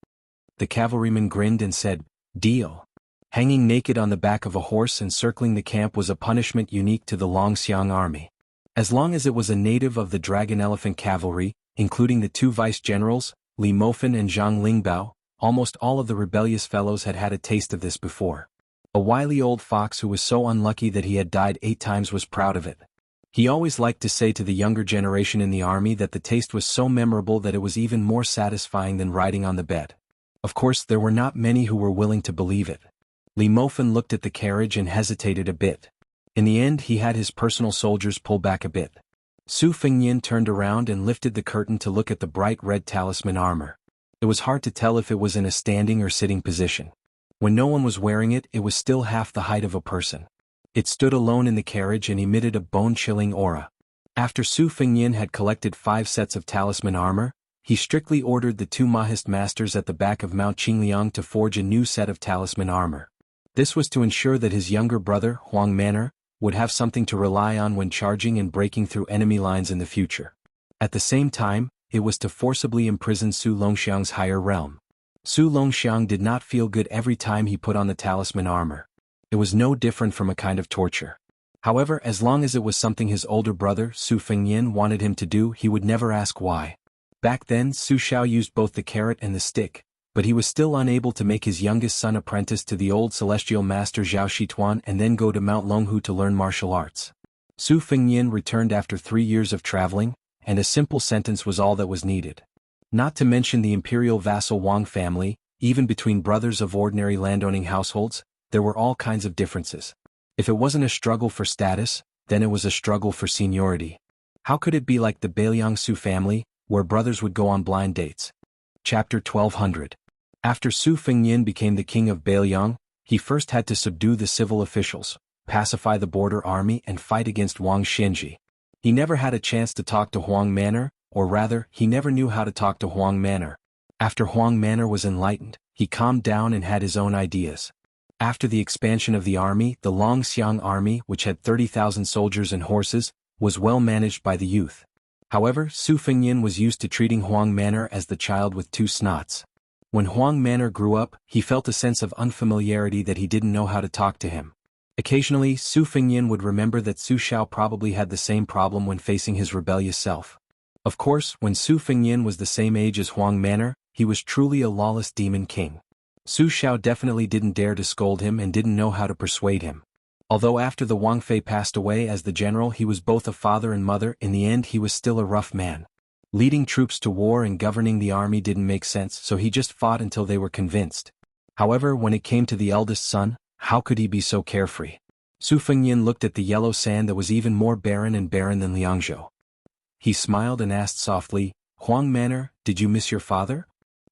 The cavalryman grinned and said, "Deal." Hanging naked on the back of a horse and circling the camp was a punishment unique to the Longxiang army. As long as it was a native of the Dragon Elephant Cavalry, including the 2 vice-generals, Li Mofan and Zhang Lingbao, almost all of the rebellious fellows had had a taste of this before. A wily old fox who was so unlucky that he had died 8 times was proud of it. He always liked to say to the younger generation in the army that the taste was so memorable that it was even more satisfying than riding on the bed. Of course, there were not many who were willing to believe it. Li Mofan looked at the carriage and hesitated a bit. In the end, he had his personal soldiers pull back a bit. Su Fengyin turned around and lifted the curtain to look at the bright red talisman armor. It was hard to tell if it was in a standing or sitting position. When no one was wearing it, it was still half the height of a person. It stood alone in the carriage and emitted a bone-chilling aura. After Su Fengyin had collected 5 sets of talisman armor, he strictly ordered the 2 Mahist masters at the back of Mount Qingliang to forge a new set of talisman armor. This was to ensure that his younger brother, Huang Manor, would have something to rely on when charging and breaking through enemy lines in the future. At the same time, it was to forcibly imprison Su Longxiang's higher realm. Su Longxiang did not feel good every time he put on the talisman armor. It was no different from a kind of torture. However, as long as it was something his older brother, Su Fengyin, wanted him to do, he would never ask why. Back then, Su Xiao used both the carrot and the stick, but he was still unable to make his youngest son apprentice to the old celestial master Zhao Shituan and then go to Mount Longhu to learn martial arts. Su Fengyin returned after 3 years of traveling, and a simple sentence was all that was needed. Not to mention the imperial vassal Wang family, even between brothers of ordinary landowning households, there were all kinds of differences. If it wasn't a struggle for status, then it was a struggle for seniority. How could it be like the Bailiang Su family, where brothers would go on blind dates? Chapter 1200. After Su Fengyin became the king of Bailiang, He first had to subdue the civil officials, pacify the border army and fight against Wang Xinji. He never had a chance to talk to Huang Manor, or rather, he never knew how to talk to Huang Manor. After Huang Manor was enlightened, he calmed down and had his own ideas. After the expansion of the army, the Longxiang army, which had 30,000 soldiers and horses, was well managed by the youth. However, Su Fengyin was used to treating Huang Manor as the child with two snots. When Huang Manor grew up, he felt a sense of unfamiliarity that he didn't know how to talk to him. Occasionally, Su Fengyin would remember that Su Xiao probably had the same problem when facing his rebellious self. Of course, when Su Fengyin was the same age as Huang Manor, he was truly a lawless demon king. Su Xiao definitely didn't dare to scold him and didn't know how to persuade him. Although after the Wang Fei passed away as the general he was both a father and mother, in the end he was still a rough man. Leading troops to war and governing the army didn't make sense, so he just fought until they were convinced. However, when it came to the eldest son, how could he be so carefree? Su Fengyin looked at the yellow sand that was even more barren than Liangzhou. He smiled and asked softly, "Huang Manor, did you miss your father?"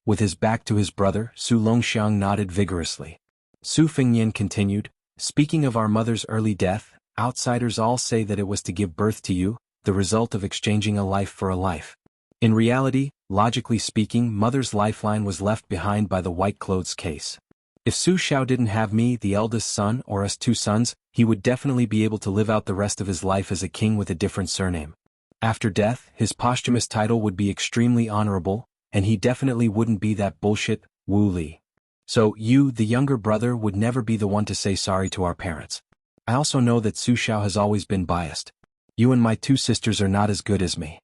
With his back to his brother, Su Longxiang nodded vigorously. Su Fengyin continued, "Speaking of our mother's early death, outsiders all say that it was to give birth to you, the result of exchanging a life for a life. In reality, logically speaking, mother's lifeline was left behind by the white clothes case. If Su Xiao didn't have me, the eldest son, or us two sons, he would definitely be able to live out the rest of his life as a king with a different surname. After death, his posthumous title would be extremely honorable, and he definitely wouldn't be that bullshit, Wu Li. So you, the younger brother, would never be the one to say sorry to our parents. I also know that Su Xiao has always been biased. You and my two sisters are not as good as me."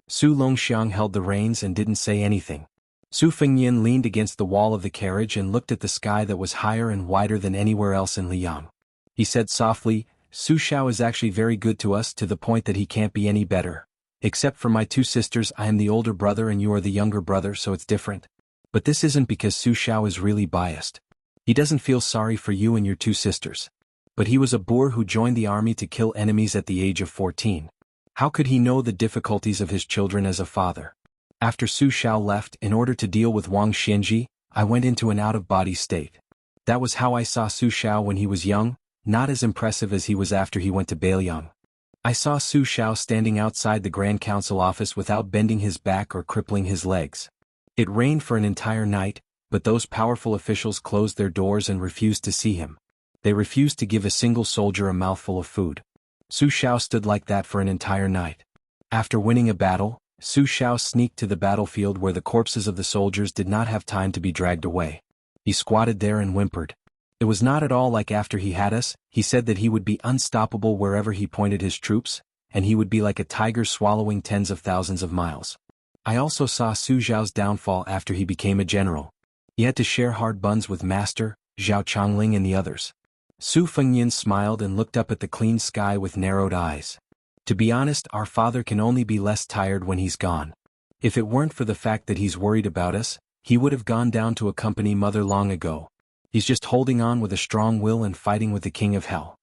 Su Longxiang held the reins and didn't say anything. Su Fengyin leaned against the wall of the carriage and looked at the sky that was higher and wider than anywhere else in Liang. He said softly, "Su Xiao is actually very good to us, to the point that he can't be any better. Except for my two sisters, I am the older brother and you are the younger brother, so it's different. But this isn't because Su Xiao is really biased. He doesn't feel sorry for you and your two sisters. But he was a boor who joined the army to kill enemies at the age of 14. How could he know the difficulties of his children as a father? After Su Xiao left, in order to deal with Wang Xinji, I went into an out-of-body state. That was how I saw Su Xiao when he was young, not as impressive as he was after he went to Beiliang. I saw Su Xiao standing outside the Grand Council office without bending his back or crippling his legs. It rained for an entire night, but those powerful officials closed their doors and refused to see him. They refused to give a single soldier a mouthful of food. Su Xiao stood like that for an entire night. After winning a battle, Su Xiao sneaked to the battlefield where the corpses of the soldiers did not have time to be dragged away. He squatted there and whimpered. It was not at all like after he had us. He said that he would be unstoppable wherever he pointed his troops, and he would be like a tiger swallowing tens of thousands of miles. I also saw Su Xiao's downfall after he became a general. He had to share hard buns with Master, Zhao Chongling and the others. Su Fengyin smiled and looked up at the clean sky with narrowed eyes. To be honest, our father can only be less tired when he's gone. If it weren't for the fact that he's worried about us, he would have gone down to accompany mother long ago. He's just holding on with a strong will and fighting with the king of hell.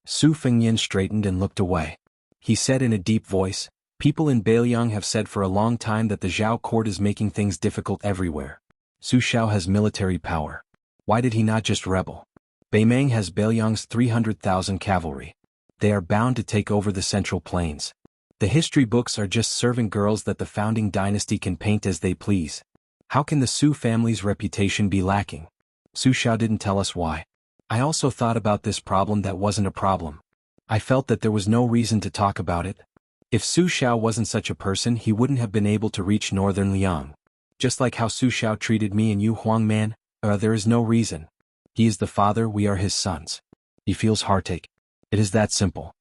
Su Fengyin straightened and looked away. He said in a deep voice, "People in Beiliang have said for a long time that the Zhao court is making things difficult everywhere. Su Xiao has military power. Why did he not just rebel? Beimeng has Beiliang's 300,000 cavalry. They are bound to take over the Central Plains. The history books are just servant girls that the founding dynasty can paint as they please. How can the Su family's reputation be lacking?" Su Xiao didn't tell us why. I also thought about this problem that wasn't a problem. I felt that there was no reason to talk about it. If Su Xiao wasn't such a person, he wouldn't have been able to reach northern Liang. Just like how Su Xiao treated me and you, Huang Man, there is no reason. He is the father, we are his sons. He feels heartache. It is that simple.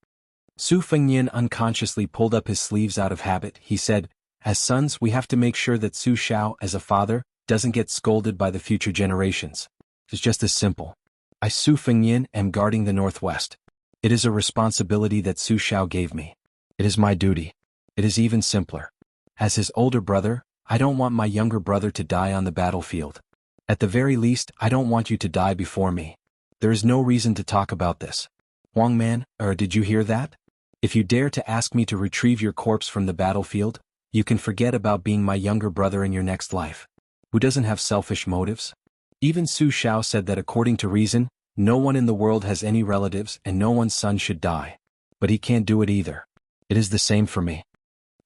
Su Fengyin unconsciously pulled up his sleeves out of habit. He said, "As sons, we have to make sure that Su Xiao, as a father, doesn't get scolded by the future generations. It's just as simple. I, Su Fengyin, am guarding the northwest. It is a responsibility that Su Xiao gave me. It is my duty. It is even simpler. As his older brother, I don't want my younger brother to die on the battlefield. At the very least, I don't want you to die before me. There is no reason to talk about this. Huang Man, did you hear that? If you dare to ask me to retrieve your corpse from the battlefield, you can forget about being my younger brother in your next life. Who doesn't have selfish motives?" Even Su Xiao said that according to reason, No one in the world has any relatives and no one's son should die. But he can't do it either. It is the same for me.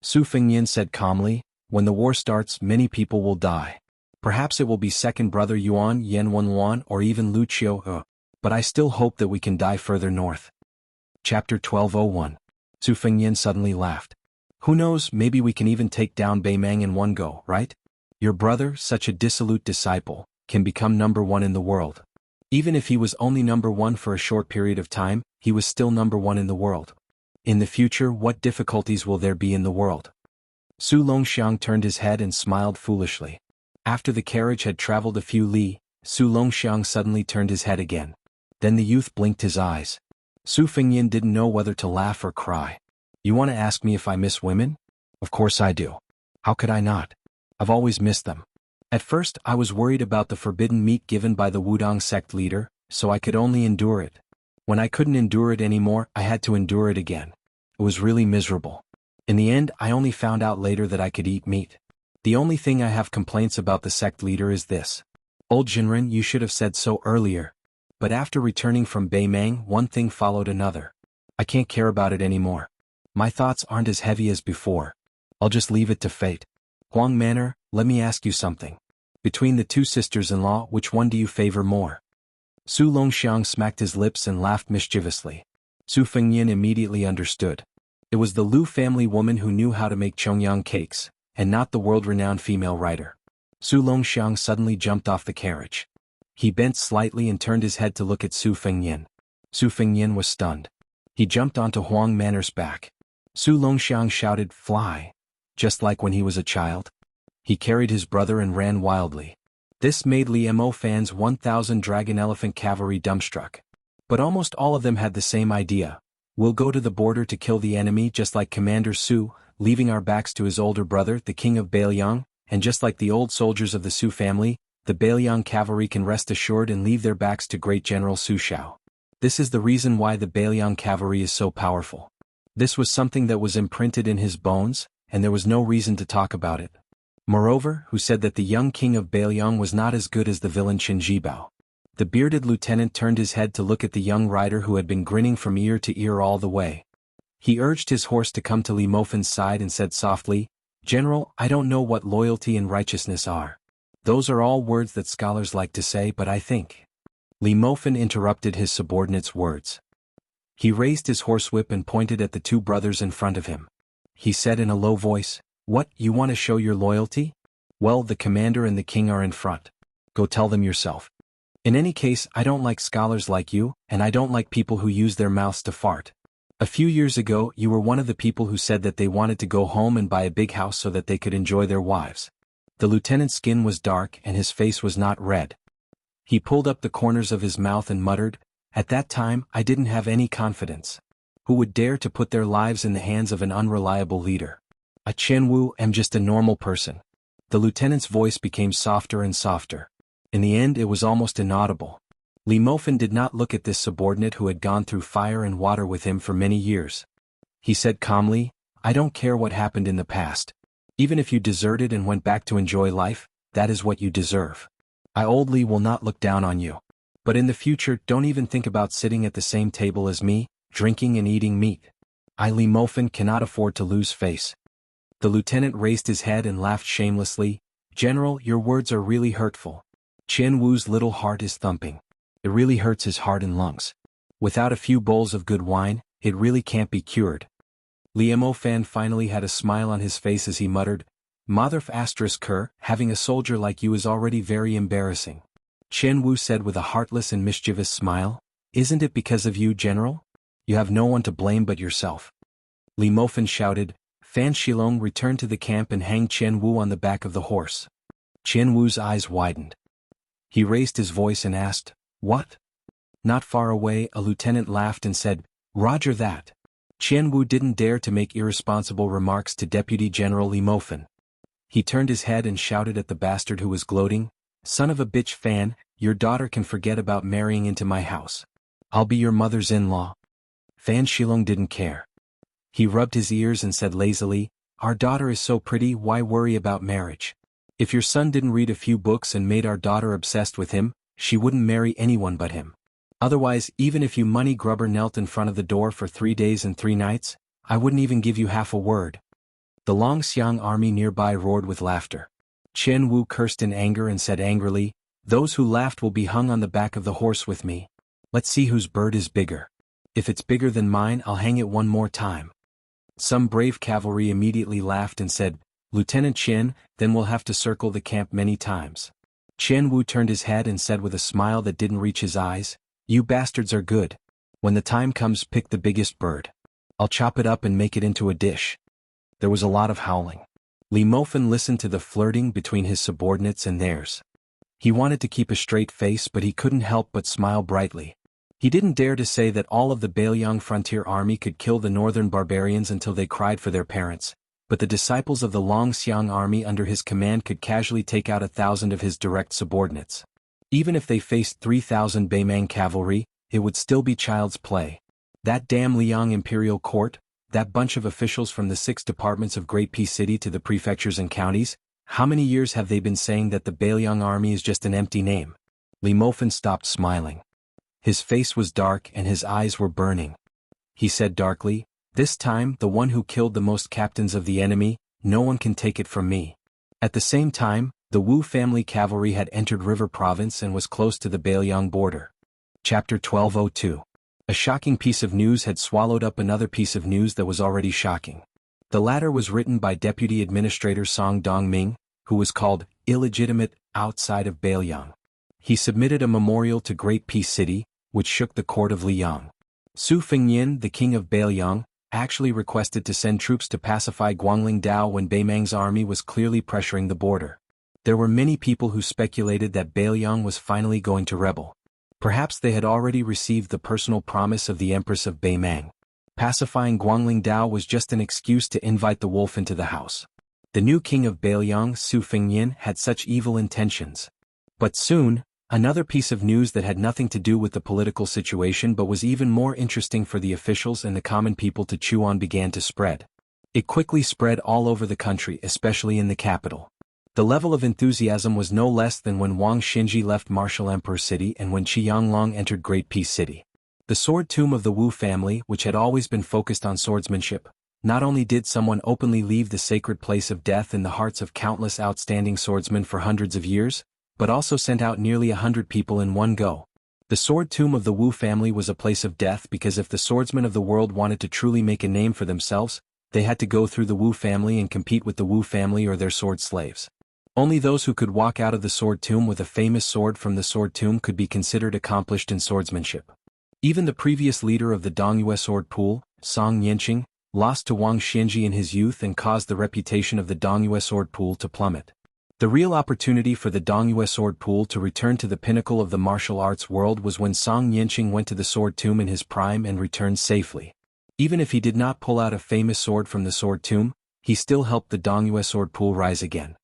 Su Fengnian said calmly, when the war starts many people will die. Perhaps it will be second brother Yuan, Yan Wenwan or even Lu Qiu, but I still hope that we can die further north. Chapter 1201. Su Fengnian suddenly laughed. Who knows, maybe we can even take down Beimang in one go, right? Your brother, such a dissolute disciple, can become number one in the world. Even if he was only number one for a short period of time, he was still number one in the world. In the future, what difficulties will there be in the world? Su Longxiang turned his head and smiled foolishly. After the carriage had traveled a few li, Su Longxiang suddenly turned his head again. Then the youth blinked his eyes. Su Fengnian didn't know whether to laugh or cry. You want to ask me if I miss women? Of course I do. How could I not? I've always missed them. At first I was worried about the forbidden meat given by the Wudong sect leader, so I could only endure it. When I couldn't endure it anymore, I had to endure it again. It was really miserable. In the end, I only found out later that I could eat meat. The only thing I have complaints about the sect leader is this. Old Jinren, you should have said so earlier. But after returning from Beimang, one thing followed another. I can't care about it anymore. My thoughts aren't as heavy as before. I'll just leave it to fate. Huang Manor, let me ask you something. Between the two sisters-in-law, which one do you favor more? Su Longxiang smacked his lips and laughed mischievously. Su Fengnian immediately understood. It was the Lu family woman who knew how to make Chongyang cakes, and not the world-renowned female writer. Su Longxiang suddenly jumped off the carriage. He bent slightly and turned his head to look at Su Fengnian. Su Fengnian was stunned. He jumped onto Huang Manor's back. Su Longxiang shouted, "Fly!" just like when he was a child. He carried his brother and ran wildly. This made Li Mo fans 1,000 Dragon Elephant Cavalry dumbstruck. But almost all of them had the same idea. We'll go to the border to kill the enemy just like Commander Su, leaving our backs to his older brother, the King of Bailiang, and just like the old soldiers of the Su family, the Bailiang cavalry can rest assured and leave their backs to great General Su Shao. This is the reason why the Bailiang cavalry is so powerful. This was something that was imprinted in his bones, and there was no reason to talk about it. Moreover, who said that the young king of Bailiang was not as good as the villain Qin Jibao? The bearded lieutenant turned his head to look at the young rider who had been grinning from ear to ear all the way. He urged his horse to come to Li Mofan's side and said softly, "General, I don't know what loyalty and righteousness are. Those are all words that scholars like to say, but I think." Li Mofan interrupted his subordinate's words. He raised his horsewhip and pointed at the two brothers in front of him. He said in a low voice, "What, you want to show your loyalty? Well, the commander and the king are in front. Go tell them yourself. In any case, I don't like scholars like you, and I don't like people who use their mouths to fart. A few years ago, you were one of the people who said that they wanted to go home and buy a big house so that they could enjoy their wives." The lieutenant's skin was dark and his face was not red. He pulled up the corners of his mouth and muttered, "At that time, I didn't have any confidence. Who would dare to put their lives in the hands of an unreliable leader? I Chen Wu am just a normal person." The lieutenant's voice became softer and softer. In the end it was almost inaudible. Li Mofan did not look at this subordinate who had gone through fire and water with him for many years. He said calmly, "I don't care what happened in the past. Even if you deserted and went back to enjoy life, that is what you deserve. I old Li will not look down on you. But in the future don't even think about sitting at the same table as me, drinking and eating meat. I Li Mofan cannot afford to lose face." The lieutenant raised his head and laughed shamelessly. "General, your words are really hurtful. Chen Wu's little heart is thumping. It really hurts his heart and lungs. Without a few bowls of good wine, it really can't be cured." Li Mo Fan finally had a smile on his face as he muttered, "Motherf asterisk Kerr, having a soldier like you is already very embarrassing." Chen Wu said with a heartless and mischievous smile, "Isn't it because of you, General? You have no one to blame but yourself." Li Mofan shouted, "Fan Shilong, return to the camp and hang Chen Wu on the back of the horse." Chen Wu's eyes widened. He raised his voice and asked, "What?" Not far away, a lieutenant laughed and said, "Roger that." Chen Wu didn't dare to make irresponsible remarks to Deputy General Li Mofan. He turned his head and shouted at the bastard who was gloating, "Son of a bitch Fan, your daughter can forget about marrying into my house. I'll be your mother's in-law." Fan Shilong didn't care. He rubbed his ears and said lazily, "Our daughter is so pretty, why worry about marriage? If your son didn't read a few books and made our daughter obsessed with him, she wouldn't marry anyone but him. Otherwise, even if you money grubber knelt in front of the door for 3 days and 3 nights, I wouldn't even give you half a word." The Longxiang army nearby roared with laughter. Chen Wu cursed in anger and said angrily, "Those who laughed will be hung on the back of the horse with me. Let's see whose bird is bigger. If it's bigger than mine, I'll hang it one more time." Some brave cavalry immediately laughed and said, "Lieutenant Chen, then we'll have to circle the camp many times." Chen Wu turned his head and said with a smile that didn't reach his eyes, "You bastards are good. When the time comes, pick the biggest bird. I'll chop it up and make it into a dish." There was a lot of howling. Li Mofen listened to the flirting between his subordinates and theirs. He wanted to keep a straight face, but he couldn't help but smile brightly. He didn't dare to say that all of the Bailiang frontier army could kill the northern barbarians until they cried for their parents, but the disciples of the Longxiang army under his command could casually take out 1,000 of his direct subordinates. Even if they faced 3,000 Baimang cavalry, it would still be child's play. That damn Liang imperial court, that bunch of officials from the 6 departments of Great Peace City to the prefectures and counties, how many years have they been saying that the Bailiang army is just an empty name? Li Mofen stopped smiling. His face was dark and his eyes were burning. He said darkly, "This time, the one who killed the most captains of the enemy, no one can take it from me." At the same time, the Wu family cavalry had entered River Province and was close to the Bailiang border. Chapter 1202. A shocking piece of news had swallowed up another piece of news that was already shocking. The latter was written by Deputy Administrator Song Dongming, who was called illegitimate outside of Bailiang. He submitted a memorial to Great Peace City, which shook the court of Liang. Su Fengyin, the king of Bailiang, actually requested to send troops to pacify Guangling Dao when Baimang's army was clearly pressuring the border. There were many people who speculated that Bailiang was finally going to rebel. Perhaps they had already received the personal promise of the Empress of Baimang. Pacifying Guangling Dao was just an excuse to invite the wolf into the house. The new king of Bailiang, Su Fengyin, had such evil intentions. But soon, another piece of news that had nothing to do with the political situation but was even more interesting for the officials and the common people to chew on began to spread. It quickly spread all over the country, especially in the capital. The level of enthusiasm was no less than when Wang Xinji left Martial Emperor City and when Qi Yanglong entered Great Peace City. The sword tomb of the Wu family, which had always been focused on swordsmanship, not only did someone openly leave the sacred place of death in the hearts of countless outstanding swordsmen for hundreds of years, but also sent out nearly 100 people in one go. The sword tomb of the Wu family was a place of death because if the swordsmen of the world wanted to truly make a name for themselves, they had to go through the Wu family and compete with the Wu family or their sword slaves. Only those who could walk out of the sword tomb with a famous sword from the sword tomb could be considered accomplished in swordsmanship. Even the previous leader of the Dongyue sword pool, Song Yanqing, lost to Wang Xinji in his youth and caused the reputation of the Dongyue sword pool to plummet. The real opportunity for the Dongyue sword pool to return to the pinnacle of the martial arts world was when Song Yanqing went to the sword tomb in his prime and returned safely. Even if he did not pull out a famous sword from the sword tomb, he still helped the Dongyue sword pool rise again.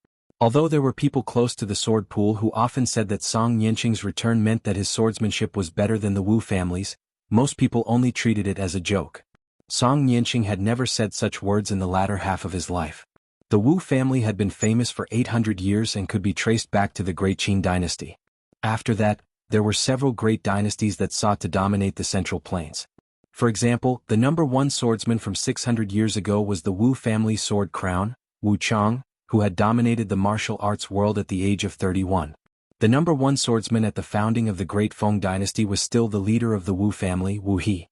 Although there were people close to the sword pool who often said that Song Yanqing's return meant that his swordsmanship was better than the Wu family's, most people only treated it as a joke. Song Yanqing had never said such words in the latter half of his life. The Wu family had been famous for 800 years and could be traced back to the Great Qin dynasty. After that, there were several great dynasties that sought to dominate the Central Plains. For example, the number one swordsman from 600 years ago was the Wu family sword crown, Wu Chang, who had dominated the martial arts world at the age of 31. The number one swordsman at the founding of the Great Feng dynasty was still the leader of the Wu family, Wu He.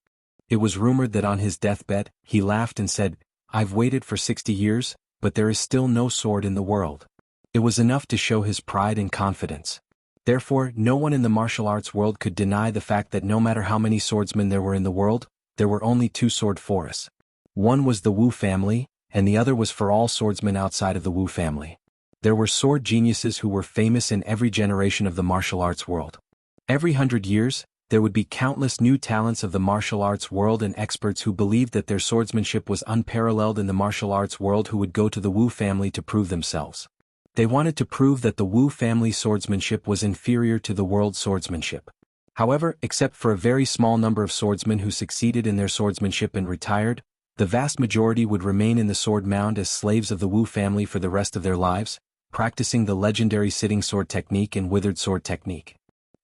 It was rumored that on his deathbed, he laughed and said, "I've waited for 60 years, but there is still no sword in the world." It was enough to show his pride and confidence. Therefore, no one in the martial arts world could deny the fact that no matter how many swordsmen there were in the world, there were only 2 sword forests. One was the Wu family, and the other was for all swordsmen outside of the Wu family. There were sword geniuses who were famous in every generation of the martial arts world. Every 100 years, there would be countless new talents of the martial arts world and experts who believed that their swordsmanship was unparalleled in the martial arts world who would go to the Wu family to prove themselves. They wanted to prove that the Wu family swordsmanship was inferior to the world swordsmanship. However, except for a very small number of swordsmen who succeeded in their swordsmanship and retired, the vast majority would remain in the sword mound as slaves of the Wu family for the rest of their lives, practicing the legendary sitting sword technique and withered sword technique.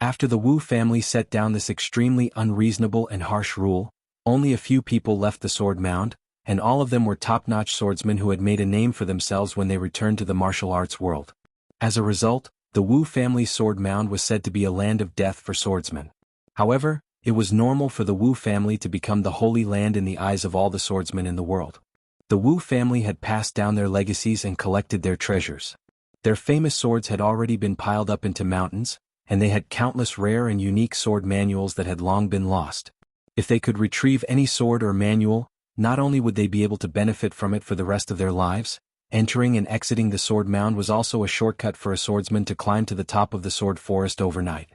After the Wu family set down this extremely unreasonable and harsh rule, only a few people left the sword mound, and all of them were top-notch swordsmen who had made a name for themselves when they returned to the martial arts world. As a result, the Wu family's sword mound was said to be a land of death for swordsmen. However, it was normal for the Wu family to become the holy land in the eyes of all the swordsmen in the world. The Wu family had passed down their legacies and collected their treasures. Their famous swords had already been piled up into mountains, and they had countless rare and unique sword manuals that had long been lost. If they could retrieve any sword or manual, not only would they be able to benefit from it for the rest of their lives, entering and exiting the sword mound was also a shortcut for a swordsman to climb to the top of the sword forest overnight.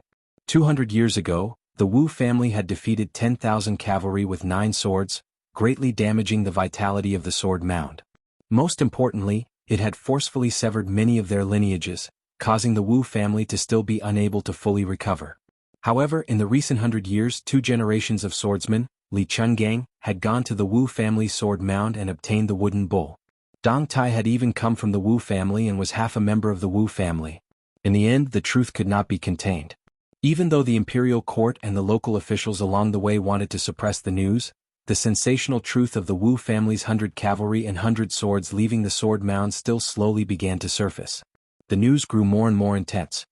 200 years ago, the Wu family had defeated 10,000 cavalry with 9 swords, greatly damaging the vitality of the sword mound. Most importantly, it had forcefully severed many of their lineages, causing the Wu family to still be unable to fully recover. However, in the recent 100 years, 2 generations of swordsmen, Li Chungang, had gone to the Wu family's sword mound and obtained the wooden bull. Dong Tai had even come from the Wu family and was half a member of the Wu family. In the end, the truth could not be contained. Even though the imperial court and the local officials along the way wanted to suppress the news, the sensational truth of the Wu family's 100 cavalry and 100 swords leaving the sword mound still slowly began to surface. The news grew more and more intense.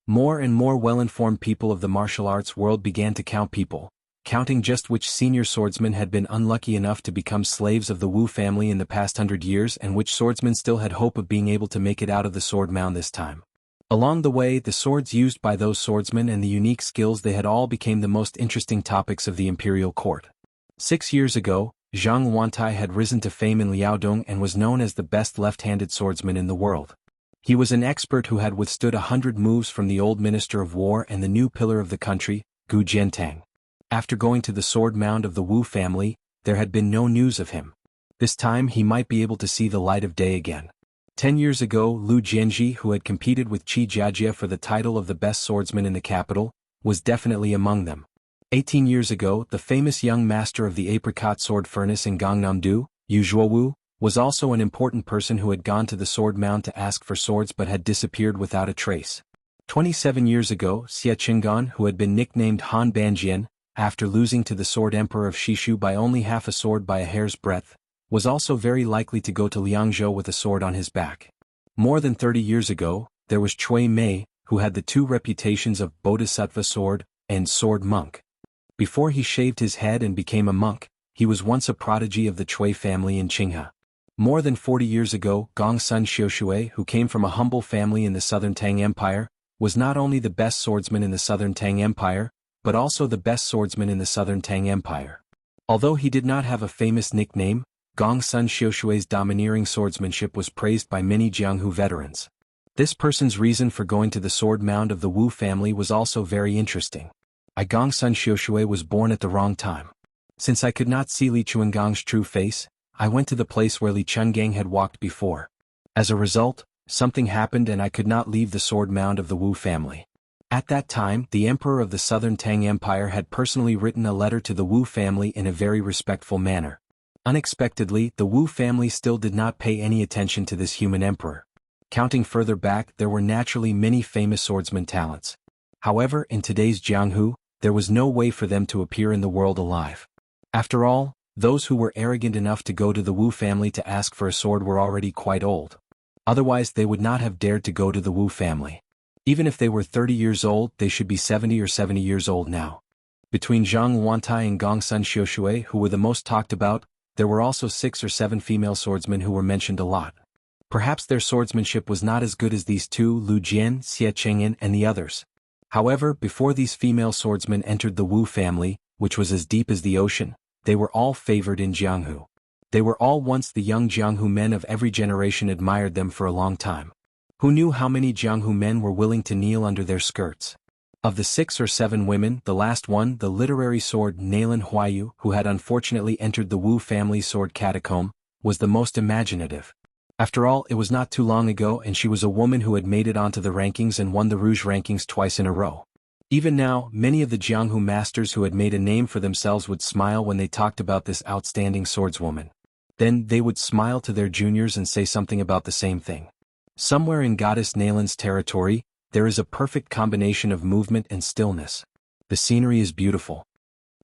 More and more well-informed people of the martial arts world began to count people, counting just which senior swordsmen had been unlucky enough to become slaves of the Wu family in the past 100 years and which swordsmen still had hope of being able to make it out of the sword mound this time. Along the way, the swords used by those swordsmen and the unique skills they had all became the most interesting topics of the imperial court. 6 years ago, Zhang Wantai had risen to fame in Liaodong and was known as the best left-handed swordsman in the world. He was an expert who had withstood 100 moves from the old minister of war and the new pillar of the country, Gu Jiantang. After going to the sword mound of the Wu family, there had been no news of him. This time he might be able to see the light of day again. 10 years ago, Lu Jianji, who had competed with Qi Jiajia for the title of the best swordsman in the capital, was definitely among them. 18 years ago, the famous young master of the apricot sword furnace in Gangnam-do, Yu Zhuowu, was also an important person who had gone to the sword mound to ask for swords but had disappeared without a trace. 27 years ago, Xia Qinggan, who had been nicknamed Han Banjian, after losing to the sword emperor of Shishu by only half a sword by a hair's breadth, was also very likely to go to Liangzhou with a sword on his back. More than 30 years ago, there was Cui Mei, who had the 2 reputations of Bodhisattva sword and sword monk. Before he shaved his head and became a monk, he was once a prodigy of the Cui family in Qinghe. More than 40 years ago, Gongsun Xiushui, who came from a humble family in the southern Tang Empire, was not only the best swordsman in the southern Tang Empire, but also the best swordsman in the southern Tang Empire. Although he did not have a famous nickname, Gongsun Xiushui's domineering swordsmanship was praised by many Jianghu veterans. This person's reason for going to the sword mound of the Wu family was also very interesting. Gongsun Xiushui was born at the wrong time. Since I could not see Li Chuangang's true face, I went to the place where Li Chungang had walked before. As a result, something happened and I could not leave the sword mound of the Wu family. At that time, the emperor of the southern Tang Empire had personally written a letter to the Wu family in a very respectful manner. Unexpectedly, the Wu family still did not pay any attention to this human emperor. Counting further back, there were naturally many famous swordsman talents. However, in today's Jianghu, there was no way for them to appear in the world alive. After all, those who were arrogant enough to go to the Wu family to ask for a sword were already quite old. Otherwise, they would not have dared to go to the Wu family. Even if they were 30 years old, they should be 70 or 70 years old now. Between Zhang Wantai and Gongsun Xiushui, who were the most talked about, there were also 6 or 7 female swordsmen who were mentioned a lot. Perhaps their swordsmanship was not as good as these 2, Lu Jian, Xie Qingyan, and the others. However, before these female swordsmen entered the Wu family, which was as deep as the ocean, they were all favored in Jianghu. They were all once the young Jianghu men of every generation admired them for a long time. Who knew how many Jianghu men were willing to kneel under their skirts? Of the 6 or 7 women, the last one, the literary sword Nailan Huayu, who had unfortunately entered the Wu family's sword catacomb, was the most imaginative. After all, it was not too long ago and she was a woman who had made it onto the rankings and won the Rouge rankings twice in a row. Even now, many of the Jianghu masters who had made a name for themselves would smile when they talked about this outstanding swordswoman. Then they would smile to their juniors and say something about the same thing. Somewhere in Goddess Nailan's territory, There is a perfect combination of movement and stillness. The scenery is beautiful.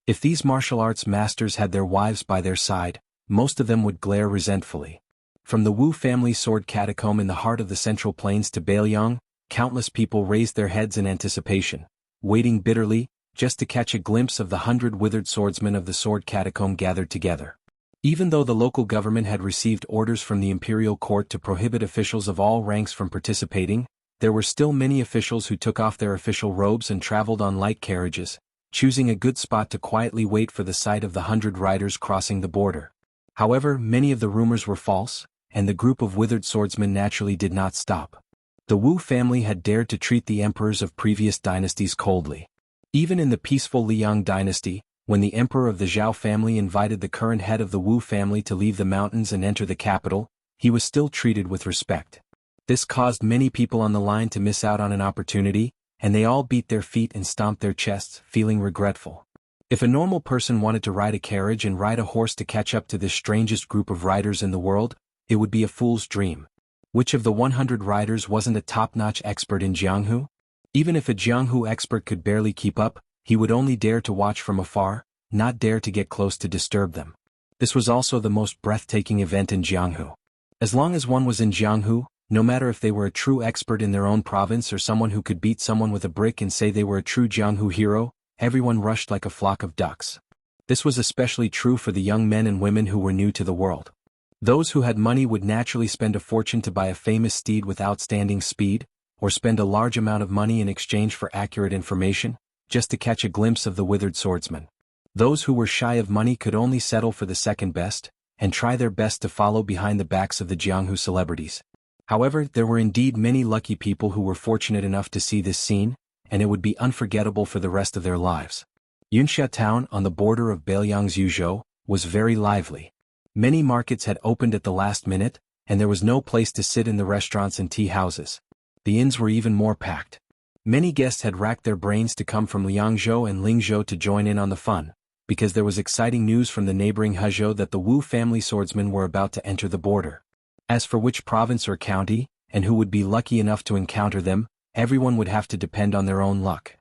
If these martial arts masters had their wives by their side, most of them would glare resentfully. From the Wu family sword catacomb in the heart of the Central Plains to Bailiang, countless people raised their heads in anticipation, waiting bitterly, just to catch a glimpse of the 100 withered swordsmen of the sword catacomb gathered together. Even though the local government had received orders from the imperial court to prohibit officials of all ranks from participating, there were still many officials who took off their official robes and traveled on light carriages, choosing a good spot to quietly wait for the sight of the 100 riders crossing the border. However, many of the rumors were false, and the group of withered swordsmen naturally did not stop. The Wu family had dared to treat the emperors of previous dynasties coldly. Even in the peaceful Liang dynasty, when the emperor of the Zhao family invited the current head of the Wu family to leave the mountains and enter the capital, he was still treated with respect. This caused many people on the line to miss out on an opportunity, and they all beat their feet and stomped their chests, feeling regretful. If a normal person wanted to ride a carriage and ride a horse to catch up to this strangest group of riders in the world, it would be a fool's dream. Which of the 100 riders wasn't a top-notch expert in Jianghu? Even if a Jianghu expert could barely keep up, he would only dare to watch from afar, not dare to get close to disturb them. This was also the most breathtaking event in Jianghu. As long as one was in Jianghu, no matter if they were a true expert in their own province or someone who could beat someone with a brick and say they were a true Jianghu hero, everyone rushed like a flock of ducks. This was especially true for the young men and women who were new to the world. Those who had money would naturally spend a fortune to buy a famous steed with outstanding speed, or spend a large amount of money in exchange for accurate information, just to catch a glimpse of the withered swordsman. Those who were shy of money could only settle for the second best, and try their best to follow behind the backs of the Jianghu celebrities. However, there were indeed many lucky people who were fortunate enough to see this scene, and it would be unforgettable for the rest of their lives. Xianxia town, on the border of Bailiang's Yuzhou, was very lively. Many markets had opened at the last minute, and there was no place to sit in the restaurants and tea houses. The inns were even more packed. Many guests had racked their brains to come from Liangzhou and Lingzhou to join in on the fun, because there was exciting news from the neighboring Hezhou that the Wu family swordsmen were about to enter the border. As for which province or county, and who would be lucky enough to encounter them, everyone would have to depend on their own luck.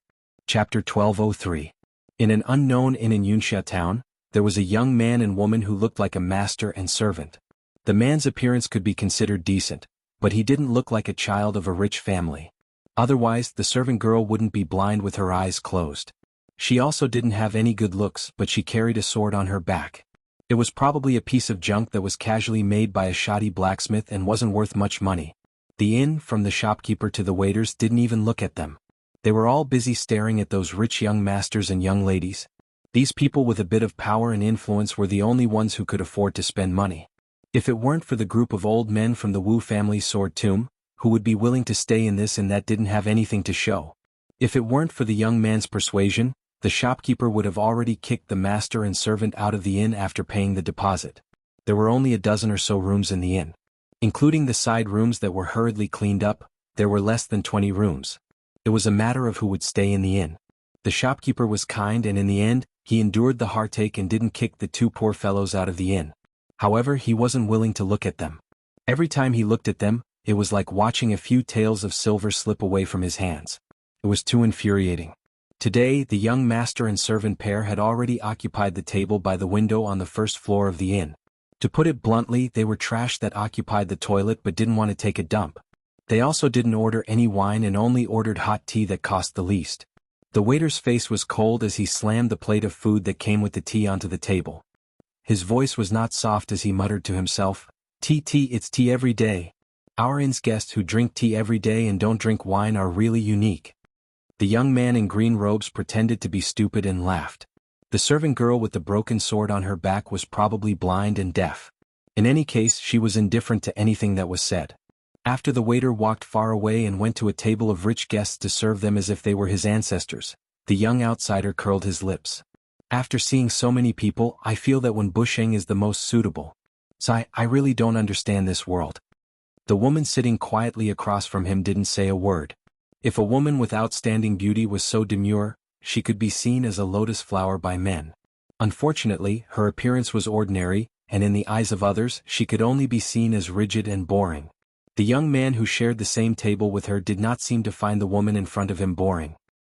Chapter 1203. In an unknown inn in Xianxia town, there was a young man and woman who looked like a master and servant. The man's appearance could be considered decent, but he didn't look like a child of a rich family. Otherwise, the servant girl wouldn't be blind with her eyes closed. She also didn't have any good looks, but she carried a sword on her back. It was probably a piece of junk that was casually made by a shoddy blacksmith and wasn't worth much money. The inn, from the shopkeeper to the waiters, didn't even look at them. They were all busy staring at those rich young masters and young ladies. These people with a bit of power and influence were the only ones who could afford to spend money. If it weren't for the group of old men from the Wu family sword tomb, who would be willing to stay in this and that didn't have anything to show. If it weren't for the young man's persuasion, the shopkeeper would have already kicked the master and servant out of the inn after paying the deposit. There were only a dozen or so rooms in the inn. Including the side rooms that were hurriedly cleaned up, there were less than 20 rooms. It was a matter of who would stay in the inn. The shopkeeper was kind and in the end, he endured the heartache and didn't kick the two poor fellows out of the inn. However, he wasn't willing to look at them. Every time he looked at them, it was like watching a few taels of silver slip away from his hands. It was too infuriating. Today, the young master and servant pair had already occupied the table by the window on the first floor of the inn. To put it bluntly, they were trash that occupied the toilet but didn't want to take a dump. They also didn't order any wine and only ordered hot tea that cost the least. The waiter's face was cold as he slammed the plate of food that came with the tea onto the table. His voice was not soft as he muttered to himself, "Tea, it's tea every day. Our inn's guests who drink tea every day and don't drink wine are really unique." The young man in green robes pretended to be stupid and laughed. The servant girl with the broken sword on her back was probably blind and deaf. In any case, she was indifferent to anything that was said. After the waiter walked far away and went to a table of rich guests to serve them as if they were his ancestors, the young outsider curled his lips. "After seeing so many people, I feel that when Busheng is the most suitable. So I really don't understand this world." The woman sitting quietly across from him didn't say a word. If a woman with outstanding beauty was so demure, she could be seen as a lotus flower by men. Unfortunately, her appearance was ordinary, and in the eyes of others, she could only be seen as rigid and boring. The young man who shared the same table with her did not seem to find the woman in front of him boring.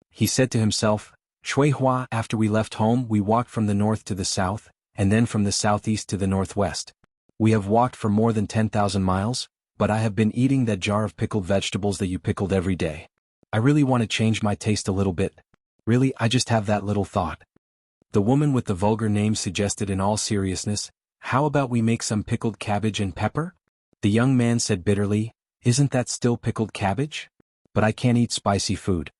He said to himself, "Shui Hua, after we left home we walked from the north to the south, and then from the southeast to the northwest. We have walked for more than 10,000 miles, but I have been eating that jar of pickled vegetables that you pickled every day. I really want to change my taste a little bit. Really, I just have that little thought." The woman with the vulgar name suggested in all seriousness, "How about we make some pickled cabbage and pepper?" The young man said bitterly, "Isn't that still pickled cabbage? But I can't eat spicy food."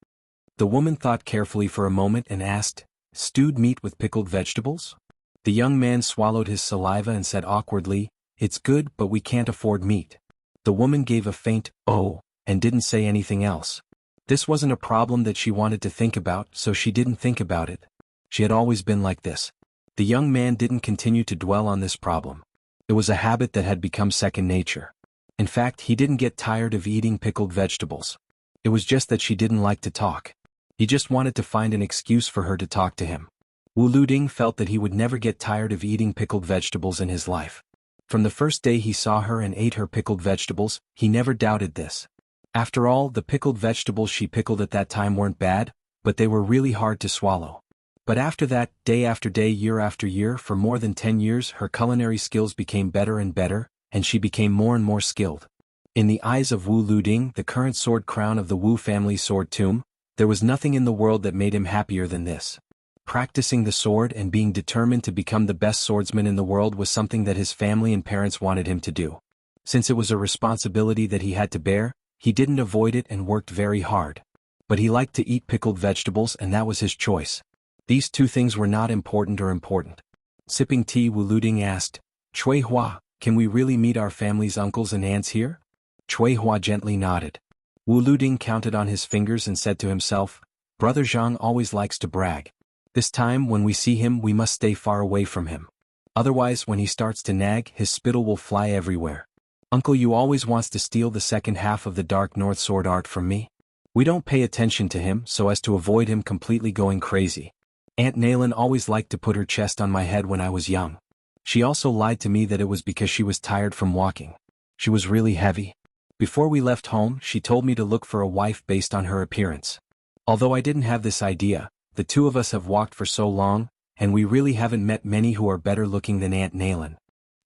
The woman thought carefully for a moment and asked, "Stewed meat with pickled vegetables?" The young man swallowed his saliva and said awkwardly, "It's good, but we can't afford meat." The woman gave a faint, "Oh," and didn't say anything else. This wasn't a problem that she wanted to think about, so she didn't think about it. She had always been like this. The young man didn't continue to dwell on this problem. It was a habit that had become second nature. In fact, he didn't get tired of eating pickled vegetables. It was just that she didn't like to talk. He just wanted to find an excuse for her to talk to him. Wu Luding felt that he would never get tired of eating pickled vegetables in his life. From the first day he saw her and ate her pickled vegetables, he never doubted this. After all, the pickled vegetables she pickled at that time weren't bad, but they were really hard to swallow. But after that, day after day, year after year, for more than 10 years, her culinary skills became better and better, and she became more and more skilled. In the eyes of Wu Luding, the current sword crown of the Wu family sword tomb, there was nothing in the world that made him happier than this. Practicing the sword and being determined to become the best swordsman in the world was something that his family and parents wanted him to do. Since it was a responsibility that he had to bear, he didn't avoid it and worked very hard. But he liked to eat pickled vegetables and that was his choice. These two things were not important or important. Sipping tea, Wu Luding asked, "Chui Hua, can we really meet our family's uncles and aunts here?" Chui Hua gently nodded. Wu Luding counted on his fingers and said to himself, "Brother Zhang always likes to brag. This time when we see him we must stay far away from him. Otherwise when he starts to nag his spittle will fly everywhere. Uncle Yu always wants to steal the second half of the Dark North sword art from me. We don't pay attention to him so as to avoid him completely going crazy. Aunt Nailin always liked to put her chest on my head when I was young. She also lied to me that it was because she was tired from walking. She was really heavy. Before we left home she told me to look for a wife based on her appearance. Although I didn't have this idea, the two of us have walked for so long, and we really haven't met many who are better looking than Aunt Nailin.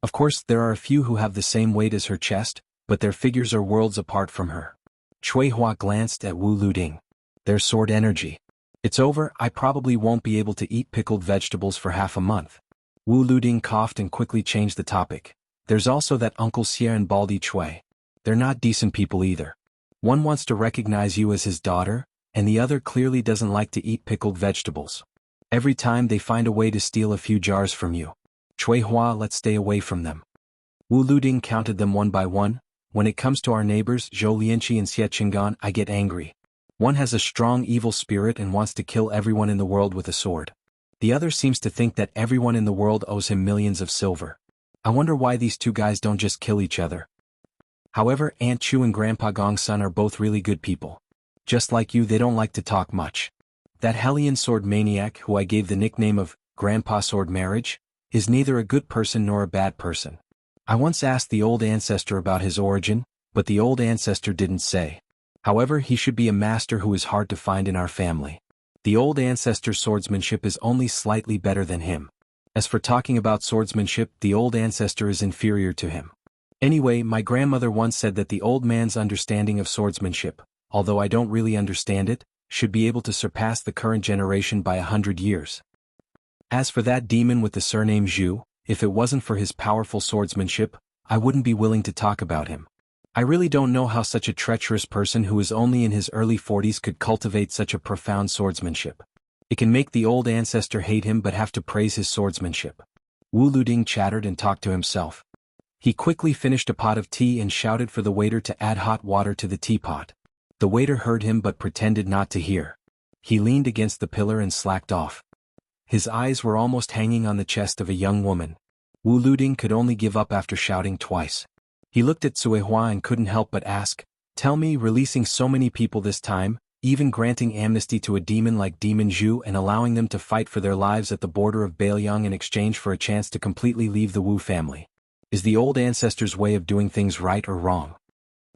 Of course there are a few who have the same weight as her chest, but their figures are worlds apart from her." Chui Hua glanced at Wu Luding. "Their sword energy. It's over, I probably won't be able to eat pickled vegetables for half a month." Wu Luding coughed and quickly changed the topic. "There's also that Uncle Xie and Baldi Chui. They're not decent people either. One wants to recognize you as his daughter, and the other clearly doesn't like to eat pickled vegetables. Every time they find a way to steal a few jars from you. Chui Hua, let's stay away from them." Wu Luding counted them one by one. "When it comes to our neighbors Zhou Lianqi and Xie Qinggan, I get angry. One has a strong evil spirit and wants to kill everyone in the world with a sword. The other seems to think that everyone in the world owes him millions of silver. I wonder why these two guys don't just kill each other. However, Aunt Chu and Grandpa Gongsun are both really good people. Just like you, they don't like to talk much. That Hellion sword maniac who I gave the nickname of Grandpa Sword Marriage is neither a good person nor a bad person. I once asked the old ancestor about his origin, but the old ancestor didn't say. However, he should be a master who is hard to find in our family. The old ancestor's swordsmanship is only slightly better than him. As for talking about swordsmanship, the old ancestor is inferior to him. Anyway, my grandmother once said that the old man's understanding of swordsmanship, although I don't really understand it, should be able to surpass the current generation by 100 years. As for that demon with the surname Zhu, if it wasn't for his powerful swordsmanship, I wouldn't be willing to talk about him. I really don't know how such a treacherous person who is only in his early 40s could cultivate such a profound swordsmanship. It can make the old ancestor hate him but have to praise his swordsmanship." Wu Luding chattered and talked to himself. He quickly finished a pot of tea and shouted for the waiter to add hot water to the teapot. The waiter heard him but pretended not to hear. He leaned against the pillar and slacked off. His eyes were almost hanging on the chest of a young woman. Wu Luding could only give up after shouting twice. He looked at Cui Hua and couldn't help but ask, "Tell me, releasing so many people this time, even granting amnesty to a demon like Demon Zhu and allowing them to fight for their lives at the border of Beiliang in exchange for a chance to completely leave the Wu family. Is the old ancestor's way of doing things right or wrong?"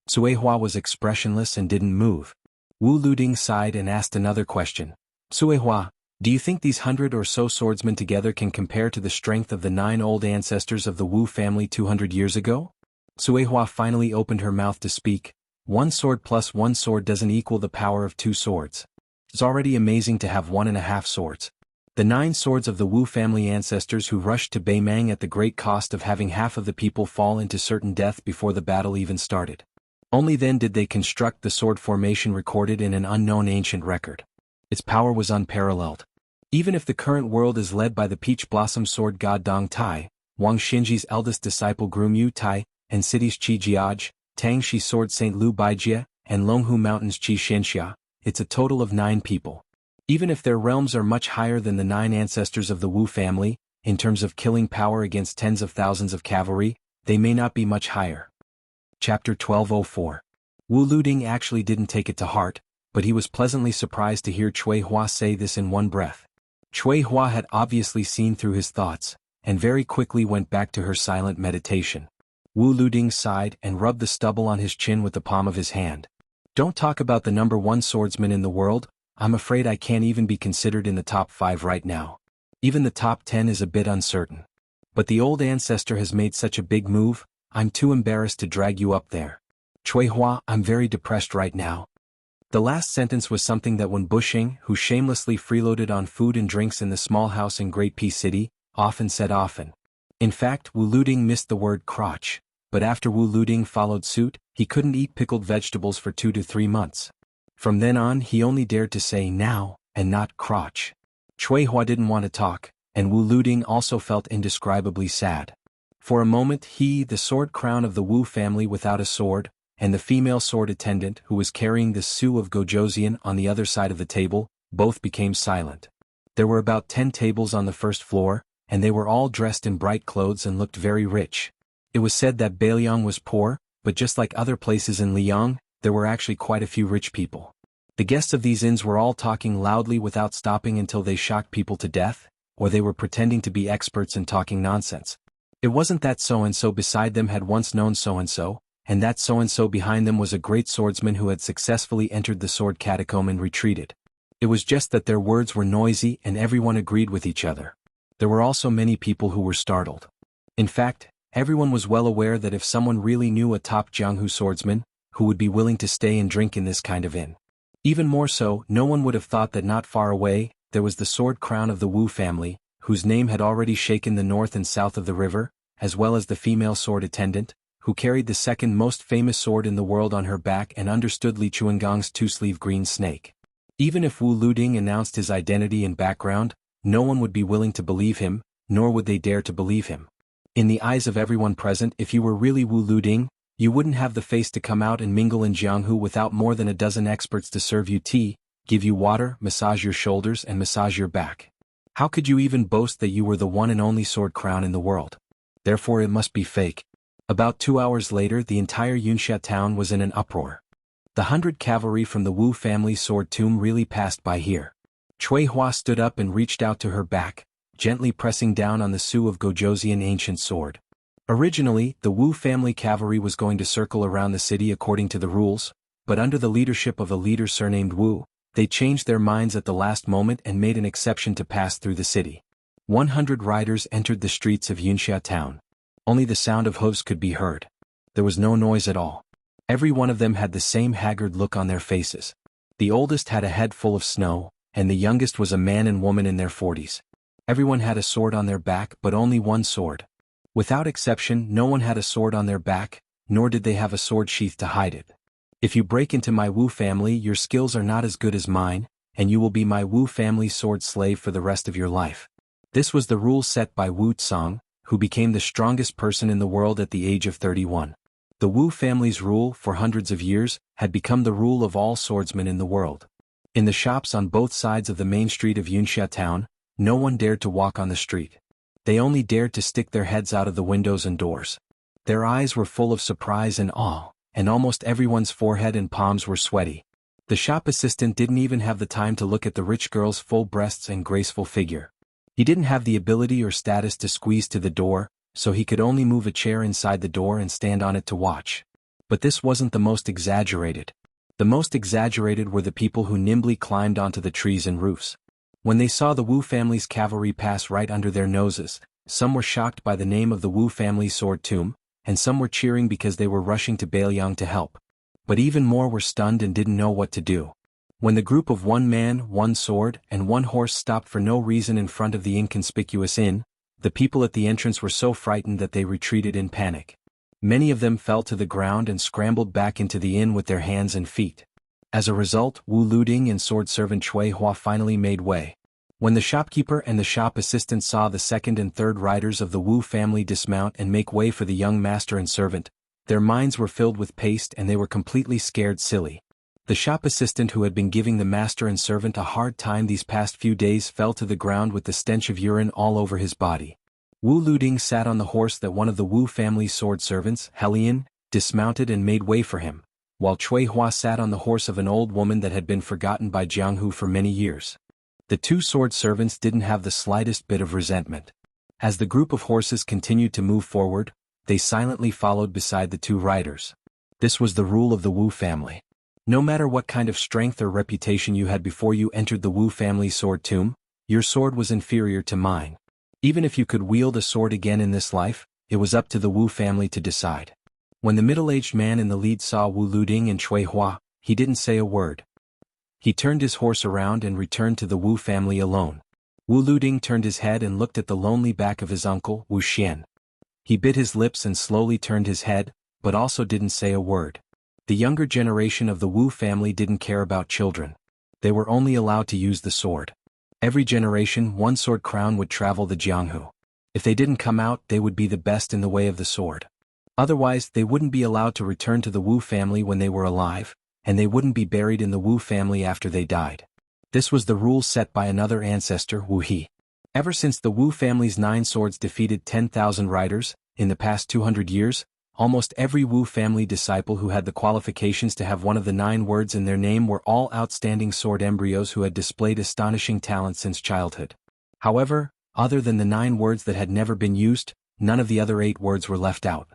Sui Hua was expressionless and didn't move. Wu Luding sighed and asked another question. Sui Hua, do you think these 100 or so swordsmen together can compare to the strength of the 9 old ancestors of the Wu family 200 years ago? Sui Hua finally opened her mouth to speak. 1 sword plus 1 sword doesn't equal the power of 2 swords. It's already amazing to have 1.5 swords. The 9 swords of the Wu family ancestors who rushed to Beimang at the great cost of having half of the people fall into certain death before the battle even started. Only then did they construct the sword formation recorded in an unknown ancient record. Its power was unparalleled. Even if the current world is led by the peach blossom sword god Dong Tai, Wang Xinji's eldest disciple Groom Yu Tai, and cities Qi Jiaj, Tangxi sword Saint Lu Baijia, and Longhu mountains Qi Xianxia, it's a total of 9 people. Even if their realms are much higher than the 9 ancestors of the Wu family, in terms of killing power against tens of thousands of cavalry, they may not be much higher. Chapter 1204. Wu Luding actually didn't take it to heart, but he was pleasantly surprised to hear Cui Hua say this in one breath. Cui Hua had obviously seen through his thoughts, and very quickly went back to her silent meditation. Wu Luding sighed and rubbed the stubble on his chin with the palm of his hand. Don't talk about the number 1 swordsman in the world, I'm afraid I can't even be considered in the top 5 right now. Even the top 10 is a bit uncertain. But the old ancestor has made such a big move, I'm too embarrassed to drag you up there. Cui Hua, I'm very depressed right now. The last sentence was something that Wen Bushing, who shamelessly freeloaded on food and drinks in the small house in Great Pea City, often said often. In fact, Wu Luding missed the word crotch, but after Wu Luding followed suit, he couldn't eat pickled vegetables for 2 to 3 months. From then on he only dared to say now, and not crotch. Cui Hua didn't want to talk, and Wu Luding also felt indescribably sad. For a moment he, the sword crown of the Wu family without a sword, and the female sword attendant who was carrying the Su of Gojoseon on the other side of the table, both became silent. There were about 10 tables on the first floor, and they were all dressed in bright clothes and looked very rich. It was said that Beiliang was poor, but just like other places in Liang, there were actually quite a few rich people. The guests of these inns were all talking loudly without stopping until they shocked people to death, or they were pretending to be experts and talking nonsense. It wasn't that so-and-so beside them had once known so-and-so, and that so-and-so behind them was a great swordsman who had successfully entered the sword catacomb and retreated. It was just that their words were noisy and everyone agreed with each other. There were also many people who were startled. In fact, everyone was well aware that if someone really knew a top Jianghu swordsman, who would be willing to stay and drink in this kind of inn. Even more so, no one would have thought that not far away, there was the sword crown of the Wu family, whose name had already shaken the north and south of the river, as well as the female sword attendant, who carried the second most famous sword in the world on her back and understood Li Chuangong's 2-sleeve green snake. Even if Wu Luding announced his identity and background, no one would be willing to believe him, nor would they dare to believe him. In the eyes of everyone present, if you were really Wu Luding, you wouldn't have the face to come out and mingle in Jianghu without more than a dozen experts to serve you tea, give you water, massage your shoulders and massage your back. How could you even boast that you were the one and only sword crown in the world? Therefore it must be fake. About 2 hours later the entire Xianxia town was in an uproar. The 100 cavalry from the Wu family sword tomb really passed by here. Cui Hua stood up and reached out to her back, gently pressing down on the Su of Gojoseon ancient sword. Originally, the Wu family cavalry was going to circle around the city according to the rules, but under the leadership of a leader surnamed Wu, they changed their minds at the last moment and made an exception to pass through the city. 100 riders entered the streets of Xianxia town. Only the sound of hooves could be heard. There was no noise at all. Every one of them had the same haggard look on their faces. The oldest had a head full of snow, and the youngest was a man and woman in their 40s. Everyone had a sword on their back but only one sword. Without exception, no one had a sword on their back, nor did they have a sword sheath to hide it. If you break into my Wu family, your skills are not as good as mine, and you will be my Wu family sword slave for the rest of your life. This was the rule set by Wu Tsang, who became the strongest person in the world at the age of 31. The Wu family's rule, for hundreds of years, had become the rule of all swordsmen in the world. In the shops on both sides of the main street of Xianxia town, no one dared to walk on the street. They only dared to stick their heads out of the windows and doors. Their eyes were full of surprise and awe, and almost everyone's forehead and palms were sweaty. The shop assistant didn't even have the time to look at the rich girl's full breasts and graceful figure. He didn't have the ability or status to squeeze to the door, so he could only move a chair inside the door and stand on it to watch. But this wasn't the most exaggerated. The most exaggerated were the people who nimbly climbed onto the trees and roofs. When they saw the Wu family's cavalry pass right under their noses, some were shocked by the name of the Wu family sword tomb, and some were cheering because they were rushing to Beiliang to help. But even more were stunned and didn't know what to do. When the group of one man, one sword, and one horse stopped for no reason in front of the inconspicuous inn, the people at the entrance were so frightened that they retreated in panic. Many of them fell to the ground and scrambled back into the inn with their hands and feet. As a result, Wu Luding and sword servant Chui Hua finally made way. When the shopkeeper and the shop assistant saw the second and third riders of the Wu family dismount and make way for the young master and servant, their minds were filled with paste and they were completely scared silly. The shop assistant who had been giving the master and servant a hard time these past few days fell to the ground with the stench of urine all over his body. Wu Luding sat on the horse that one of the Wu family's sword servants, Helian, dismounted and made way for him, while Chui Hua sat on the horse of an old woman that had been forgotten by Jianghu for many years. The two sword servants didn't have the slightest bit of resentment. As the group of horses continued to move forward, they silently followed beside the two riders. This was the rule of the Wu family. No matter what kind of strength or reputation you had before you entered the Wu family sword tomb, your sword was inferior to mine. Even if you could wield a sword again in this life, it was up to the Wu family to decide. When the middle-aged man in the lead saw Wu Luding and Chui Hua, he didn't say a word. He turned his horse around and returned to the Wu family alone. Wu Luding turned his head and looked at the lonely back of his uncle, Wu Xian. He bit his lips and slowly turned his head, but also didn't say a word. The younger generation of the Wu family didn't care about children. They were only allowed to use the sword. Every generation, one sword crown would travel the Jianghu. If they didn't come out, they would be the best in the way of the sword. Otherwise, they wouldn't be allowed to return to the Wu family when they were alive, and they wouldn't be buried in the Wu family after they died. This was the rule set by another ancestor, Wu He. Ever since the Wu family's 9 swords defeated 10,000 riders, in the past 200 years, almost every Wu family disciple who had the qualifications to have one of the 9 words in their name were all outstanding sword embryos who had displayed astonishing talent since childhood. However, other than the 9 words that had never been used, none of the other 8 words were left out.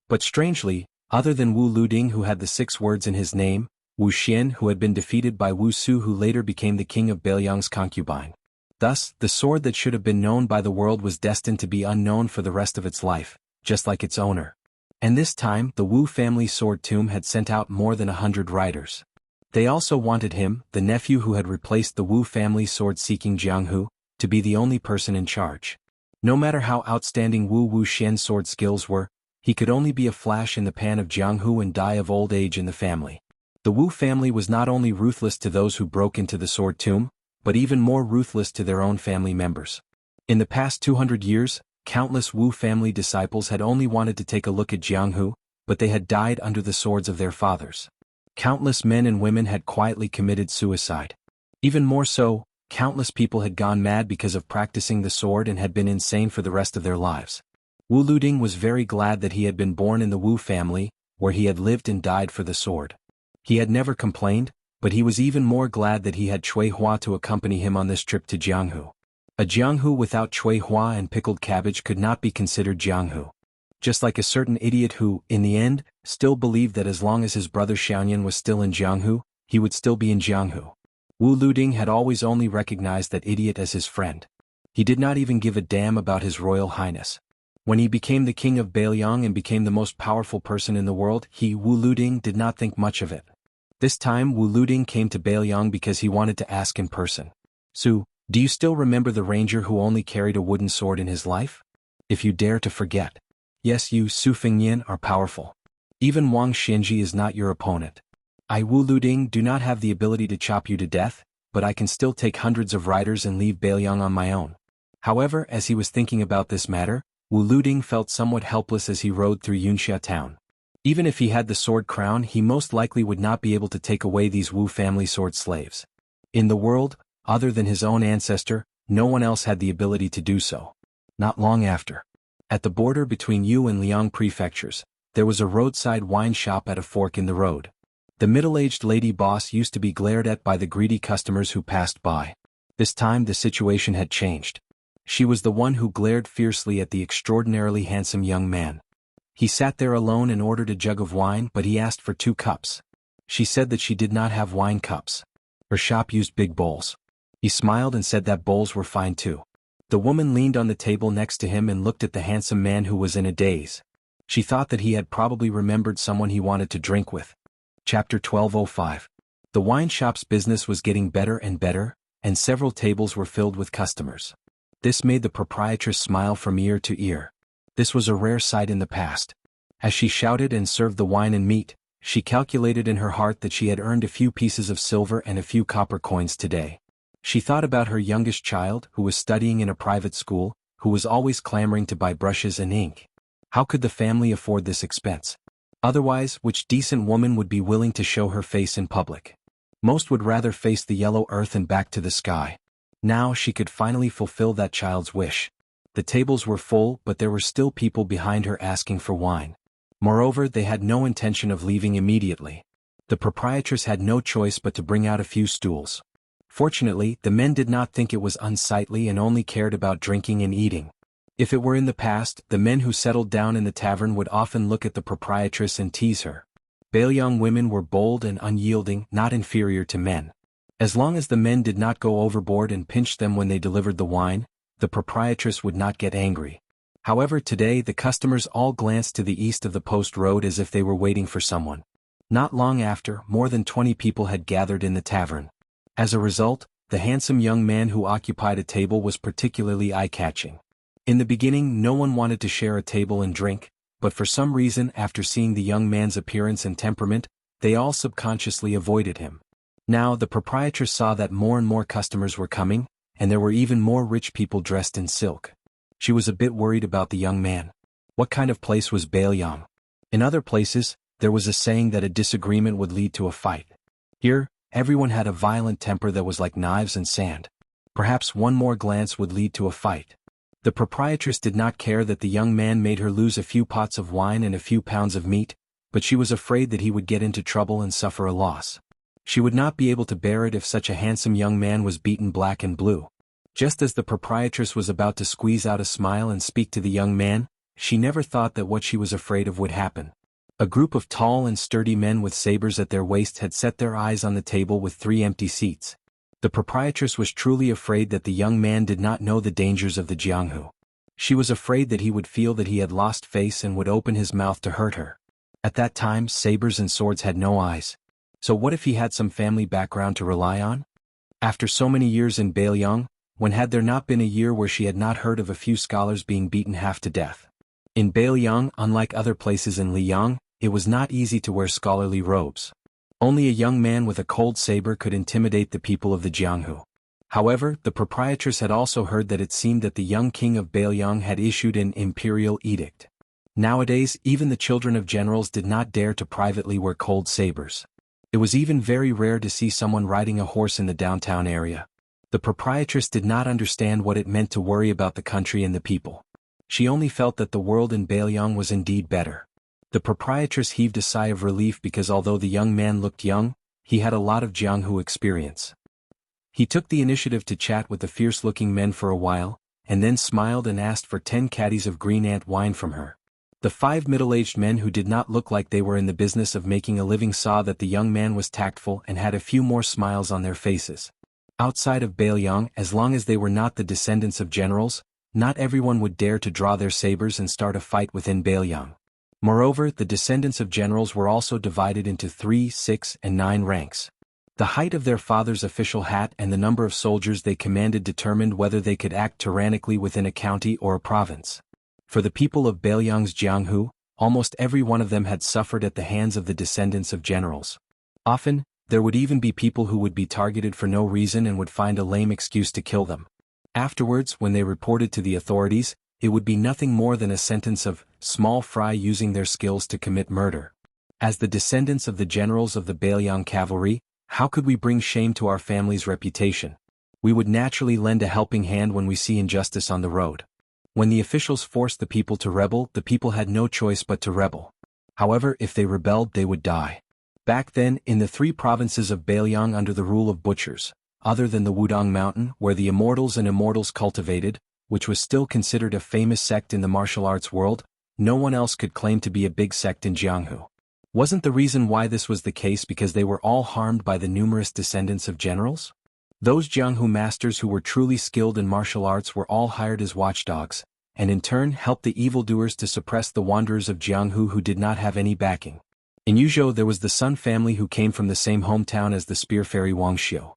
But strangely, other than Wu Luding who had the 6 words in his name, Wu Xian who had been defeated by Wu Su who later became the king of Beiliang's concubine. Thus, the sword that should have been known by the world was destined to be unknown for the rest of its life, just like its owner. And this time, the Wu family sword tomb had sent out more than 100 riders. They also wanted him, the nephew who had replaced the Wu family sword-seeking Jianghu, to be the only person in charge. No matter how outstanding Wu Wuxian's sword skills were, he could only be a flash in the pan of Jianghu and die of old age in the family. The Wu family was not only ruthless to those who broke into the sword tomb, but even more ruthless to their own family members. In the past 200 years, countless Wu family disciples had only wanted to take a look at Jianghu, but they had died under the swords of their fathers. Countless men and women had quietly committed suicide. Even more so, countless people had gone mad because of practicing the sword and had been insane for the rest of their lives. Wu Luding was very glad that he had been born in the Wu family, where he had lived and died for the sword. He had never complained, but he was even more glad that he had Chui Hua to accompany him on this trip to Jianghu. A Jianghu without Chui Hua and pickled cabbage could not be considered Jianghu. Just like a certain idiot who, in the end, still believed that as long as his brother Xianyan was still in Jianghu, he would still be in Jianghu. Wu Luding had always only recognized that idiot as his friend. He did not even give a damn about his royal highness. When he became the king of Beiliang and became the most powerful person in the world, he, Wu Luding, did not think much of it. This time Wu Luding came to Beiliang because he wanted to ask in person. "Su, do you still remember the ranger who only carried a wooden sword in his life? If you dare to forget. Yes, you, Su Fengnian, are powerful. Even Wang Xinji is not your opponent. I, Wu Luding, do not have the ability to chop you to death, but I can still take hundreds of riders and leave Beiliang on my own." However, as he was thinking about this matter, Wu Luding felt somewhat helpless as he rode through Xianxia town. Even if he had the sword crown, he most likely would not be able to take away these Wu family sword slaves. In the world, other than his own ancestor, no one else had the ability to do so. Not long after, at the border between Yu and Liang prefectures, there was a roadside wine shop at a fork in the road. The middle-aged lady boss used to be glared at by the greedy customers who passed by. This time the situation had changed. She was the one who glared fiercely at the extraordinarily handsome young man. He sat there alone and ordered a jug of wine, but he asked for 2 cups. She said that she did not have wine cups. Her shop used big bowls. He smiled and said that bowls were fine too. The woman leaned on the table next to him and looked at the handsome man who was in a daze. She thought that he had probably remembered someone he wanted to drink with. Chapter 12:05. The wine shop's business was getting better and better, and several tables were filled with customers. This made the proprietress smile from ear to ear. This was a rare sight in the past. As she shouted and served the wine and meat, she calculated in her heart that she had earned a few pieces of silver and a few copper coins today. She thought about her youngest child, who was studying in a private school, who was always clamoring to buy brushes and ink. How could the family afford this expense? Otherwise, which decent woman would be willing to show her face in public? Most would rather face the yellow earth and back to the sky. Now she could finally fulfill that child's wish. The tables were full, but there were still people behind her asking for wine. Moreover, they had no intention of leaving immediately. The proprietress had no choice but to bring out a few stools. Fortunately, the men did not think it was unsightly and only cared about drinking and eating. If it were in the past, the men who settled down in the tavern would often look at the proprietress and tease her. Bailiang women were bold and unyielding, not inferior to men. As long as the men did not go overboard and pinch them when they delivered the wine, the proprietress would not get angry. However, today the customers all glanced to the east of the post road as if they were waiting for someone. Not long after, more than 20 people had gathered in the tavern. As a result, the handsome young man who occupied a table was particularly eye-catching. In the beginning, no one wanted to share a table and drink, but for some reason, after seeing the young man's appearance and temperament, they all subconsciously avoided him. Now the proprietress saw that more and more customers were coming, and there were even more rich people dressed in silk. She was a bit worried about the young man. What kind of place was Bailiang? In other places, there was a saying that a disagreement would lead to a fight. Here, everyone had a violent temper that was like knives and sand. Perhaps one more glance would lead to a fight. The proprietress did not care that the young man made her lose a few pots of wine and a few pounds of meat, but she was afraid that he would get into trouble and suffer a loss. She would not be able to bear it if such a handsome young man was beaten black and blue. Just as the proprietress was about to squeeze out a smile and speak to the young man, she never thought that what she was afraid of would happen. A group of tall and sturdy men with sabers at their waists had set their eyes on the table with 3 empty seats. The proprietress was truly afraid that the young man did not know the dangers of the Jianghu. She was afraid that he would feel that he had lost face and would open his mouth to hurt her. At that time, sabers and swords had no eyes. So what if he had some family background to rely on? After so many years in Bailiang, when had there not been a year where she had not heard of a few scholars being beaten half to death? In Bailiang, unlike other places in Liang, it was not easy to wear scholarly robes. Only a young man with a cold saber could intimidate the people of the Jianghu. However, the proprietress had also heard that it seemed that the young king of Bailiang had issued an imperial edict. Nowadays, even the children of generals did not dare to privately wear cold sabers. It was even very rare to see someone riding a horse in the downtown area. The proprietress did not understand what it meant to worry about the country and the people. She only felt that the world in Bailiang was indeed better. The proprietress heaved a sigh of relief because although the young man looked young, he had a lot of Jianghu experience. He took the initiative to chat with the fierce-looking men for a while, and then smiled and asked for 10 caddies of green ant wine from her. The 5 middle-aged men who did not look like they were in the business of making a living saw that the young man was tactful and had a few more smiles on their faces. Outside of Bailiang, as long as they were not the descendants of generals, not everyone would dare to draw their sabers and start a fight within Bailiang. Moreover, the descendants of generals were also divided into 3, 6, and 9 ranks. The height of their father's official hat and the number of soldiers they commanded determined whether they could act tyrannically within a county or a province. For the people of Bailiang's Jianghu, almost every one of them had suffered at the hands of the descendants of generals. Often, there would even be people who would be targeted for no reason and would find a lame excuse to kill them. Afterwards, when they reported to the authorities, it would be nothing more than a sentence of small fry using their skills to commit murder. As the descendants of the generals of the Bailiang cavalry, how could we bring shame to our family's reputation? We would naturally lend a helping hand when we see injustice on the road. When the officials forced the people to rebel, the people had no choice but to rebel. However, if they rebelled, they would die. Back then, in the 3 provinces of Bailiang under the rule of butchers, other than the Wudong Mountain where the Immortals and Immortals cultivated, which was still considered a famous sect in the martial arts world, no one else could claim to be a big sect in Jianghu. Wasn't the reason why this was the case because they were all harmed by the numerous descendants of generals? Those Jianghu masters who were truly skilled in martial arts were all hired as watchdogs, and in turn helped the evildoers to suppress the wanderers of Jianghu who did not have any backing. In Yuzhou there was the Sun family who came from the same hometown as the spear fairy Wuxia.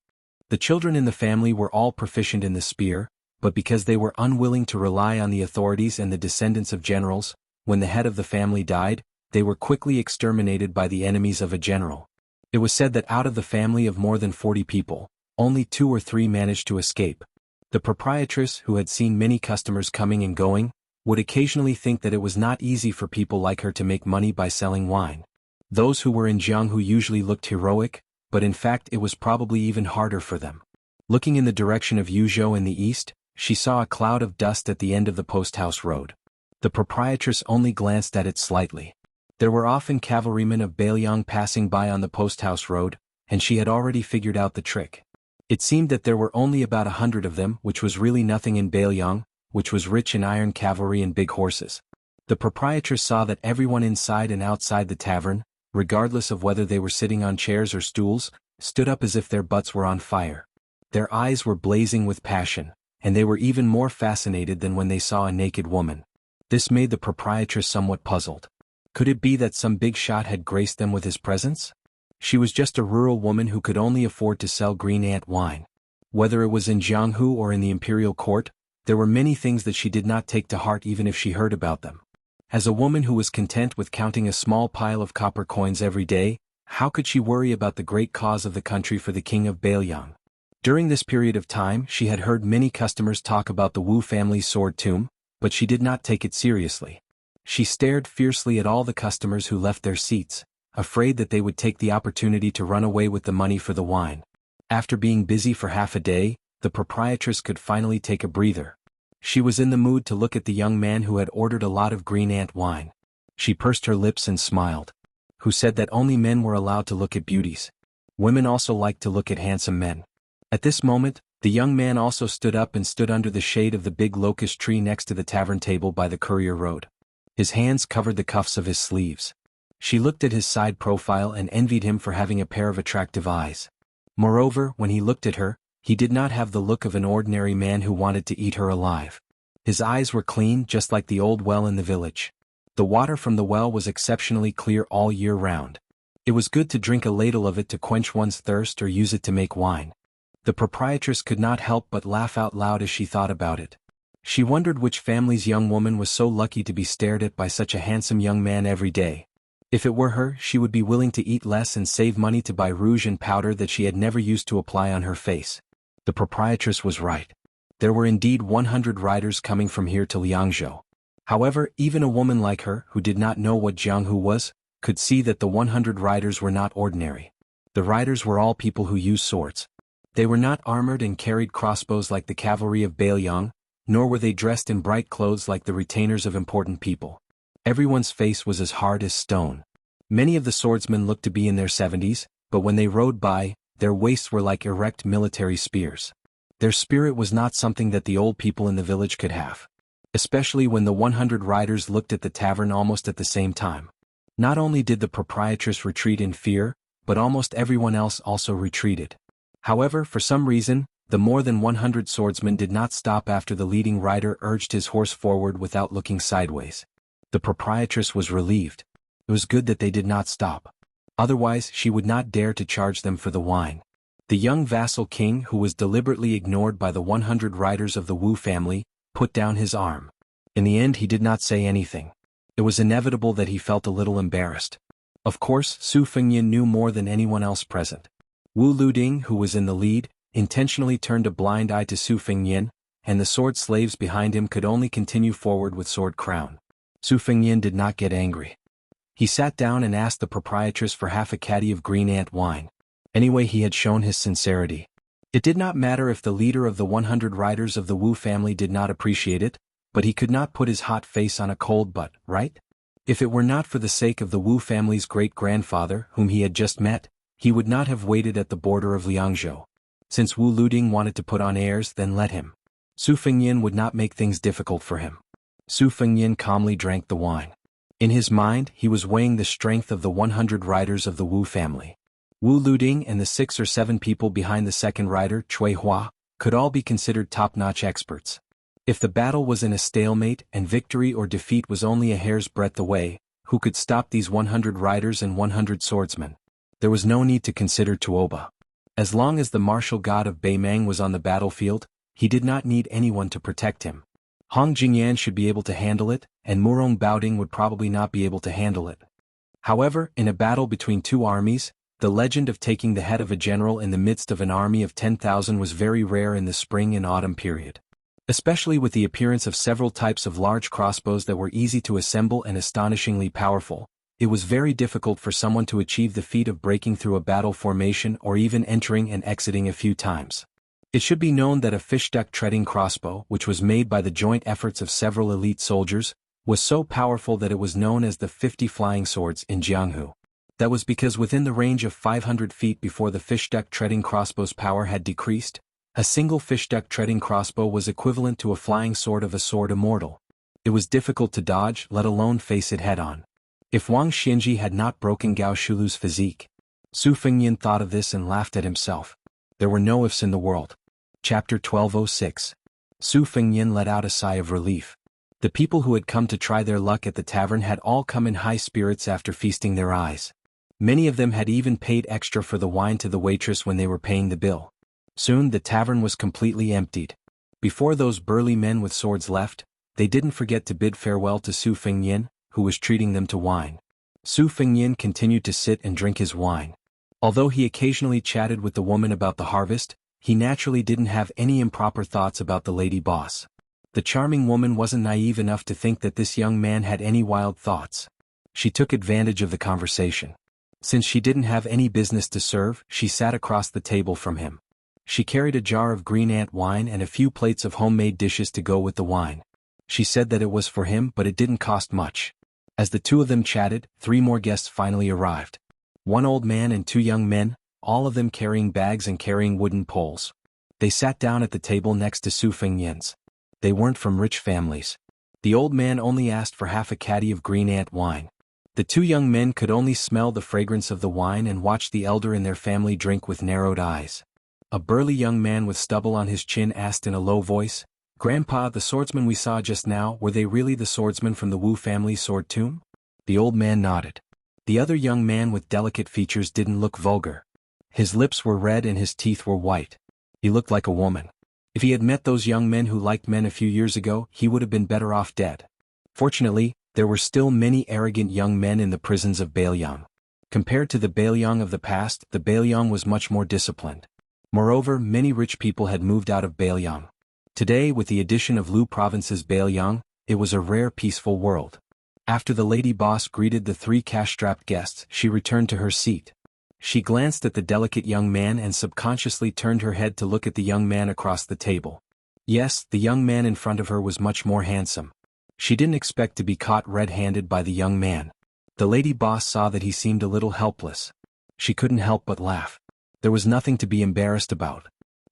The children in the family were all proficient in the spear, but because they were unwilling to rely on the authorities and the descendants of generals, when the head of the family died, they were quickly exterminated by the enemies of a general. It was said that out of the family of more than 40 people, only 2 or 3 managed to escape. The proprietress, who had seen many customers coming and going, would occasionally think that it was not easy for people like her to make money by selling wine. Those who were in Jianghu usually looked heroic, but in fact it was probably even harder for them. Looking in the direction of Yuzhou in the east, she saw a cloud of dust at the end of the post-house road. The proprietress only glanced at it slightly. There were often cavalrymen of Beiliang passing by on the post-house road, and she had already figured out the trick. It seemed that there were only about 100 of them, which was really nothing in Beiliang, which was rich in iron cavalry and big horses. The proprietress saw that everyone inside and outside the tavern, regardless of whether they were sitting on chairs or stools, stood up as if their butts were on fire. Their eyes were blazing with passion, and they were even more fascinated than when they saw a naked woman. This made the proprietress somewhat puzzled. Could it be that some big shot had graced them with his presence? She was just a rural woman who could only afford to sell green ant wine. Whether it was in Jianghu or in the imperial court, there were many things that she did not take to heart even if she heard about them. As a woman who was content with counting a small pile of copper coins every day, how could she worry about the great cause of the country for the king of Beiliang? During this period of time she had heard many customers talk about the Wu family's sword tomb, but she did not take it seriously. She stared fiercely at all the customers who left their seats, afraid that they would take the opportunity to run away with the money for the wine. After being busy for half a day, the proprietress could finally take a breather. She was in the mood to look at the young man who had ordered a lot of green ant wine. She pursed her lips and smiled. Who said that only men were allowed to look at beauties? Women also liked to look at handsome men. At this moment, the young man also stood up and stood under the shade of the big locust tree next to the tavern table by the courier road. His hands covered the cuffs of his sleeves. She looked at his side profile and envied him for having a pair of attractive eyes. Moreover, when he looked at her, he did not have the look of an ordinary man who wanted to eat her alive. His eyes were clean just like the old well in the village. The water from the well was exceptionally clear all year round. It was good to drink a ladle of it to quench one's thirst or use it to make wine. The proprietress could not help but laugh out loud as she thought about it. She wondered which family's young woman was so lucky to be stared at by such a handsome young man every day. If it were her, she would be willing to eat less and save money to buy rouge and powder that she had never used to apply on her face. The proprietress was right. There were indeed 100 riders coming from here to Liangzhou. However, even a woman like her, who did not know what Jianghu was, could see that the 100 riders were not ordinary. The riders were all people who used swords. They were not armored and carried crossbows like the cavalry of Beiliang, nor were they dressed in bright clothes like the retainers of important people. Everyone's face was as hard as stone. Many of the swordsmen looked to be in their 70s, but when they rode by, their waists were like erect military spears. Their spirit was not something that the old people in the village could have. Especially when the 100 riders looked at the tavern almost at the same time. Not only did the proprietress retreat in fear, but almost everyone else also retreated. However, for some reason, the more than 100 swordsmen did not stop after the leading rider urged his horse forward without looking sideways. The proprietress was relieved. It was good that they did not stop. Otherwise, she would not dare to charge them for the wine. The young vassal king, who was deliberately ignored by the 100 riders of the Wu family, put down his arm. In the end he did not say anything. It was inevitable that he felt a little embarrassed. Of course, Su Fengyan knew more than anyone else present. Wu Luding, who was in the lead, intentionally turned a blind eye to Su Fengyan, and the sword slaves behind him could only continue forward with sword crown. Su Fengyan did not get angry. He sat down and asked the proprietress for half a caddy of green ant wine. Anyway, he had shown his sincerity. It did not matter if the leader of the 100 riders of the Wu family did not appreciate it, but he could not put his hot face on a cold butt, right? If it were not for the sake of the Wu family's great-grandfather, whom he had just met, he would not have waited at the border of Liangzhou. Since Wu Luding wanted to put on airs, then let him. Su Fengyan would not make things difficult for him. Su Fengyin calmly drank the wine. In his mind, he was weighing the strength of the 100 riders of the Wu family. Wu Luding and the 6 or 7 people behind the second rider, Cui Hua, could all be considered top-notch experts. If the battle was in a stalemate and victory or defeat was only a hair's breadth away, who could stop these 100 riders and 100 swordsmen? There was no need to consider Tuoba. As long as the martial god of Beimang was on the battlefield, he did not need anyone to protect him. Hong Jingyan should be able to handle it, and Murong Baoding would probably not be able to handle it. However, in a battle between two armies, the legend of taking the head of a general in the midst of an army of 10,000 was very rare in the spring and autumn period. Especially with the appearance of several types of large crossbows that were easy to assemble and astonishingly powerful, it was very difficult for someone to achieve the feat of breaking through a battle formation or even entering and exiting a few times. It should be known that a fish-duck treading crossbow, which was made by the joint efforts of several elite soldiers, was so powerful that it was known as the 50 flying swords in Jianghu. That was because within the range of 500 feet before the fish-duck treading crossbow's power had decreased, a single fish-duck treading crossbow was equivalent to a flying sword of a sword immortal. It was difficult to dodge, let alone face it head-on. If Wang Xianji had not broken Gao Shulu's physique. Su Fengyin thought of this and laughed at himself. There were no ifs in the world. Chapter 1206. Su Fengyin let out a sigh of relief. The people who had come to try their luck at the tavern had all come in high spirits after feasting their eyes. Many of them had even paid extra for the wine to the waitress when they were paying the bill. Soon the tavern was completely emptied. Before those burly men with swords left, they didn't forget to bid farewell to Su Fengyin, who was treating them to wine. Su Fengyin continued to sit and drink his wine. Although he occasionally chatted with the woman about the harvest, he naturally didn't have any improper thoughts about the lady boss. The charming woman wasn't naive enough to think that this young man had any wild thoughts. She took advantage of the conversation. Since she didn't have any business to serve, she sat across the table from him. She carried a jar of green ant wine and a few plates of homemade dishes to go with the wine. She said that it was for him, but it didn't cost much. As the two of them chatted, 3 more guests finally arrived. 1 old man and 2 young men, all of them carrying bags and carrying wooden poles. They sat down at the table next to Su Fengyin's. They weren't from rich families. The old man only asked for half a caddy of green ant wine. The 2 young men could only smell the fragrance of the wine and watch the elder in their family drink with narrowed eyes. A burly young man with stubble on his chin asked in a low voice, "Grandpa, the swordsmen we saw just now, were they really the swordsmen from the Wu family sword tomb?" The old man nodded. The other young man with delicate features didn't look vulgar. His lips were red and his teeth were white. He looked like a woman. If he had met those young men who liked men a few years ago, he would have been better off dead. Fortunately, there were still many arrogant young men in the prisons of Bailiang. Compared to the Bailiang of the past, the Bailiang was much more disciplined. Moreover, many rich people had moved out of Bailiang. Today, with the addition of Lu Province's Bailiang, it was a rare peaceful world. After the lady boss greeted the 3 cash-strapped guests, she returned to her seat. She glanced at the delicate young man and subconsciously turned her head to look at the young man across the table. Yes, the young man in front of her was much more handsome. She didn't expect to be caught red-handed by the young man. The lady boss saw that he seemed a little helpless. She couldn't help but laugh. There was nothing to be embarrassed about.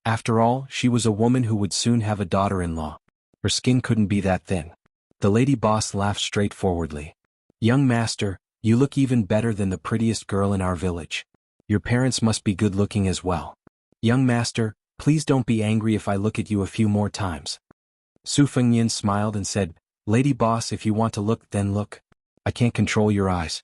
After all, she was a woman who would soon have a daughter-in-law. Her skin couldn't be that thin. The lady boss laughed straightforwardly. "Young master, you look even better than the prettiest girl in our village. Your parents must be good-looking as well. Young master, please don't be angry if I look at you a few more times." Su Fengyin smiled and said, "Lady boss, if you want to look, then look. I can't control your eyes.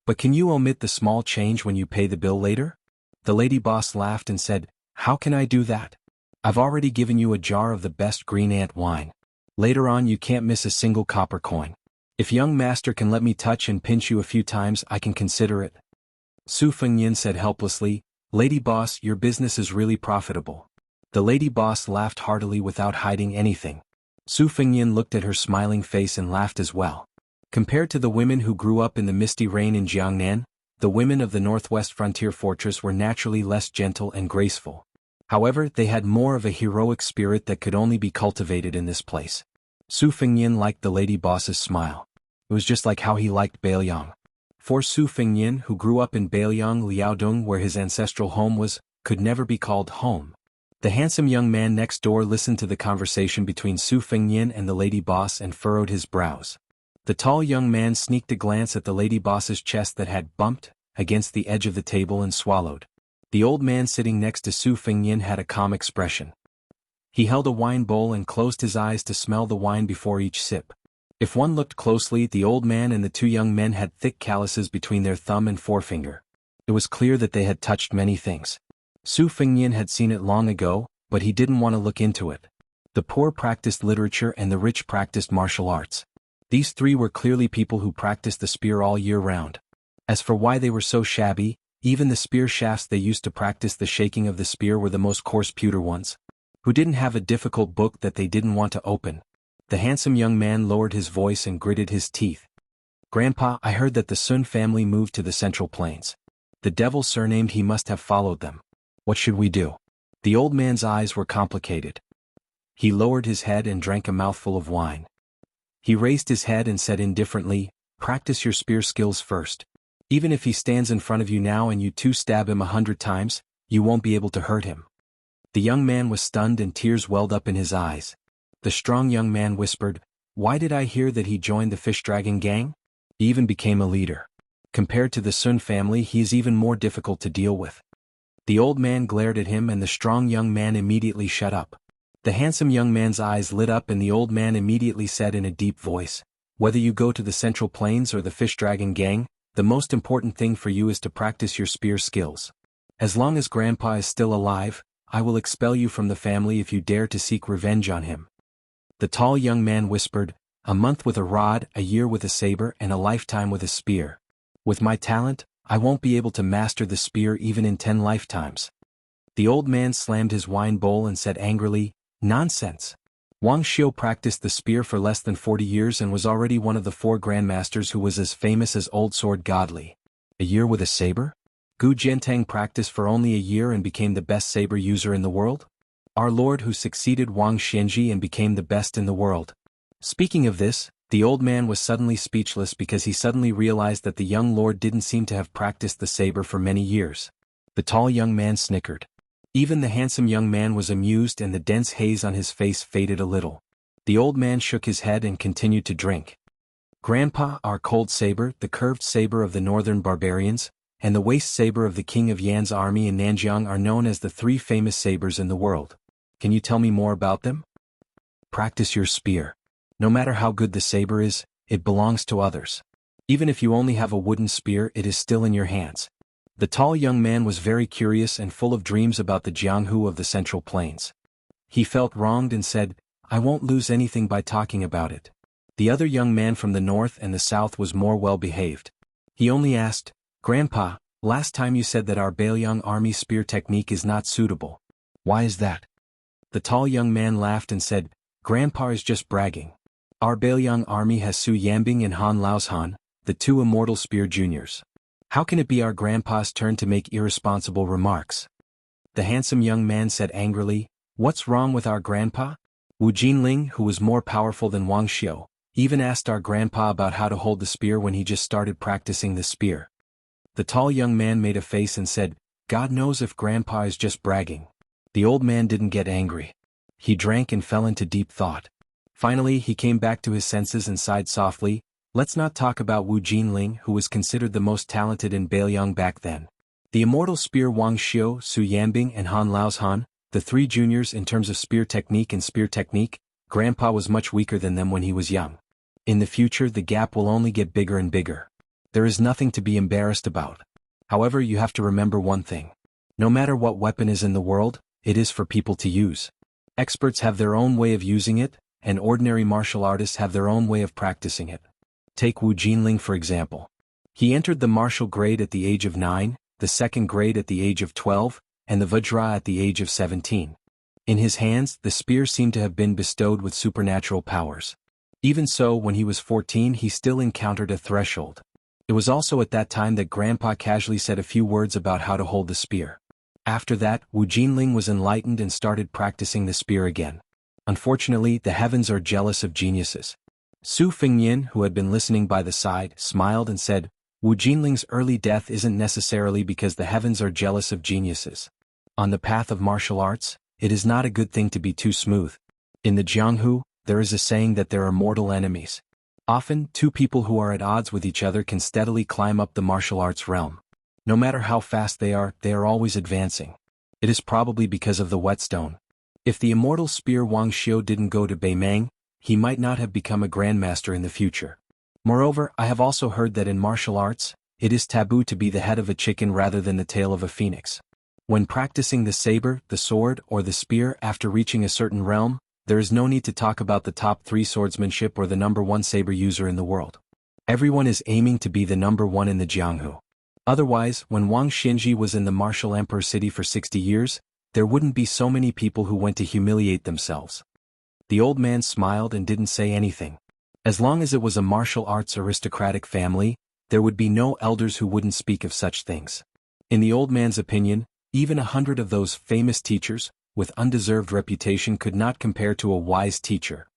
But can you omit the small change when you pay the bill later?" The lady boss laughed and said, "How can I do that? I've already given you a jar of the best green ant wine. Later on you can't miss a single copper coin. If young master can let me touch and pinch you a few times, I can consider it." Su Fengyin said helplessly, "Lady boss, your business is really profitable." The lady boss laughed heartily without hiding anything. Su Fengyin looked at her smiling face and laughed as well. Compared to the women who grew up in the misty rain in Jiangnan, the women of the northwest frontier fortress were naturally less gentle and graceful. However, they had more of a heroic spirit that could only be cultivated in this place. Su Fengyin liked the lady boss's smile. It was just like how he liked Bailiang. For Su Fengyin, who grew up in Bailiang Liaodong where his ancestral home was, could never be called home. The handsome young man next door listened to the conversation between Su Fengnian and the lady boss and furrowed his brows. The tall young man sneaked a glance at the lady boss's chest that had bumped against the edge of the table and swallowed. The old man sitting next to Su Fengnian had a calm expression. He held a wine bowl and closed his eyes to smell the wine before each sip. If one looked closely, the old man and the two young men had thick calluses between their thumb and forefinger. It was clear that they had touched many things. Su Fengnian had seen it long ago, but he didn't want to look into it. The poor practiced literature and the rich practiced martial arts. These three were clearly people who practiced the spear all year round. As for why they were so shabby, even the spear shafts they used to practice the shaking of the spear were the most coarse pewter ones. Who didn't have a difficult book that they didn't want to open? The handsome young man lowered his voice and gritted his teeth. Grandpa, I heard that the Sun family moved to the Central Plains. The devil surnamed he must have followed them. What should we do? The old man's eyes were complicated. He lowered his head and drank a mouthful of wine. He raised his head and said indifferently, practice your spear skills first. Even if he stands in front of you now and you two stab him 100 times, you won't be able to hurt him. The young man was stunned and tears welled up in his eyes. The strong young man whispered, why did I hear that he joined the fish dragon gang? He even became a leader. Compared to the Sun family, he is even more difficult to deal with. The old man glared at him and the strong young man immediately shut up. The handsome young man's eyes lit up and the old man immediately said in a deep voice, whether you go to the Central Plains or the fish dragon gang, the most important thing for you is to practice your spear skills. As long as Grandpa is still alive, I will expel you from the family if you dare to seek revenge on him. The tall young man whispered, a month with a rod, a year with a saber, and a lifetime with a spear. With my talent, I won't be able to master the spear even in 10 lifetimes. The old man slammed his wine bowl and said angrily, nonsense. Wang Xiu practiced the spear for less than 40 years and was already one of the 4 grandmasters who was as famous as Old Sword Godly. A year with a saber? Gu Jiantang practiced for only a year and became the best saber user in the world? Our lord who succeeded Wang Xianji and became the best in the world. Speaking of this, the old man was suddenly speechless because he suddenly realized that the young lord didn't seem to have practiced the saber for many years. The tall young man snickered. Even the handsome young man was amused and the dense haze on his face faded a little. The old man shook his head and continued to drink. Grandpa, our cold saber, the curved saber of the northern barbarians, and the waist saber of the king of Yan's army in Nanjiang are known as the 3 famous sabers in the world. Can you tell me more about them? Practice your spear. No matter how good the saber is, it belongs to others. Even if you only have a wooden spear, it is still in your hands. The tall young man was very curious and full of dreams about the Jianghu of the Central Plains. He felt wronged and said, I won't lose anything by talking about it. The other young man from the north and the south was more well-behaved. He only asked, Grandpa, last time you said that our Bailiang army spear technique is not suitable. Why is that? The tall young man laughed and said, Grandpa is just bragging. Our Bailiang army has Su Yambing and Han Laoshan, the 2 immortal spear juniors. How can it be our grandpa's turn to make irresponsible remarks? The handsome young man said angrily, what's wrong with our grandpa? Wu Jinling, who was more powerful than Wang Xiu, even asked our grandpa about how to hold the spear when he just started practicing the spear. The tall young man made a face and said, God knows if grandpa is just bragging. The old man didn't get angry. He drank and fell into deep thought. Finally he came back to his senses and sighed softly, let's not talk about Wu Jinling, who was considered the most talented in Bailiang back then. The immortal spear Wang Xiu, Su Yambing and Han Laoshan, the 3 juniors in terms of spear technique, Grandpa was much weaker than them when he was young. In the future the gap will only get bigger and bigger. There is nothing to be embarrassed about. However, you have to remember one thing. No matter what weapon is in the world, it is for people to use. Experts have their own way of using it, and ordinary martial artists have their own way of practicing it. Take Wu Jinling for example. He entered the martial grade at the age of 9, the second grade at the age of 12, and the Vajra at the age of 17. In his hands, the spear seemed to have been bestowed with supernatural powers. Even so, when he was 14 he still encountered a threshold. It was also at that time that Grandpa casually said a few words about how to hold the spear. After that, Wu Jinling was enlightened and started practicing the spear again. Unfortunately, the heavens are jealous of geniuses. Su Fengnian, who had been listening by the side, smiled and said, Wu Jinling's early death isn't necessarily because the heavens are jealous of geniuses. On the path of martial arts, it is not a good thing to be too smooth. In the Jianghu, there is a saying that there are mortal enemies. Often, two people who are at odds with each other can steadily climb up the martial arts realm. No matter how fast they are always advancing. It is probably because of the whetstone. If the immortal spear Wang Xiu didn't go to Beimeng, he might not have become a grandmaster in the future. Moreover, I have also heard that in martial arts, it is taboo to be the head of a chicken rather than the tail of a phoenix. When practicing the saber, the sword, or the spear after reaching a certain realm, there is no need to talk about the top 3 swordsmanship or the number 1 saber user in the world. Everyone is aiming to be the number 1 in the Jianghu. Otherwise, when Wang Xinji was in the martial emperor city for 60 years, there wouldn't be so many people who went to humiliate themselves. The old man smiled and didn't say anything. As long as it was a martial arts aristocratic family, there would be no elders who wouldn't speak of such things. In the old man's opinion, even 100 of those famous teachers, with undeserved reputation could not compare to a wise teacher.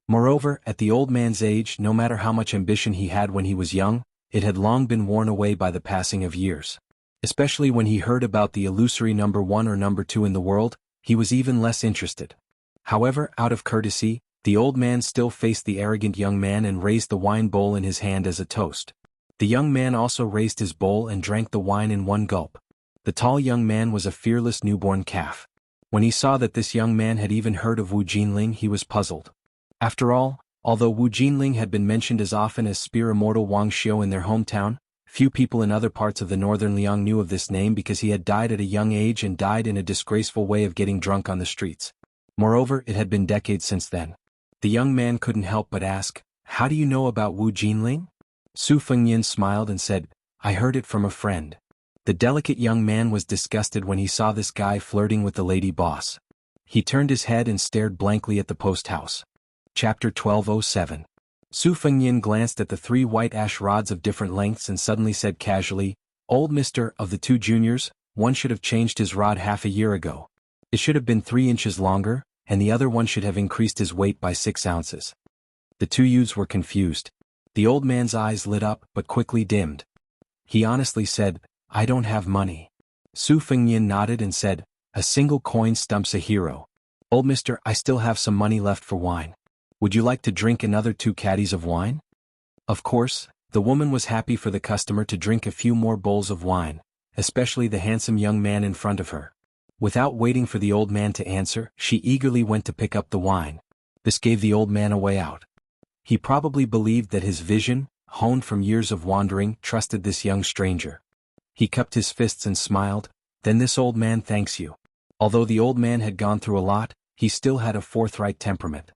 Moreover, at the old man's age, no matter how much ambition he had when he was young, it had long been worn away by the passing of years. Especially when he heard about the illusory number 1 or number 2 in the world, he was even less interested. However, out of courtesy, the old man still faced the arrogant young man and raised the wine bowl in his hand as a toast. The young man also raised his bowl and drank the wine in one gulp. The tall young man was a fearless newborn calf. When he saw that this young man had even heard of Wu Jinling, he was puzzled. After all, although Wu Jinling had been mentioned as often as Spear Immortal Wang Xiu in their hometown, few people in other parts of the northern Liang knew of this name because he had died at a young age and died in a disgraceful way of getting drunk on the streets. Moreover, it had been decades since then. The young man couldn't help but ask, "How do you know about Wu Jinling?" Su Fengyan smiled and said, "I heard it from a friend." The delicate young man was disgusted when he saw this guy flirting with the lady boss. He turned his head and stared blankly at the post house. Chapter 1207. Su Fengyan glanced at the 3 white ash rods of different lengths and suddenly said casually, "Old mister, of the 2 juniors, one should have changed his rod half a year ago. It should have been 3 inches longer, and the other one should have increased his weight by 6 ounces. The 2 youths were confused. The old man's eyes lit up but quickly dimmed. He honestly said, "I don't have money." Su Fengyan nodded and said, "A single coin stumps a hero. Old mister, I still have some money left for wine. Would you like to drink another 2 caddies of wine?" Of course, the woman was happy for the customer to drink a few more bowls of wine, especially the handsome young man in front of her. Without waiting for the old man to answer, she eagerly went to pick up the wine. This gave the old man a way out. He probably believed that his vision, honed from years of wandering, trusted this young stranger. He cupped his fists and smiled, "Then this old man thanks you." Although the old man had gone through a lot, he still had a forthright temperament.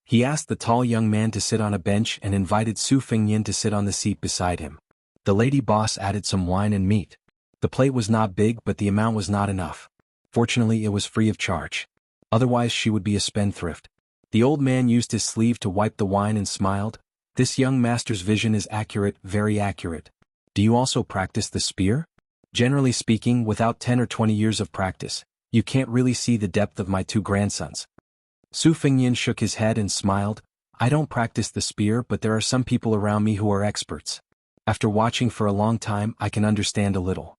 He asked the tall young man to sit on a bench and invited Su Fengyan to sit on the seat beside him. The lady boss added some wine and meat. The plate was not big, but the amount was not enough. Fortunately, it was free of charge. Otherwise, she would be a spendthrift. The old man used his sleeve to wipe the wine and smiled. "This young master's vision is accurate, very accurate. Do you also practice the spear?" "Generally speaking, without 10 or 20 years of practice, you can't really see the depth of my 2 grandsons." Su Fengyan shook his head and smiled. "I don't practice the spear, but there are some people around me who are experts. After watching for a long time, I can understand a little."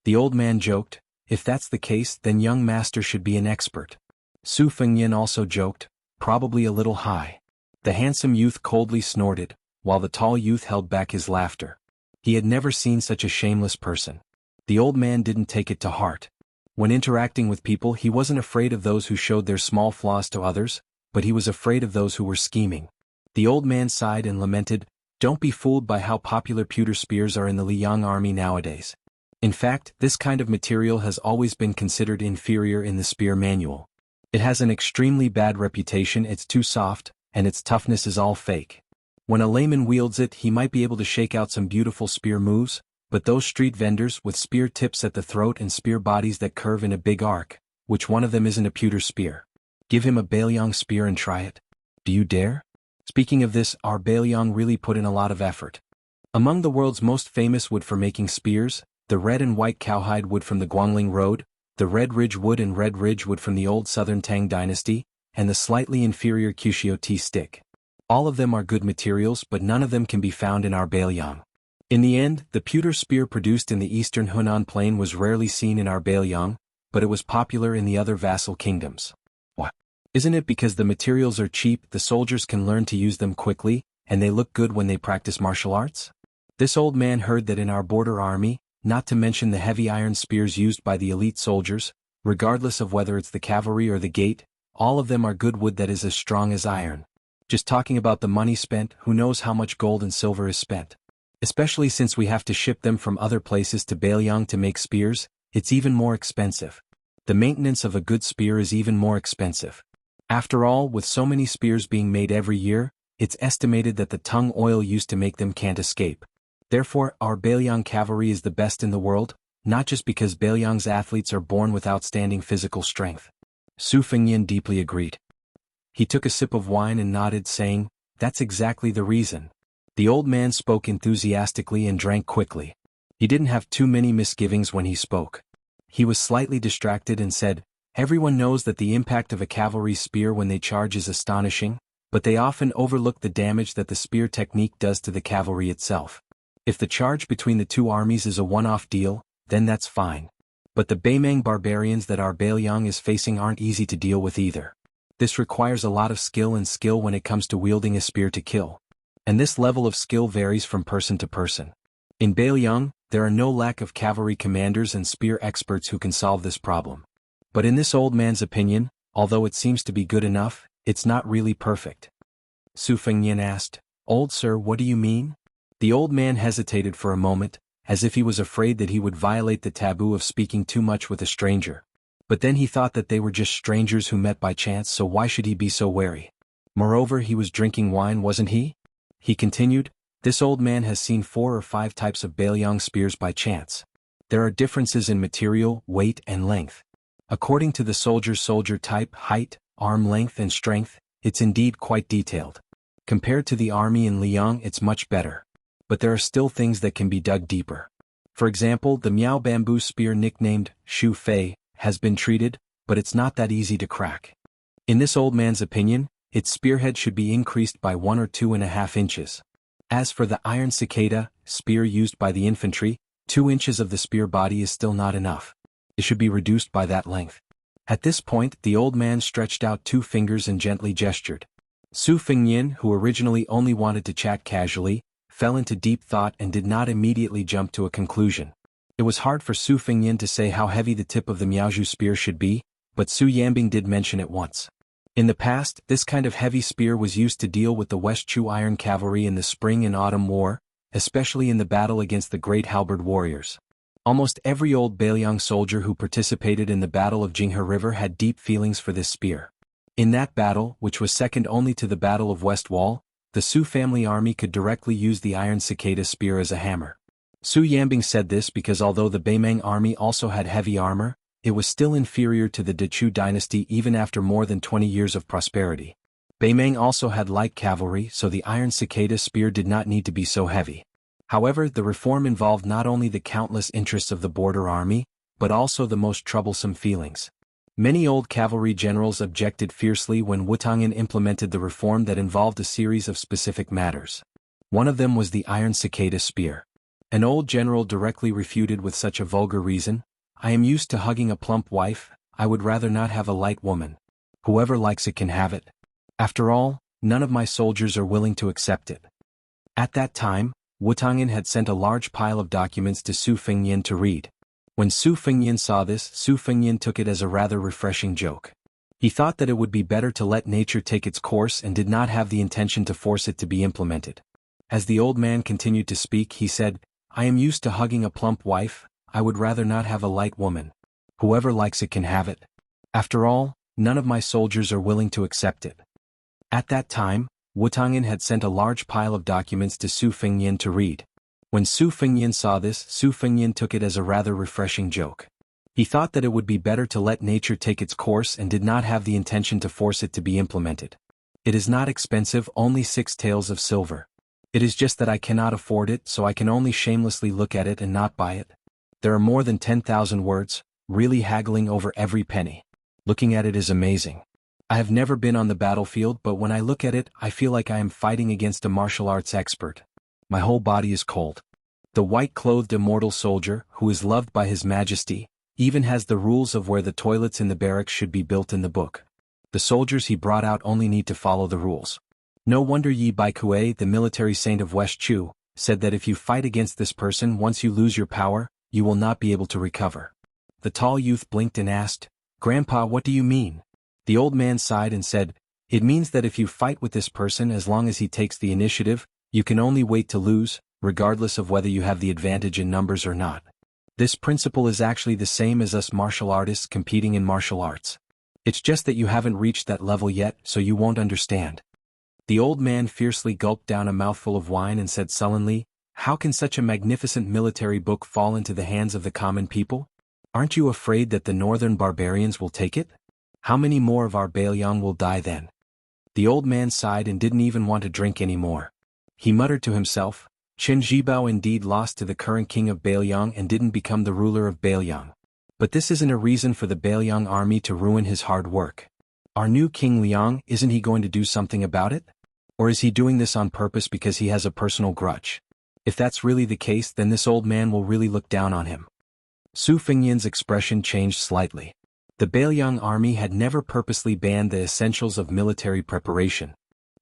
The old man joked, "If that's the case, then young master should be an expert." Su Fengyan also joked, "Probably a little high." The handsome youth coldly snorted, while the tall youth held back his laughter. He had never seen such a shameless person. The old man didn't take it to heart. When interacting with people, he wasn't afraid of those who showed their small flaws to others, but he was afraid of those who were scheming. The old man sighed and lamented, "Don't be fooled by how popular pewter spears are in the Liang army nowadays. In fact, this kind of material has always been considered inferior in the spear manual. It has an extremely bad reputation, it's too soft, and its toughness is all fake. When a layman wields it, he might be able to shake out some beautiful spear moves, but those street vendors with spear tips at the throat and spear bodies that curve in a big arc, which one of them isn't a pewter spear? Give him a Bailiang spear and try it. Do you dare?" Speaking of this, our Bailiang really put in a lot of effort. Among the world's most famous wood for making spears, the red and white cowhide wood from the Guangling Road, the red ridge wood and red ridge wood from the old southern Tang dynasty, and the slightly inferior Cushio tea stick. All of them are good materials, but none of them can be found in our Bailiang. In the end, the pewter spear produced in the eastern Hunan plain was rarely seen in our Bailiang, but it was popular in the other vassal kingdoms. What? Isn't it because the materials are cheap, the soldiers can learn to use them quickly, and they look good when they practice martial arts? This old man heard that in our border army, not to mention the heavy iron spears used by the elite soldiers, regardless of whether it's the cavalry or the gate, all of them are good wood that is as strong as iron. Just talking about the money spent, who knows how much gold and silver is spent? Especially since we have to ship them from other places to Bailiang to make spears, it's even more expensive. The maintenance of a good spear is even more expensive. After all, with so many spears being made every year, it's estimated that the tung oil used to make them can't escape. Therefore, our Bailiang cavalry is the best in the world, not just because Bailiang's athletes are born with outstanding physical strength. Su Fengyan deeply agreed. He took a sip of wine and nodded, saying, "That's exactly the reason." The old man spoke enthusiastically and drank quickly. He didn't have too many misgivings when he spoke. He was slightly distracted and said, "Everyone knows that the impact of a cavalry spear when they charge is astonishing, but they often overlook the damage that the spear technique does to the cavalry itself. If the charge between the two armies is a one-off deal, then that's fine. But the Baimang barbarians that our Bailiang is facing aren't easy to deal with either. This requires a lot of skill when it comes to wielding a spear to kill. And this level of skill varies from person to person. In Bailiang, there are no lack of cavalry commanders and spear experts who can solve this problem. But in this old man's opinion, although it seems to be good enough, it's not really perfect." Su Fengyan asked, "Old sir, what do you mean?" The old man hesitated for a moment, as if he was afraid that he would violate the taboo of speaking too much with a stranger. But then he thought that they were just strangers who met by chance, so why should he be so wary? Moreover, he was drinking wine, wasn't he? He continued, "This old man has seen 4 or 5 types of Bailiang spears by chance. There are differences in material, weight and length. According to the soldier's soldier type, height, arm length and strength, it's indeed quite detailed. Compared to the army in Liang, it's much better. But there are still things that can be dug deeper. For example, the Miao bamboo spear nicknamed Shu Fei has been treated, but it's not that easy to crack. In this old man's opinion, its spearhead should be increased by 1 or 2.5 inches. As for the iron cicada spear used by the infantry, 2 inches of the spear body is still not enough. It should be reduced by that length." At this point, the old man stretched out 2 fingers and gently gestured. Su Fengyan, who originally only wanted to chat casually, fell into deep thought and did not immediately jump to a conclusion. It was hard for Su Fengyan to say how heavy the tip of the Miaozhu spear should be, but Su Yambing did mention it once. In the past, this kind of heavy spear was used to deal with the West Chu Iron Cavalry in the Spring and Autumn War, especially in the battle against the Great Halberd warriors. Almost every old Bailiang soldier who participated in the Battle of Jianghu River had deep feelings for this spear. In that battle, which was second only to the Battle of West Wall, the Su family army could directly use the iron cicada spear as a hammer. Su Yambing said this because although the Baimang army also had heavy armor, it was still inferior to the Dechu dynasty even after more than 20 years of prosperity. Baimang also had light cavalry, so the iron cicada spear did not need to be so heavy. However, the reform involved not only the countless interests of the border army, but also the most troublesome feelings. Many old cavalry generals objected fiercely when Wutangyan implemented the reform that involved a series of specific matters. One of them was the iron cicada spear. An old general directly refuted with such a vulgar reason, "I am used to hugging a plump wife, I would rather not have a light woman. Whoever likes it can have it. After all, none of my soldiers are willing to accept it." At that time, Wutangyan had sent a large pile of documents to Su Fengyan to read. When Su Fengyan saw this, Su Fengyan took it as a rather refreshing joke. He thought that it would be better to let nature take its course and did not have the intention to force it to be implemented. As the old man continued to speak, he said, "I am used to hugging a plump wife, I would rather not have a light woman. Whoever likes it can have it. After all, none of my soldiers are willing to accept it." At that time, Wutangyan had sent a large pile of documents to Su Fengyan to read. When Su Fengyan saw this, Su Fengyan took it as a rather refreshing joke. He thought that it would be better to let nature take its course and did not have the intention to force it to be implemented. "It is not expensive, only 6 taels of silver. It is just that I cannot afford it, so I can only shamelessly look at it and not buy it. There are more than 10,000 words, really haggling over every penny. Looking at it is amazing. I have never been on the battlefield, but when I look at it, I feel like I am fighting against a martial arts expert. My whole body is cold." The white-clothed immortal soldier, who is loved by His Majesty, even has the rules of where the toilets in the barracks should be built in the book. The soldiers he brought out only need to follow the rules. No wonder Yi Baikue, the military saint of West Chu, said that if you fight against this person once you lose your power, you will not be able to recover. The tall youth blinked and asked, "Grandpa, what do you mean?" The old man sighed and said, "It means that if you fight with this person as long as he takes the initiative, you can only wait to lose, regardless of whether you have the advantage in numbers or not. This principle is actually the same as us martial artists competing in martial arts. It's just that you haven't reached that level yet, so you won't understand." The old man fiercely gulped down a mouthful of wine and said sullenly, "How can such a magnificent military book fall into the hands of the common people? Aren't you afraid that the northern barbarians will take it? How many more of our Bailiang will die then?" The old man sighed and didn't even want to drink anymore. He muttered to himself, "Qin Zhibao indeed lost to the current king of Bailiang and didn't become the ruler of Bailiang. But this isn't a reason for the Bailiang army to ruin his hard work. Our new King Liang, isn't he going to do something about it? Or is he doing this on purpose because he has a personal grudge? If that's really the case, then this old man will really look down on him." Su Fengyan's expression changed slightly. The Bailiang army had never purposely banned the essentials of military preparation.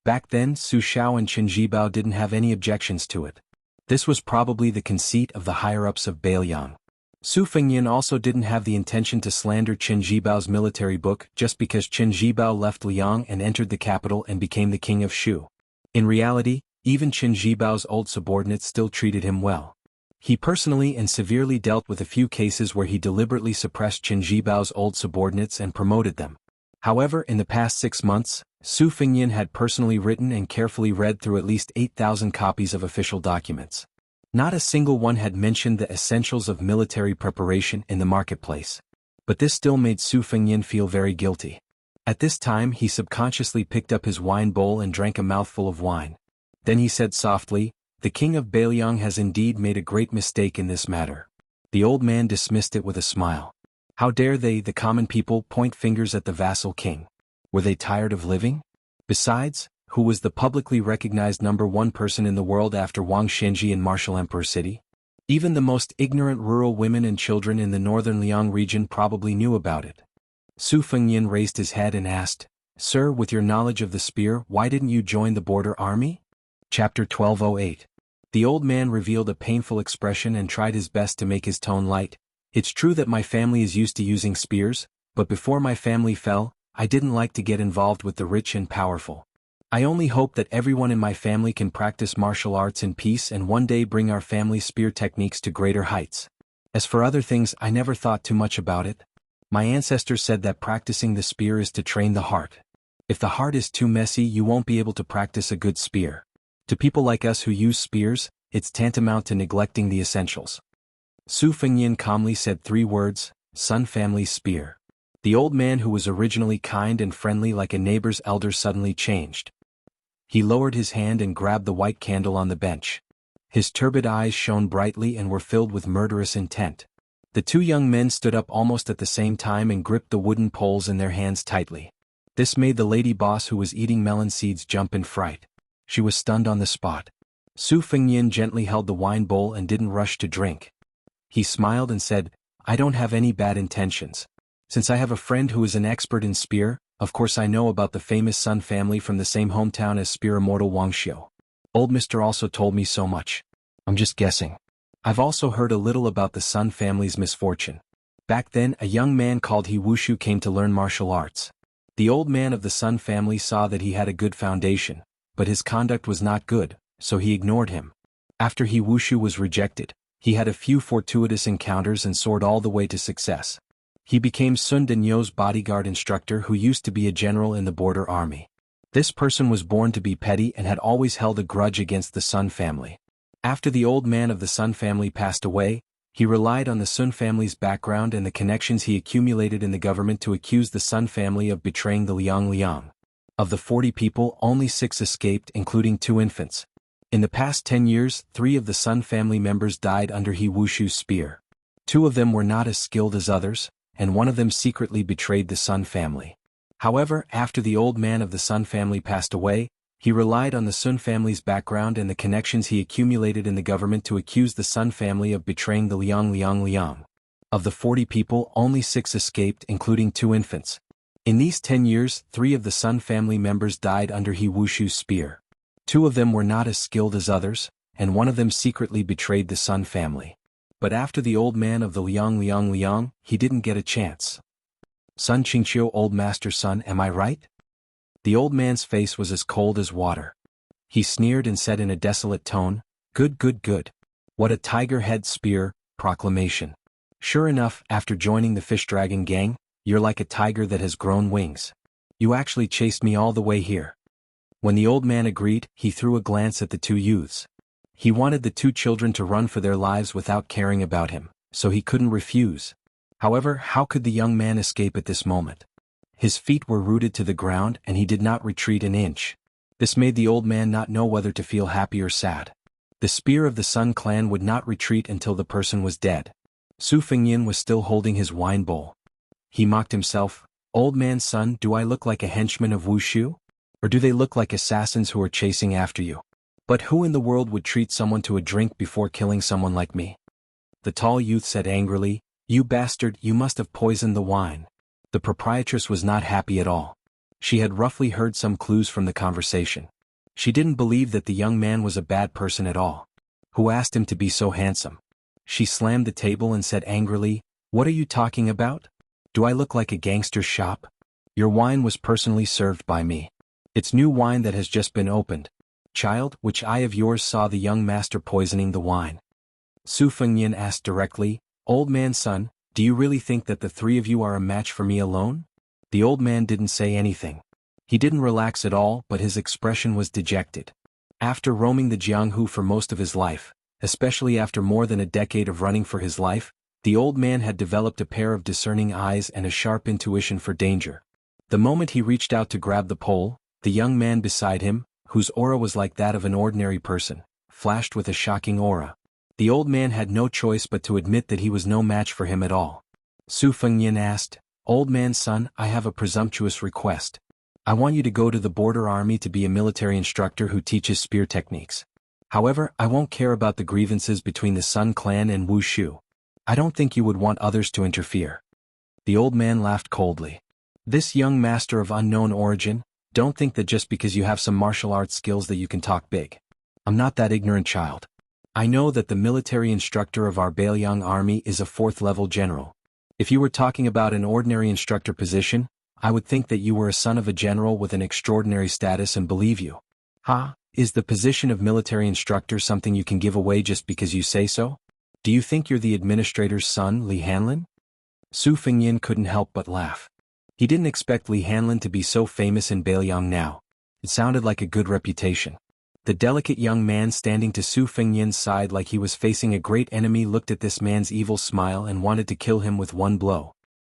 Back then, Su Xiao and Qin Zhibao didn't have any objections to it. This was probably the conceit of the higher-ups of Bailiang. Su Fengyan also didn't have the intention to slander Qin Zhibao's military book just because Qin Zhibao left Liang and entered the capital and became the king of Shu. In reality, even Qin Zhibao's old subordinates still treated him well. He personally and severely dealt with a few cases where he deliberately suppressed Qin Zhibao's old subordinates and promoted them. However, in the past 6 months, Su Fengyan had personally written and carefully read through at least 8,000 copies of official documents. Not a single one had mentioned the essentials of military preparation in the marketplace. But this still made Su Fengyan feel very guilty. At this time he subconsciously picked up his wine bowl and drank a mouthful of wine. Then he said softly, "The king of Bailiang has indeed made a great mistake in this matter." The old man dismissed it with a smile. How dare they, the common people, point fingers at the vassal king? Were they tired of living? Besides, who was the publicly recognized #1 person in the world after Wang Shenji in Martial Emperor City? Even the most ignorant rural women and children in the northern Liang region probably knew about it. Su Fengyan raised his head and asked, "Sir, with your knowledge of the spear, why didn't you join the border army?" Chapter 1208. The old man revealed a painful expression and tried his best to make his tone light. "It's true that my family is used to using spears, but before my family fell, I didn't like to get involved with the rich and powerful. I only hope that everyone in my family can practice martial arts in peace and one day bring our family's spear techniques to greater heights. As for other things, I never thought too much about it. My ancestors said that practicing the spear is to train the heart. If the heart is too messy, you won't be able to practice a good spear. To people like us who use spears, it's tantamount to neglecting the essentials." Su Fengyan calmly said 3 words, "Sun Family Spear." The old man, who was originally kind and friendly like a neighbor's elder, suddenly changed. He lowered his hand and grabbed the white candle on the bench. His turbid eyes shone brightly and were filled with murderous intent. The 2 young men stood up almost at the same time and gripped the wooden poles in their hands tightly. This made the lady boss who was eating melon seeds jump in fright. She was stunned on the spot. Su Fengyan gently held the wine bowl and didn't rush to drink. He smiled and said, "I don't have any bad intentions. Since I have a friend who is an expert in spear, of course I know about the famous Sun family from the same hometown as spear immortal Wuxia. Old Mister also told me so much. I'm just guessing. I've also heard a little about the Sun family's misfortune. Back then, a young man called He Wushu came to learn martial arts. The old man of the Sun family saw that he had a good foundation, but his conduct was not good, so he ignored him. After He Wushu was rejected, he had a few fortuitous encounters and soared all the way to success. He became Sun Denyo's bodyguard instructor, who used to be a general in the border army. This person was born to be petty and had always held a grudge against the Sun family. After the old man of the Sun family passed away, he relied on the Sun family's background and the connections he accumulated in the government to accuse the Sun family of betraying the Liang. Of the 40 people, only 6 escaped, including 2 infants. In the past 10 years, 3 of the Sun family members died under He Wushu's spear. 2 of them were not as skilled as others, and 1 of them secretly betrayed the Sun family. However, after the old man of the Sun family passed away, he relied on the Sun family's background and the connections he accumulated in the government to accuse the Sun family of betraying the Liang. Of the 40 people, only 6 escaped, including 2 infants. In these 10 years, 3 of the Sun family members died under He Wushu's spear. 2 of them were not as skilled as others, and 1 of them secretly betrayed the Sun family. But after the old man of the Liang, he didn't get a chance. Sun Qingqiu, old master's son, am I right? The old man's face was as cold as water. He sneered and said in a desolate tone, Good. What a tiger head spear, proclamation. Sure enough, after joining the fish dragon gang, you're like a tiger that has grown wings. You actually chased me all the way here. When the old man agreed, he threw a glance at the 2 youths. He wanted the 2 children to run for their lives without caring about him, so he couldn't refuse. However, how could the young man escape at this moment? His feet were rooted to the ground and he did not retreat an inch. This made the old man not know whether to feel happy or sad. The spear of the Sun clan would not retreat until the person was dead. Su Fengyin was still holding his wine bowl. He mocked himself, Old man's son, do I look like a henchman of Wushu? Or do they look like assassins who are chasing after you? But who in the world would treat someone to a drink before killing someone like me? The tall youth said angrily, You bastard, you must have poisoned the wine. The proprietress was not happy at all. She had roughly heard some clues from the conversation. She didn't believe that the young man was a bad person at all. Who asked him to be so handsome? She slammed the table and said angrily, What are you talking about? Do I look like a gangster's shop? Your wine was personally served by me. It's new wine that has just been opened. Child, which eye of yours saw the young master poisoning the wine? Su Fengyin asked directly, Old man's son, do you really think that the 3 of you are a match for me alone? The old man didn't say anything. He didn't relax at all, but his expression was dejected. After roaming the Jianghu for most of his life, especially after more than a decade of running for his life, the old man had developed a pair of discerning eyes and a sharp intuition for danger. The moment he reached out to grab the pole, the young man beside him, whose aura was like that of an ordinary person, flashed with a shocking aura. The old man had no choice but to admit that he was no match for him at all. Su Fengyin asked, Old man's son, I have a presumptuous request. I want you to go to the border army to be a military instructor who teaches spear techniques. However, I won't care about the grievances between the Sun clan and Wushu. I don't think you would want others to interfere. The old man laughed coldly. This young master of unknown origin, don't think that just because you have some martial arts skills that you can talk big. I'm not that ignorant child. I know that the military instructor of our Bailiang army is a 4th level general. If you were talking about an ordinary instructor position, I would think that you were a son of a general with an extraordinary status and believe you. Is the position of military instructor something you can give away just because you say so? Do you think you're the administrator's son, Li Hanlin? Su Fengyin couldn't help but laugh. He didn't expect Li Hanlin to be so famous in Bailiang now. It sounded like a good reputation. The delicate young man standing to Su Fengyin's side like he was facing a great enemy looked at this man's evil smile and wanted to kill him with one blow.